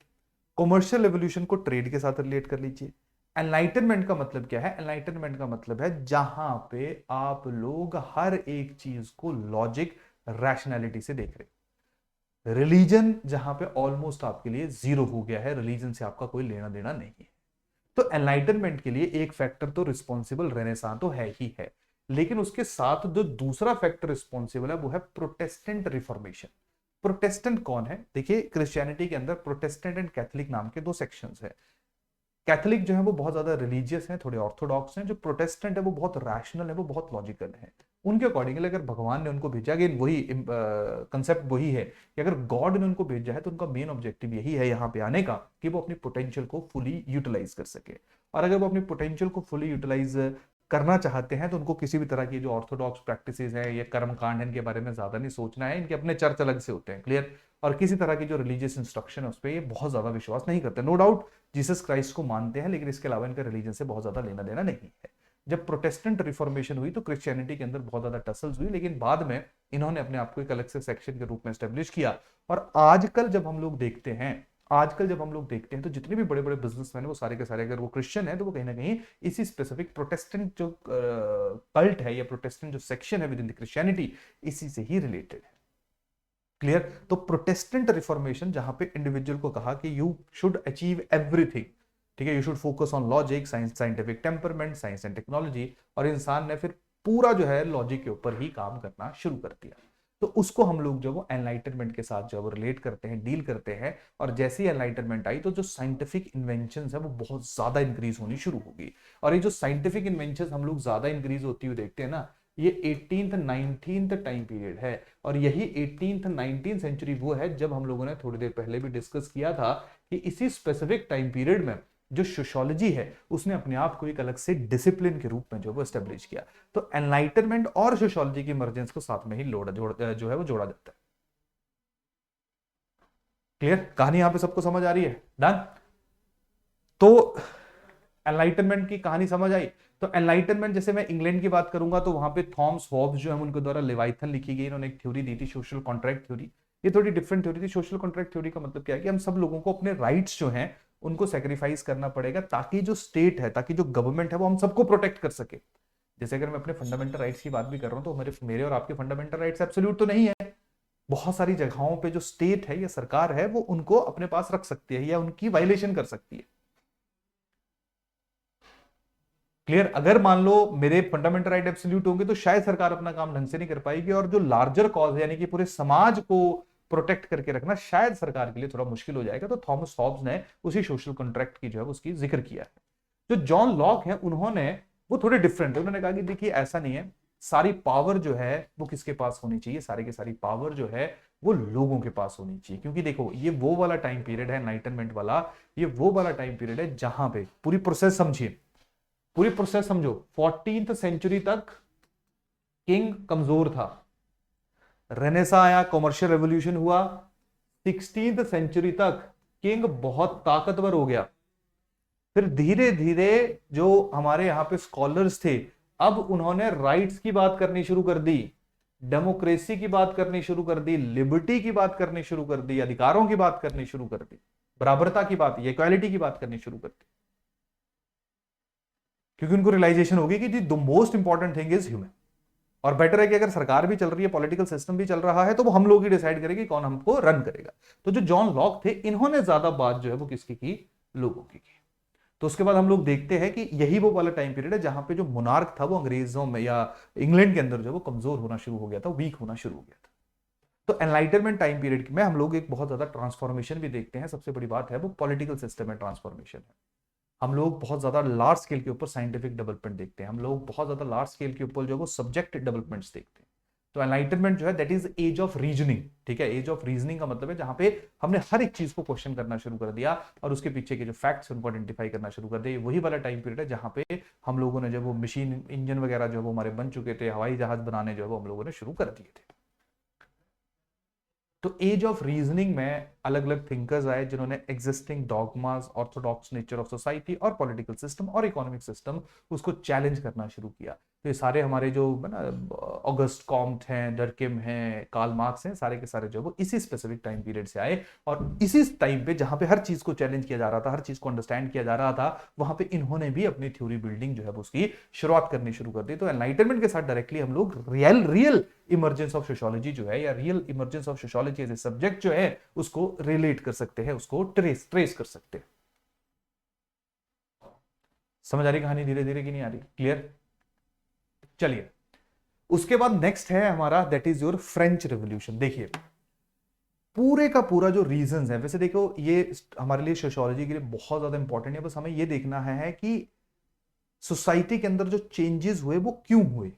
कमर्शियल रेवोल्यूशन को ट्रेड के साथ रिलेट कर लीजिए। एनलाइटनमेंट का मतलब क्या है? एनलाइटनमेंट का मतलब है जहां पे आप लोग हर एक चीज को लॉजिक, रैशनैलिटी से देख रहे। रिलीजन जहां पे ऑलमोस्ट आपके लिए जीरो हो गया है, रिलीजन से आपका कोई लेना देना नहीं है। तो एनलाइटनमेंट के लिए एक फैक्टर तो रिस्पॉन्सिबल रेनेसां तो है ही है, लेकिन उसके साथ जो दूसरा फैक्टर रिस्पॉन्सिबल है वो है प्रोटेस्टेंट रिफॉर्मेशन। प्रोटेस्टेंट कौन है? देखिए, क्रिश्चियनिटी के अंदर प्रोटेस्टेंट एंड कैथोलिक नाम के दो सेक्शंस है। कैथोलिक जो है वो बहुत ज्यादा रिलीजियस है, थोड़े ऑर्थोडॉक्स हैं। जो प्रोटेस्टेंट है वो बहुत रैशनल है, वो बहुत लॉजिकल है। उनके अकॉर्डिंगली अगर भगवान ने उनको भेजा, अगेन वही कंसेप्ट वही है कि अगर गॉड ने उनको भेजा है तो उनका मेन ऑब्जेक्टिव यही है यहाँ पे आने का कि वो अपनी पोटेंशियल को फुली यूटिलाइज कर सके। और अगर वो अपनी पोटेंशियल को फुली यूटिलाइज करना चाहते हैं तो उनको किसी भी तरह की जो ऑर्थोडॉक्स प्रैक्टिसेस हैं, ये कर्म कांड, इनके बारे में ज्यादा नहीं सोचना है। इनके अपने चर्च अलग से होते हैं, क्लियर। और किसी तरह की जो रिलीजियस इंस्ट्रक्शन है उस पर ये बहुत ज्यादा विश्वास नहीं करते। नो डाउट जीसस क्राइस्ट को मानते हैं, लेकिन इसके अलावा इनका रिलीजन से बहुत ज्यादा लेना देना नहीं है। जब प्रोटेस्टेंट रिफॉर्मेशन हुई तो क्रिश्चियनिटी के अंदर बहुत ज्यादा टसल्स हुई, लेकिन बाद में इन्होंने अपने आप को एक अलग से सेक्शन के रूप में एस्टेब्लिश किया। और आजकल जब हम लोग देखते हैं तो जितने भी बड़े बड़े बिजनेसमैन है वो सारे के सारे अगर वो क्रिश्चियन है तो वो कहीं ना कहीं इसी स्पेसिफिक प्रोटेस्टेंट जो कल्ट है या प्रोटेस्टेंट जो सेक्शन है विद इन द क्रिश्चियनिटी, इसी से ही रिलेटेड है। क्लियर। तो प्रोटेस्टेंट रिफॉर्मेशन जहां पे इंडिविजुअल को कहा कि यू शुड अचीव एवरीथिंग, ठीक है, you should focus on logic, science, scientific temperament, science and technology, और इंसान ने फिर पूरा जो है लॉजिक के ऊपर ही काम करना शुरू कर दिया। तो उसको हम लोग जो वो एनलाइटनमेंट के साथ जो वो रिलेट करते हैं, डील करते हैं। और जैसे ही एनलाइटनमेंट आई तो जो साइंटिफिक इन्वेंशन है वो बहुत ज्यादा इंक्रीज होनी शुरू होगी। और ये जो साइंटिफिक इन्वेंशन हम लोग ज्यादा इंक्रीज होती हुई देखते हैं ना, ये 18th 19th टाइम पीरियड है। और यही 18th 19th सेंचुरी वो है जब हम लोगों ने थोड़ी देर पहले भी डिस्कस किया था कि इसी स्पेसिफिक टाइम पीरियड में जो सोशियोलॉजी है उसने अपने आप को एक अलग से डिसिप्लिन के रूप में जो वो एस्टेब्लिश किया। तो एनलाइटनमेंट और सोशियोलॉजी की इमर्जेंस को साथ में ही जो है वो जोड़ा जाता है। क्लियर, कहानी यहां पे सबको समझ आ रही है? डन। तो एनलाइटनमेंट की कहानी समझ आई। तो एनलाइटनमेंट, जैसे मैं इंग्लैंड की बात करूंगा तो वहां पे थॉमस हॉब्स जो है उनके द्वारा लेवाइथन लिखी गई, इन्होंने एक थ्योरी दी थी, सोशल कॉन्ट्रैक्ट थ्योरी। ये थोड़ी डिफरेंट थ्योरी थी। सोशल कॉन्ट्रैक्ट थ्योरी का मतलब क्या है कि हम सब लोगों को अपने राइट्स जो हैं उनको सेक्रीफाइस करना पड़ेगा ताकि जो स्टेट है, ताकि जो गवर्नमेंट है वो हम सबको प्रोटेक्ट कर सके। जैसे अगर मैं अपने फंडामेंटल राइट्स की बात भी कर रहा हूं तो मेरे और आपके फंडामेंटल राइट्स एब्सोल्यूट तो नहीं है। बहुत सारी जगहों पे जो स्टेट है या सरकार है वो उनको अपने पास रख सकती है या उनकी वायलेशन कर सकती है। क्लियर। अगर मान लो मेरे फंडामेंटल राइट एब्सोल्यूट होंगे तो शायद सरकार अपना काम ढंग से नहीं कर पाएगी, और जो लार्जर कॉज है यानी कि पूरे समाज को प्रोटेक्ट करके रखना शायद सरकार के लिए थोड़ा मुश्किल हो जाएगा। तो थॉमस हॉब्स ने उसी सोशल कॉन्ट्रैक्ट की जो है उसकी जिक्र किया है। जो जॉन लॉक है उन्होंने वो थोड़े डिफरेंट है। उन्होंने कहा कि देखिए ऐसा नहीं है, सारी पावर जो है वो किसके पास होनी चाहिए, सारी की सारी पावर जो है वो लोगों के पास होनी चाहिए। क्योंकि देखो ये वो वाला टाइम पीरियड है एनलाइटनमेंट वाला, ये वो वाला टाइम पीरियड है जहां पे पूरी प्रोसेस समझिए, पूरी प्रोसेस समझो। 14th सेंचुरी तक किंग कमजोर था, रेनेसा आया, कॉमर्शियल रेवोल्यूशन हुआ, 16th सेंचुरी तक किंग बहुत ताकतवर हो गया। फिर धीरे धीरे जो हमारे यहां पे स्कॉलर्स थे, अब उन्होंने राइट्स की बात करनी शुरू कर दी, डेमोक्रेसी की बात करनी शुरू कर दी, लिबर्टी की बात करनी शुरू कर दी, अधिकारों की बात करनी शुरू कर दी, बराबरता की बात, इक्वालिटी की बात करनी शुरू कर दी। क्योंकि उनको रियलाइजेशन होगी कि the most important thing is human. और बेटर है कि अगर सरकार भी चल रही है, पॉलिटिकल सिस्टम भी चल रहा है, तो वो हम लोग ही डिसाइड करेंगे कौन हमको रन करेगा। तो जो जॉन लॉक थे, इन्होंने ज्यादा बात जो है वो किसकी की? लोगों की। तो उसके बाद हम लोग देखते हैं कि यही वो वाला टाइम पीरियड है जहां पे जो मोनार्क था वो अंग्रेजों में या इंग्लैंड के अंदर जो वो कमजोर होना शुरू हो गया था, वीक होना शुरू हो गया था। तो एनलाइटनमेंट टाइम पीरियड में हम लोग एक बहुत ज्यादा ट्रांसफॉर्मेशन भी देखते हैं। सबसे बड़ी बात है वो पॉलिटिकल सिस्टम में ट्रांसफॉर्मेशन है। हम लोग बहुत ज्यादा लार्ज स्केल के ऊपर साइंटिफिक डेवलपमेंट देखते हैं, हम लोग बहुत ज्यादा लार्ज स्केल के ऊपर जो वो सब्जेक्ट डेवलपमेंट्स देखते हैं। तो एनलाइटनमेंट जो है that is age of reasoning. ठीक है, एज ऑफ रीजनिंग का मतलब है जहां पे हमने हर एक चीज को क्वेश्चन करना शुरू कर दिया और उसके पीछे के जो फैक्ट्स उनको आइडेंटिफाई करना शुरू कर दिया। वही वाला टाइम पीरियड है जहां पे हम लोगों ने जब वो मशीन इंजन वगैरह जो वो हमारे बन चुके थे, हवाई जहाज बनाने जो है वो हम लोगों ने शुरू कर दिए थे। तो एज ऑफ रीजनिंग में अलग अलग थिंकर्स आए जिन्होंने existing dogmas, Orthodox nature of society और पॉलिटिकल सिस्टम और इकोनॉमिक सिस्टम उसको चैलेंज करना शुरू किया। तो ये सारे हमारे जो ना ऑगस्ट कॉम्ट हैं, डर्किम हैं, कार्ल मार्क्स हैं, सारे के सारे जो वो इसी स्पेसिफिक टाइम पीरियड से आए। और इसी टाइम पे जहां पे हर चीज को चैलेंज किया जा रहा था, हर चीज को अंडरस्टैंड किया जा रहा था, वहां पे इन्होंने भी अपनी थ्योरी बिल्डिंग जो है उसकी शुरुआत करनी शुरू कर दी। तो एनलाइटनमेंट के साथ डायरेक्टली हम लोग रियल इमर्जेंस ऑफ सोशियोलॉजी जो है या real emergence of sociology as a subject जो है उसको रिलेट कर सकते हैं, उसको ट्रेस कर सकते हैं। समझ आ रही कहानी धीरे धीरे की नहीं आ रही? क्लियर? चलिए, उसके बाद नेक्स्ट है हमारा that is your French revolution. देखिए पूरे का पूरा जो रीजंस है, वैसे देखो ये हमारे लिए सोशियोलॉजी के लिए बहुत ज्यादा इंपॉर्टेंट है, बस हमें ये देखना है कि सोसाइटी के अंदर जो चेंजेस हुए वो क्यों हुए।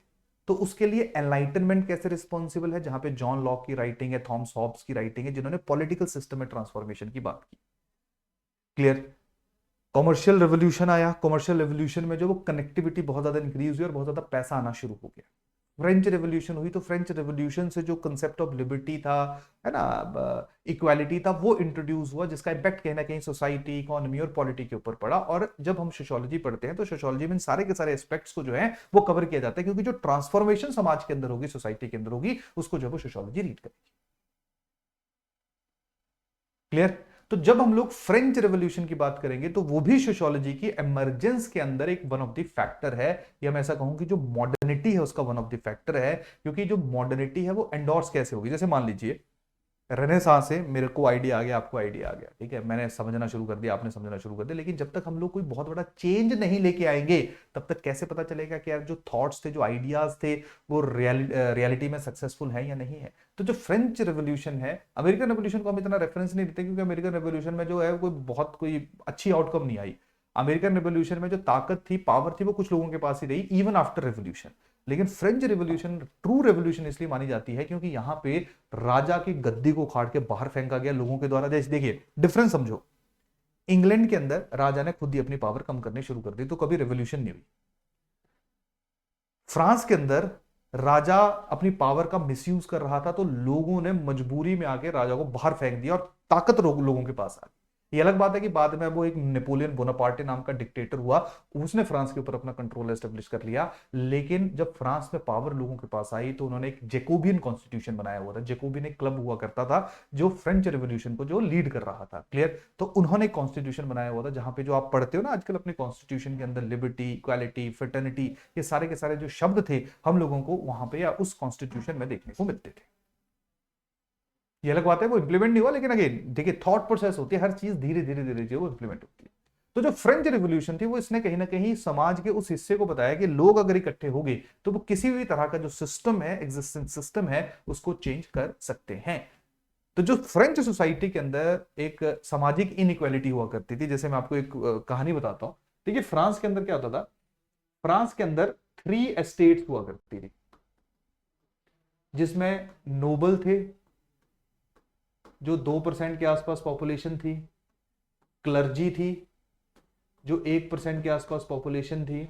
तो उसके लिए एनलाइटनमेंट कैसे रिस्पॉन्सिबल है, जहां पे जॉन लॉक की राइटिंग है, थॉमस हॉब्स की राइटिंग है, जिन्होंने पॉलिटिकल सिस्टम में ट्रांसफॉर्मेशन की बात की। क्लियर? कॉमर्शियल रेवोल्यूशन आया, कॉमर्शियल रेवोल्यूशन में जो वो कनेक्टिविटी बहुत ज्यादा इंक्रीज हुई और बहुत ज्यादा पैसा आना शुरू हो गया। फ्रेंच रेवोल्यूशन हुई तो फ्रेंच रेवोल्यूशन से जो कंसेप्ट ऑफ लिबर्टी था, है ना, इक्वालिटी था, वो इंट्रोड्यूस हुआ, जिसका इम्पैक्ट कहीं ना कहीं सोसाइटी, इकोनॉमी और पॉलिटी के ऊपर पड़ा। और जब हम सोशियोलॉजी पढ़ते हैं तो सोशियोलॉजी में सारे के सारे एस्पेक्ट्स को जो है वो कवर किया जाता है, क्योंकि जो ट्रांसफॉर्मेशन समाज के अंदर होगी, सोसाइटी के अंदर होगी, उसको जो है वो सोशियोलॉजी रीड करेगी। क्लियर? तो जब हम लोग फ्रेंच रेवोल्यूशन की बात करेंगे तो वो भी सोशियोलॉजी की इमर्जेंस के अंदर एक वन ऑफ द फैक्टर है, या मैं ऐसा कहूं कि जो मॉडर्निटी है उसका वन ऑफ द फैक्टर है। क्योंकि जो मॉडर्निटी है वो एंडोर्स कैसे होगी, जैसे मान लीजिए रेनेसांस से मेरे को आइडिया आ गया, आपको आइडिया आ गया, ठीक है, मैंने समझना शुरू कर दिया, आपने समझना शुरू कर दिया, लेकिन जब तक हम लोग कोई बहुत बड़ा चेंज नहीं लेके आएंगे तब तक कैसे पता चलेगा कि यार जो थॉट्स थे, जो आइडियाज थे, वो रियलिटी में सक्सेसफुल है या नहीं है। तो जो फ्रेंच रेवोल्यूशन है, अमेरिकन रेवोल्यूशन को हम इतना रेफरेंस नहीं देते क्योंकि अमेरिकन रेवोल्यूशन में जो है कोई अच्छी आउटकम नहीं आई। अमेरिकन रेवोल्यूशन में जो ताकत थी, पावर थी, वो कुछ लोगों के पास ही रही इवन आफ्टर रेवोल्यूशन। लेकिन फ्रेंच रेवोल्यूशन ट्रू रेवोल्यूशन इसलिए मानी जाती है क्योंकि यहां पे राजा की गद्दी को उखाड़ के बाहर फेंका गया लोगों के द्वारा। जैसे देखिए डिफरेंस समझो, इंग्लैंड के अंदर राजा ने खुद ही अपनी पावर कम करनी शुरू कर दी, तो कभी रेवोल्यूशन नहीं हुई। फ्रांस के अंदर राजा अपनी पावर का मिसयूज कर रहा था, तो लोगों ने मजबूरी में आके राजा को बाहर फेंक दिया और ताकत लोगों के पास आ गई। ये अलग बात है कि बाद में वो एक नेपोलियन बोनापार्टे नाम का डिक्टेटर हुआ, उसने फ्रांस के ऊपर अपना कंट्रोल एस्टेब्लिश कर लिया। लेकिन जब फ्रांस में पावर लोगों के पास आई तो उन्होंने एक जेकोबियन कॉन्स्टिट्यूशन बनाया हुआ था। जेकोबियन एक क्लब हुआ करता था जो फ्रेंच रेवोल्यूशन को जो लीड कर रहा था। क्लियर? तो उन्होंने कॉन्स्टिट्यूशन बनाया हुआ था जहां पे जो आप पढ़ते हो ना आजकल अपने कॉन्स्टिट्यूशन के अंदर लिबर्टी, इक्वालिटी, फ्रेटर्निटी, ये सारे के सारे जो शब्द थे हम लोगों को वहां पे या उस कॉन्स्टिट्यूशन में देखने को मिलते थे। ये अलग बात है वो इंप्लीमेंट नहीं हुआ, लेकिन अगेन देखिए थॉट प्रोसेस होती है, हर चीज धीरे धीरे धीरे जो वो इंप्लीमेंट होती है। तो जो फ्रेंच रिवोल्यूशन थी वो इसने कहीं ना कहीं समाज के उस हिस्से को बताया कि लोग अगर इकट्ठे हो गए तो वो किसी भी तरह का जो सिस्टम है, एग्जिस्टिंग सिस्टम है, उसको चेंज कर सकते हैं। तो जो फ्रेंच सोसाइटी के अंदर एक सामाजिक इनइक्वालिटी हुआ करती थी, जैसे मैं आपको एक कहानी बताता हूं। देखिए फ्रांस के अंदर क्या होता था, फ्रांस के अंदर 3 एस्टेट्स हुआ करती थी, जिसमें नोबल थे जो 2% के आसपास पॉपुलेशन थी, क्लर्जी थी जो 1% के आसपास पॉपुलेशन थी,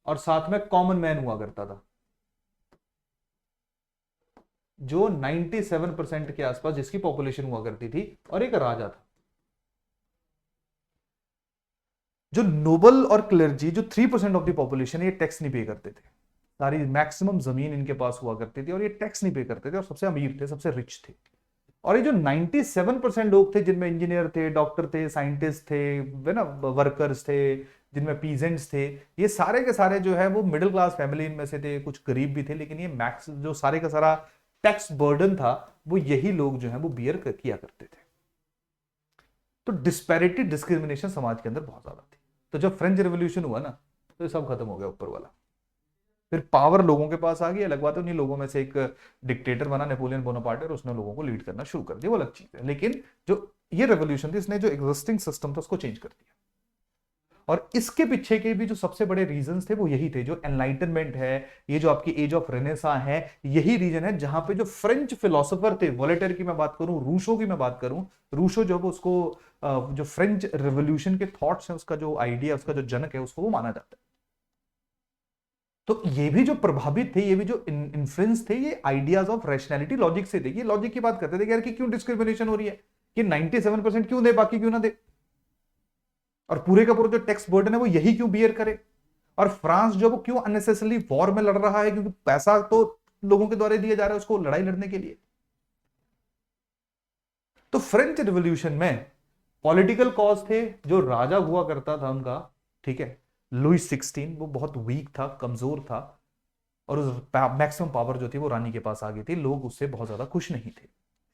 और साथ में कॉमन मैन हुआ करता था, जो 97% के आसपास जिसकी पॉपुलेशन हुआ करती थी, और एक राजा था। जो नोबल और क्लर्जी, जो 3% ऑफ द पॉपुलेशन है, ये टैक्स नहीं पे करते थे। सारी मैक्सिमम जमीन इनके पास हुआ करती थी और ये टैक्स नहीं पे करते थे और सबसे अमीर थे, सबसे रिच थे। और ये जो 97% लोग थे, जिनमें इंजीनियर थे, डॉक्टर थे, साइंटिस्ट थे, वे ना वर्कर्स थे, जिनमें पीजेंट्स थे, ये सारे के सारे जो है वो मिडिल क्लास फैमिली इनमें से थे, कुछ गरीब भी थे, लेकिन ये मैक्स जो सारे का सारा टैक्स बर्डन था वो यही लोग जो है वो बियर किया करते थे। तो डिस्पैरिटी, डिस्क्रिमिनेशन समाज के अंदर बहुत ज्यादा थी। तो जब फ्रेंच रेवोल्यूशन हुआ ना, तो ये सब खत्म हो गया ऊपर वाला। फिर पावर लोगों के पास आ गई। अलग बात है, उन्हीं लोगों में से एक डिक्टेटर बना नेपोलियन बोनापार्ट, और उसने लोगों को लीड करना शुरू कर दिया, वो अलग चीज है। लेकिन जो ये रेवोल्यूशन थी, इसने जो एग्जिस्टिंग सिस्टम था उसको चेंज कर दिया। और इसके पीछे के भी जो सबसे बड़े रीजंस थे वो यही थे। जो एनलाइटनमेंट है, ये जो आपकी एज ऑफ रेनेसा है, यही रीजन है जहां पे जो फ्रेंच फिलोसोफर थे, वोलेटर की मैं बात करूं, रूसो की मैं बात करूं, रूसो जो उसको जो फ्रेंच रेवोल्यूशन के थॉट्स हैं, उसका जो आइडिया, उसका जो जनक है, उसको वो माना जाता है। तो ये भी जो प्रभावित थे, ये भी जो इन्फ्लुएंस थे, ये आइडियाज ऑफ रैशनैलिटी, लॉजिक से थे। ये लॉजिक की बात करते थे कि यार कि क्यों डिस्क्रिमिनेशन हो रही है, कि 97% क्यों दे, बाकी क्यों ना दे, और पूरे का पूरा जो टैक्स बर्डन है वो यही क्यों बियर करे, और फ्रांस जो वो क्यों अननेसेसरली वॉर में लड़ रहा है, क्योंकि पैसा तो लोगों के द्वारा दिया जा रहा है उसको लड़ाई लड़ने के लिए। तो फ्रेंच रिवॉल्यूशन में पॉलिटिकल कॉज थे। जो राजा हुआ करता था उनका, ठीक है, लुइस 16, वो बहुत वीक था, कमजोर था, और उस मैक्सिमम पावर जो थी वो रानी के पास आ गई थी। लोग उससे बहुत ज्यादा खुश नहीं थे।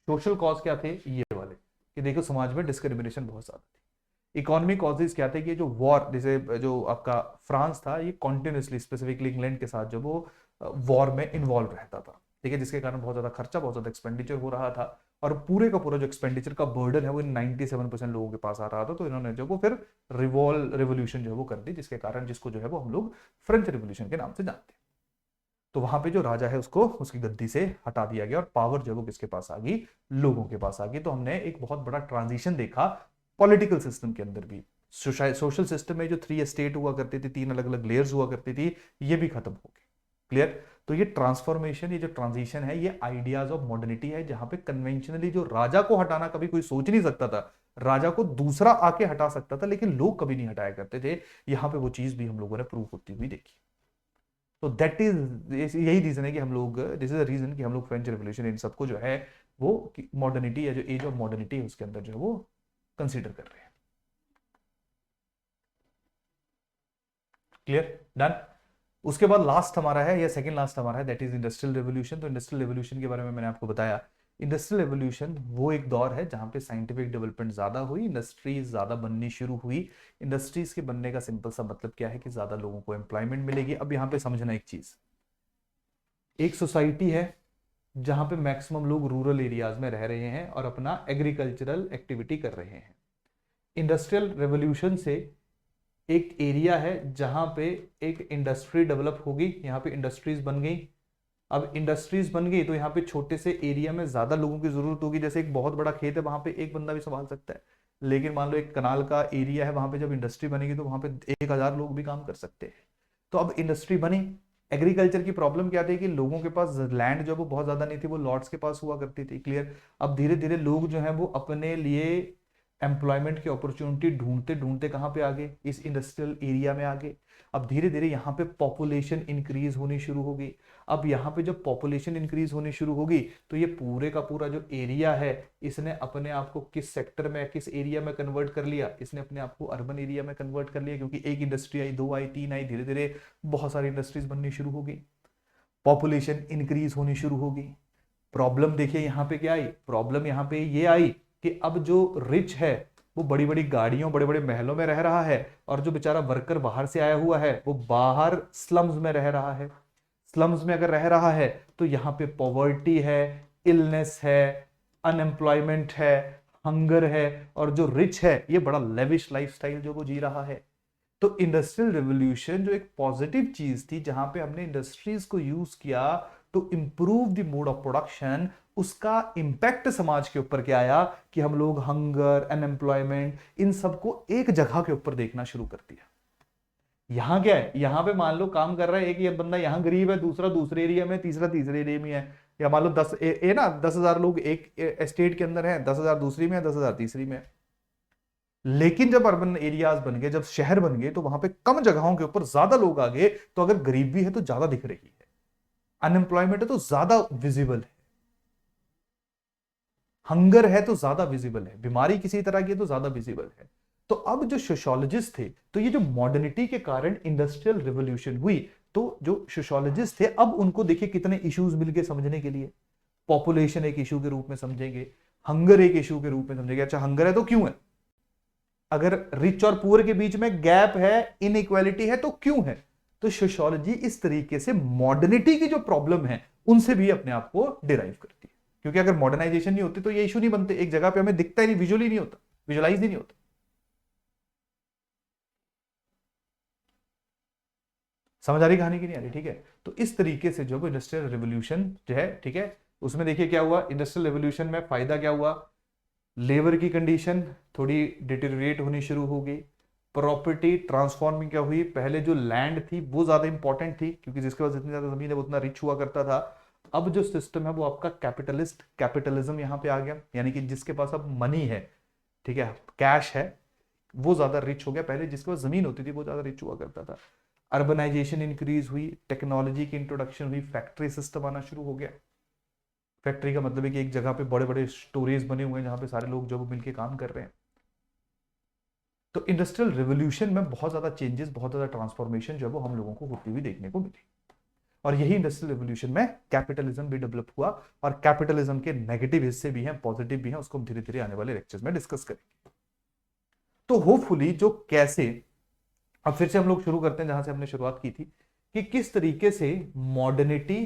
सोशल कॉज क्या थे, ये वाले, कि देखो समाज में डिस्क्रिमिनेशन बहुत ज्यादा थी। इकोनॉमिक कॉजेज क्या थे, कि जो वॉर, जैसे जो आपका फ्रांस था, ये कॉन्टिन्यूसली, स्पेसिफिकली इंग्लैंड के साथ जो वो वॉर में इन्वॉल्व रहता था, ठीक है, जिसके कारण बहुत ज्यादा खर्चा, बहुत ज्यादा एक्सपेंडिचर हो रहा था, और पूरे का पूरा जो एक्सपेंडिचर का बर्डन है वो 97% लोगों के पास आ रहा था। तो इन्होंने जो वो फिर रिवॉल्यूशन जो है वो कर दी, जिसके कारण, जिसको जो है वो हम लोग फ्रेंच रिवॉल्यूशन के नाम से जानते हैं। तो वहां पे जो राजा है उसको उसकी गद्दी से हटा दिया गया, और पावर जो है वो किसके पास आ गई, लोगों के पास आ गई। तो हमने एक बहुत बड़ा ट्रांजिशन देखा पॉलिटिकल सिस्टम के अंदर भी। सोशल सिस्टम में जो 3 स्टेट हुआ करती थी, 3 अलग अलग लेयर्स हुआ करती थी, ये भी खत्म हो गई। क्लियर। तो ये ट्रांसफॉर्मेशन, ये जो ट्रांजिशन है, ये आइडियाज ऑफ मॉडर्निटी है, जहां पे कन्वेंशनली जो राजा को हटाना कभी कोई सोच नहीं सकता था, राजा को दूसरा आके हटा सकता था, लेकिन लोग कभी नहीं हटाया करते थे। यहां पे वो चीज भी हम लोगों ने प्रूव होती हुई देखी। तो दैट इज, यही रीजन है कि हम लोग, दिस इज द रीजन कि हम लोग फ्रेंच रेवोल्यूशन इन सबको जो है वो मॉडर्निटी, या जो एज ऑफ मॉडर्निटी है उसके अंदर जो है वो कंसीडर कर रहे हैं। Clear, done. उसके बाद लास्ट हमारा है, या सेकंड लास्ट हमारा है, दैट इज इंडस्ट्रियल रेवोल्यूशन। तो इंडस्ट्रियल रेवोल्यूशन के बारे में मैंने आपको बताया। इंडस्ट्रियल रेवोल्यूशन वो एक दौर है जहां पे साइंटिफिक डेवलपमेंट ज्यादा हुई, इंडस्ट्रीज ज्यादा बननी शुरू हुई। इंडस्ट्रीज के बनने का सिंपल सा मतलब क्या है, कि ज्यादा लोगों को एम्प्लॉयमेंट मिलेगी। अब यहाँ पे समझना एक चीज, एक सोसाइटी है जहां पे मैक्सिमम लोग रूरल एरियाज में रह रहे हैं और अपना एग्रीकल्चरल एक्टिविटी कर रहे हैं। इंडस्ट्रियल रेवोल्यूशन से एक एरिया है जहां पे एक इंडस्ट्री डेवलप होगी, यहाँ पे इंडस्ट्रीज बन गई। अब इंडस्ट्रीज बन गई तो यहाँ पे छोटे से एरिया में ज्यादा लोगों की जरूरत होगी। जैसे एक बहुत बड़ा खेत है, वहां पे एक बंदा भी संभाल सकता है, लेकिन मान लो एक कनाल का एरिया है, वहां पे जब इंडस्ट्री बनेगी तो वहां पे 1000 लोग भी काम कर सकते हैं। तो अब इंडस्ट्री बनी। एग्रीकल्चर की प्रॉब्लम क्या थी, कि लोगों के पास लैंड जो वो बहुत ज्यादा नहीं थी, वो लॉर्ड्स के पास हुआ करती थी। क्लियर। अब धीरे धीरे लोग जो है वो अपने लिए एम्प्लॉयमेंट की अपॉर्चुनिटी ढूंढते ढूंढते कहाँ पे आ गए, इस इंडस्ट्रियल एरिया में आ गए। अब धीरे धीरे यहाँ पे पॉपुलेशन इंक्रीज होनी शुरू होगी। अब यहाँ पे जब पॉपुलेशन इंक्रीज होनी शुरू होगी, तो ये पूरे का पूरा जो एरिया है, इसने अपने आप को किस सेक्टर में, किस एरिया में कन्वर्ट कर लिया, इसने अपने आप को अर्बन एरिया में कन्वर्ट कर लिया। क्योंकि एक इंडस्ट्री आई, 2 आई, 3 आई, धीरे धीरे बहुत सारी इंडस्ट्रीज बननी शुरू होगी, पॉपुलेशन इंक्रीज होनी शुरू होगी। प्रॉब्लम देखिए यहाँ पे क्या आई, प्रॉब्लम यहाँ पे ये आई कि अब जो रिच है वो बड़ी बड़ी गाड़ियों, बड़े बड़े महलों में रह रहा है, और जो बेचारा वर्कर बाहर से आया हुआ है वो बाहर स्लम्स में रह रहा है। स्लम्स में अगर रह रहा है तो यहाँ पे पॉवर्टी है, इलनेस है, अनएम्प्लॉयमेंट है, हंगर है, और जो रिच है ये बड़ा लेविश लाइफस्टाइल जो वो जी रहा है। तो इंडस्ट्रियल रिवोल्यूशन जो एक पॉजिटिव चीज थी, जहां पे हमने इंडस्ट्रीज को यूज किया to improve the mode of production, उसका इंपैक्ट समाज के ऊपर क्या आया, कि हम लोग हंगर, अनएम्प्लॉयमेंट, इन सबको एक जगह के ऊपर देखना शुरू कर दिया। यहाँ क्या है, यहाँ पे मान लो काम कर रहा है एक, ये बंदा यहाँ गरीब है, दूसरा दूसरे एरिया में, तीसरा तीसरे एरिया में है, या मान लो 10,000 लोग एक एस्टेट के अंदर है, 10,000 दूसरी में है, 10,000 तीसरी में है। लेकिन जब अर्बन एरियाज बन गए, जब शहर बन गए, तो वहां पे कम जगहों के ऊपर ज्यादा लोग आ गए, तो अगर गरीबी है तो ज्यादा दिख रही है, अनएम्प्लॉयमेंट है तो ज्यादा विजिबल है, हंगर है तो ज्यादा विजिबल है, बीमारी किसी तरह की है तो ज्यादा विजिबल है। तो अब जो सोशियोलॉजिस्ट थे, तो ये जो मॉडर्निटी के कारण इंडस्ट्रियल रिवोल्यूशन हुई, तो जो सोशियोलॉजिस्ट थे अब उनको देखिए कितने इश्यूज मिल गए समझने के लिए। पॉपुलेशन एक इशू के रूप में समझेंगे, हंगर एक इशू के रूप में समझेंगे। अच्छा हंगर है तो क्यों है, अगर रिच और पुअर के बीच में गैप है, इनइक्वालिटी है, तो क्यों है। तो सोशियोलॉजी इस तरीके से मॉडर्निटी की जो प्रॉब्लम है उनसे भी अपने आप को डिराइव करती है, क्योंकि अगर मॉडर्नाइजेशन नहीं होती तो ये इशू नहीं बनते, एक जगह पे हमें दिखता ही नहीं, विजुअली नहीं होता, विजुअलाइज ही नहीं होता। समझ आ रही कहानी की नहीं आ रही, ठीक है। तो इस तरीके से जो इंडस्ट्रियल रिवोल्यूशन जो है, ठीक है, उसमें देखिए क्या हुआ, इंडस्ट्रियल रिवोल्यूशन में फायदा क्या हुआ, लेबर की कंडीशन थोड़ी डिटेरियोरेट होनी शुरू हो गई, प्रॉपर्टी ट्रांसफॉर्मिंग क्या हुई, पहले जो लैंड थी वो ज्यादा इंपॉर्टेंट थी, क्योंकि जिसके पास जितनी ज्यादा जमीन है वो उतना रिच हुआ करता था। अब जो सिस्टम है वो आपका कैपिटलिज्म यहां पे आ गया, यानी कि जिसके पास अब मनी है, ठीक है, कैश है, वो ज्यादा रिच हो गया, पहले जिसके पास जमीन होती थी वो ज्यादा रिच हुआ करता था। अर्बनाइजेशन इंक्रीज हुई, टेक्नोलॉजी की इंट्रोडक्शन हुई, फैक्ट्री सिस्टम आना शुरू हो गया। फैक्ट्री का मतलब है कि एक जगह पे बड़े बड़े स्टोरेज बने हुए हैं जहां पे सारे लोग जो मिलकर काम कर रहे हैं। तो इंडस्ट्रियल रिवोल्यूशन में बहुत ज्यादा चेंजेस, बहुत ज्यादा ट्रांसफॉर्मेशन जो है वो हम लोगों को होती हुई देखने को मिली। और यही इंडस्ट्रियल रिवोल्यूशन में कैपिटलिज्म भी डेवलप हुआ, और कैपिटलिज्म के नेगेटिव हिस्से भी हैं, पॉजिटिव भी हैं, उसको हम धीरे धीरे आने वाले लेक्चर्स में डिस्कस करेंगे। तो होपफुली जो कैसे, अब फिर से हम लोग शुरू करते हैं जहां से हमने शुरुआत की थी, कि किस तरीके से मॉडर्निटी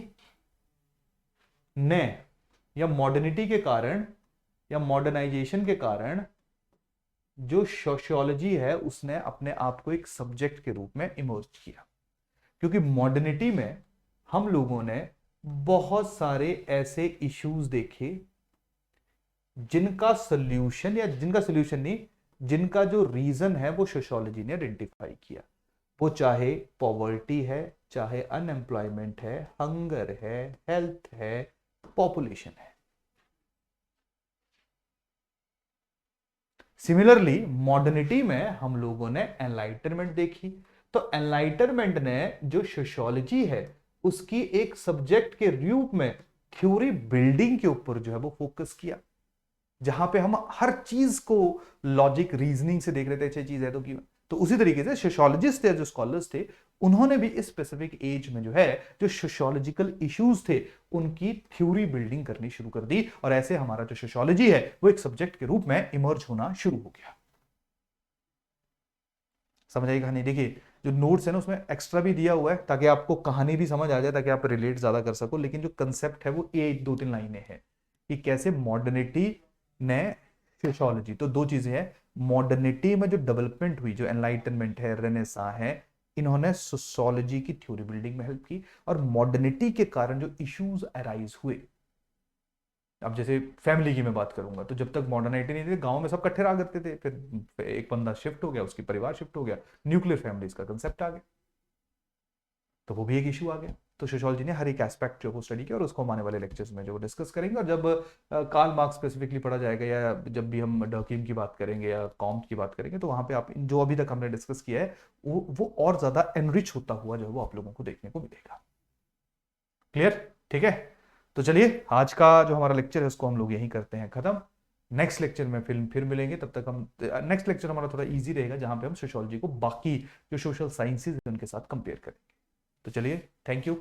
ने, या मॉडर्निटी के कारण, या मॉडर्नाइजेशन के कारण जो सोशियोलॉजी है उसने अपने आप को एक सब्जेक्ट के रूप में इमर्ज किया। क्योंकि मॉडर्निटी में हम लोगों ने बहुत सारे ऐसे इश्यूज देखे जिनका सोल्यूशन, या जिनका सोल्यूशन नहीं, जिनका जो रीजन है वो सोशियोलॉजी ने आइडेंटिफाई किया। वो चाहे पॉवर्टी है, चाहे अनएम्प्लॉयमेंट है, हंगर है, हेल्थ है, पॉपुलेशन है। सिमिलरली मॉडर्निटी में हम लोगों ने एनलाइटनमेंट देखी। तो एनलाइटनमेंट ने जो सोशियोलॉजी है उसकी एक सब्जेक्ट के रूप में थ्योरी बिल्डिंग के ऊपर जो है वो फोकस किया, जहां पे हम हर चीज को लॉजिक रीजनिंग से देख रहे थे, अच्छी चीज है तो क्यों। तो उसी तरीके से सोशियोलॉजिस्ट थे, जो स्कॉलर्स थे, उन्होंने भी इस स्पेसिफिक एज में जो है जो सोशियोलॉजिकल इश्यूज थे उनकी थ्योरी बिल्डिंग करनी शुरू कर दी, और ऐसे हमारा जो सोशियोलॉजी है वो एक सब्जेक्ट के रूप में इमर्ज होना शुरू हो गया। समझ आई कहानी। देखिए जो नोट्स है ना उसमें एक्स्ट्रा भी दिया हुआ है ताकि आपको कहानी भी समझ आ जाए, ताकि आप रिलेट ज्यादा कर सको, लेकिन जो कंसेप्ट है वो ये 2-3 लाइनें हैं कि कैसे मॉडर्निटी ने सोशियोलॉजी, तो दो चीजें हैं, मॉडर्निटी में जो डेवलपमेंट हुई, जो एनलाइटनमेंट है, रेनेसा है, इन्होंने सोशियोलॉजी की थ्योरी बिल्डिंग में हेल्प की, और मॉडर्निटी के कारण जो इश्यूज अराइज हुए, अब जैसे फैमिली की मैं बात करूंगा, तो जब तक मॉडर्निटी नहीं थी गांव में सब इकट्ठे रहा करते थे, फिर एक बंदा शिफ्ट हो गया, उसकी परिवार शिफ्ट हो गया, न्यूक्लियर फैमिलीज का कंसेप्ट आ गया, तो वो भी एक इशू आ गया। तो सोशियोलॉजी ने हर एक एस्पेक्ट जो वो स्टडी किया, और उसको हम आने वाले लेक्चर्स में जो डिस्कस करेंगे। और जब कार्ल मार्क्स स्पेसिफिकली पढ़ा जाएगा, या जब भी हम डर्कीम की बात करेंगे या कॉम्ट की बात करेंगे, तो वहां पे आप जो अभी तक हमने डिस्कस किया है वो और ज्यादा एनरिच होता हुआ जो है वो आप लोगों को देखने को मिलेगा। क्लियर, ठीक है। तो चलिए आज का जो हमारा लेक्चर है उसको हम लोग यहीं करते हैं खत्म। नेक्स्ट लेक्चर में फिर मिलेंगे, तब तक हम, नेक्स्ट लेक्चर हमारा थोड़ा इजी रहेगा जहां पे हम सोशियोलॉजी को बाकी जो सोशल साइंसेज उनके साथ कंपेयर करेंगे। तो चलिए, थैंक यू।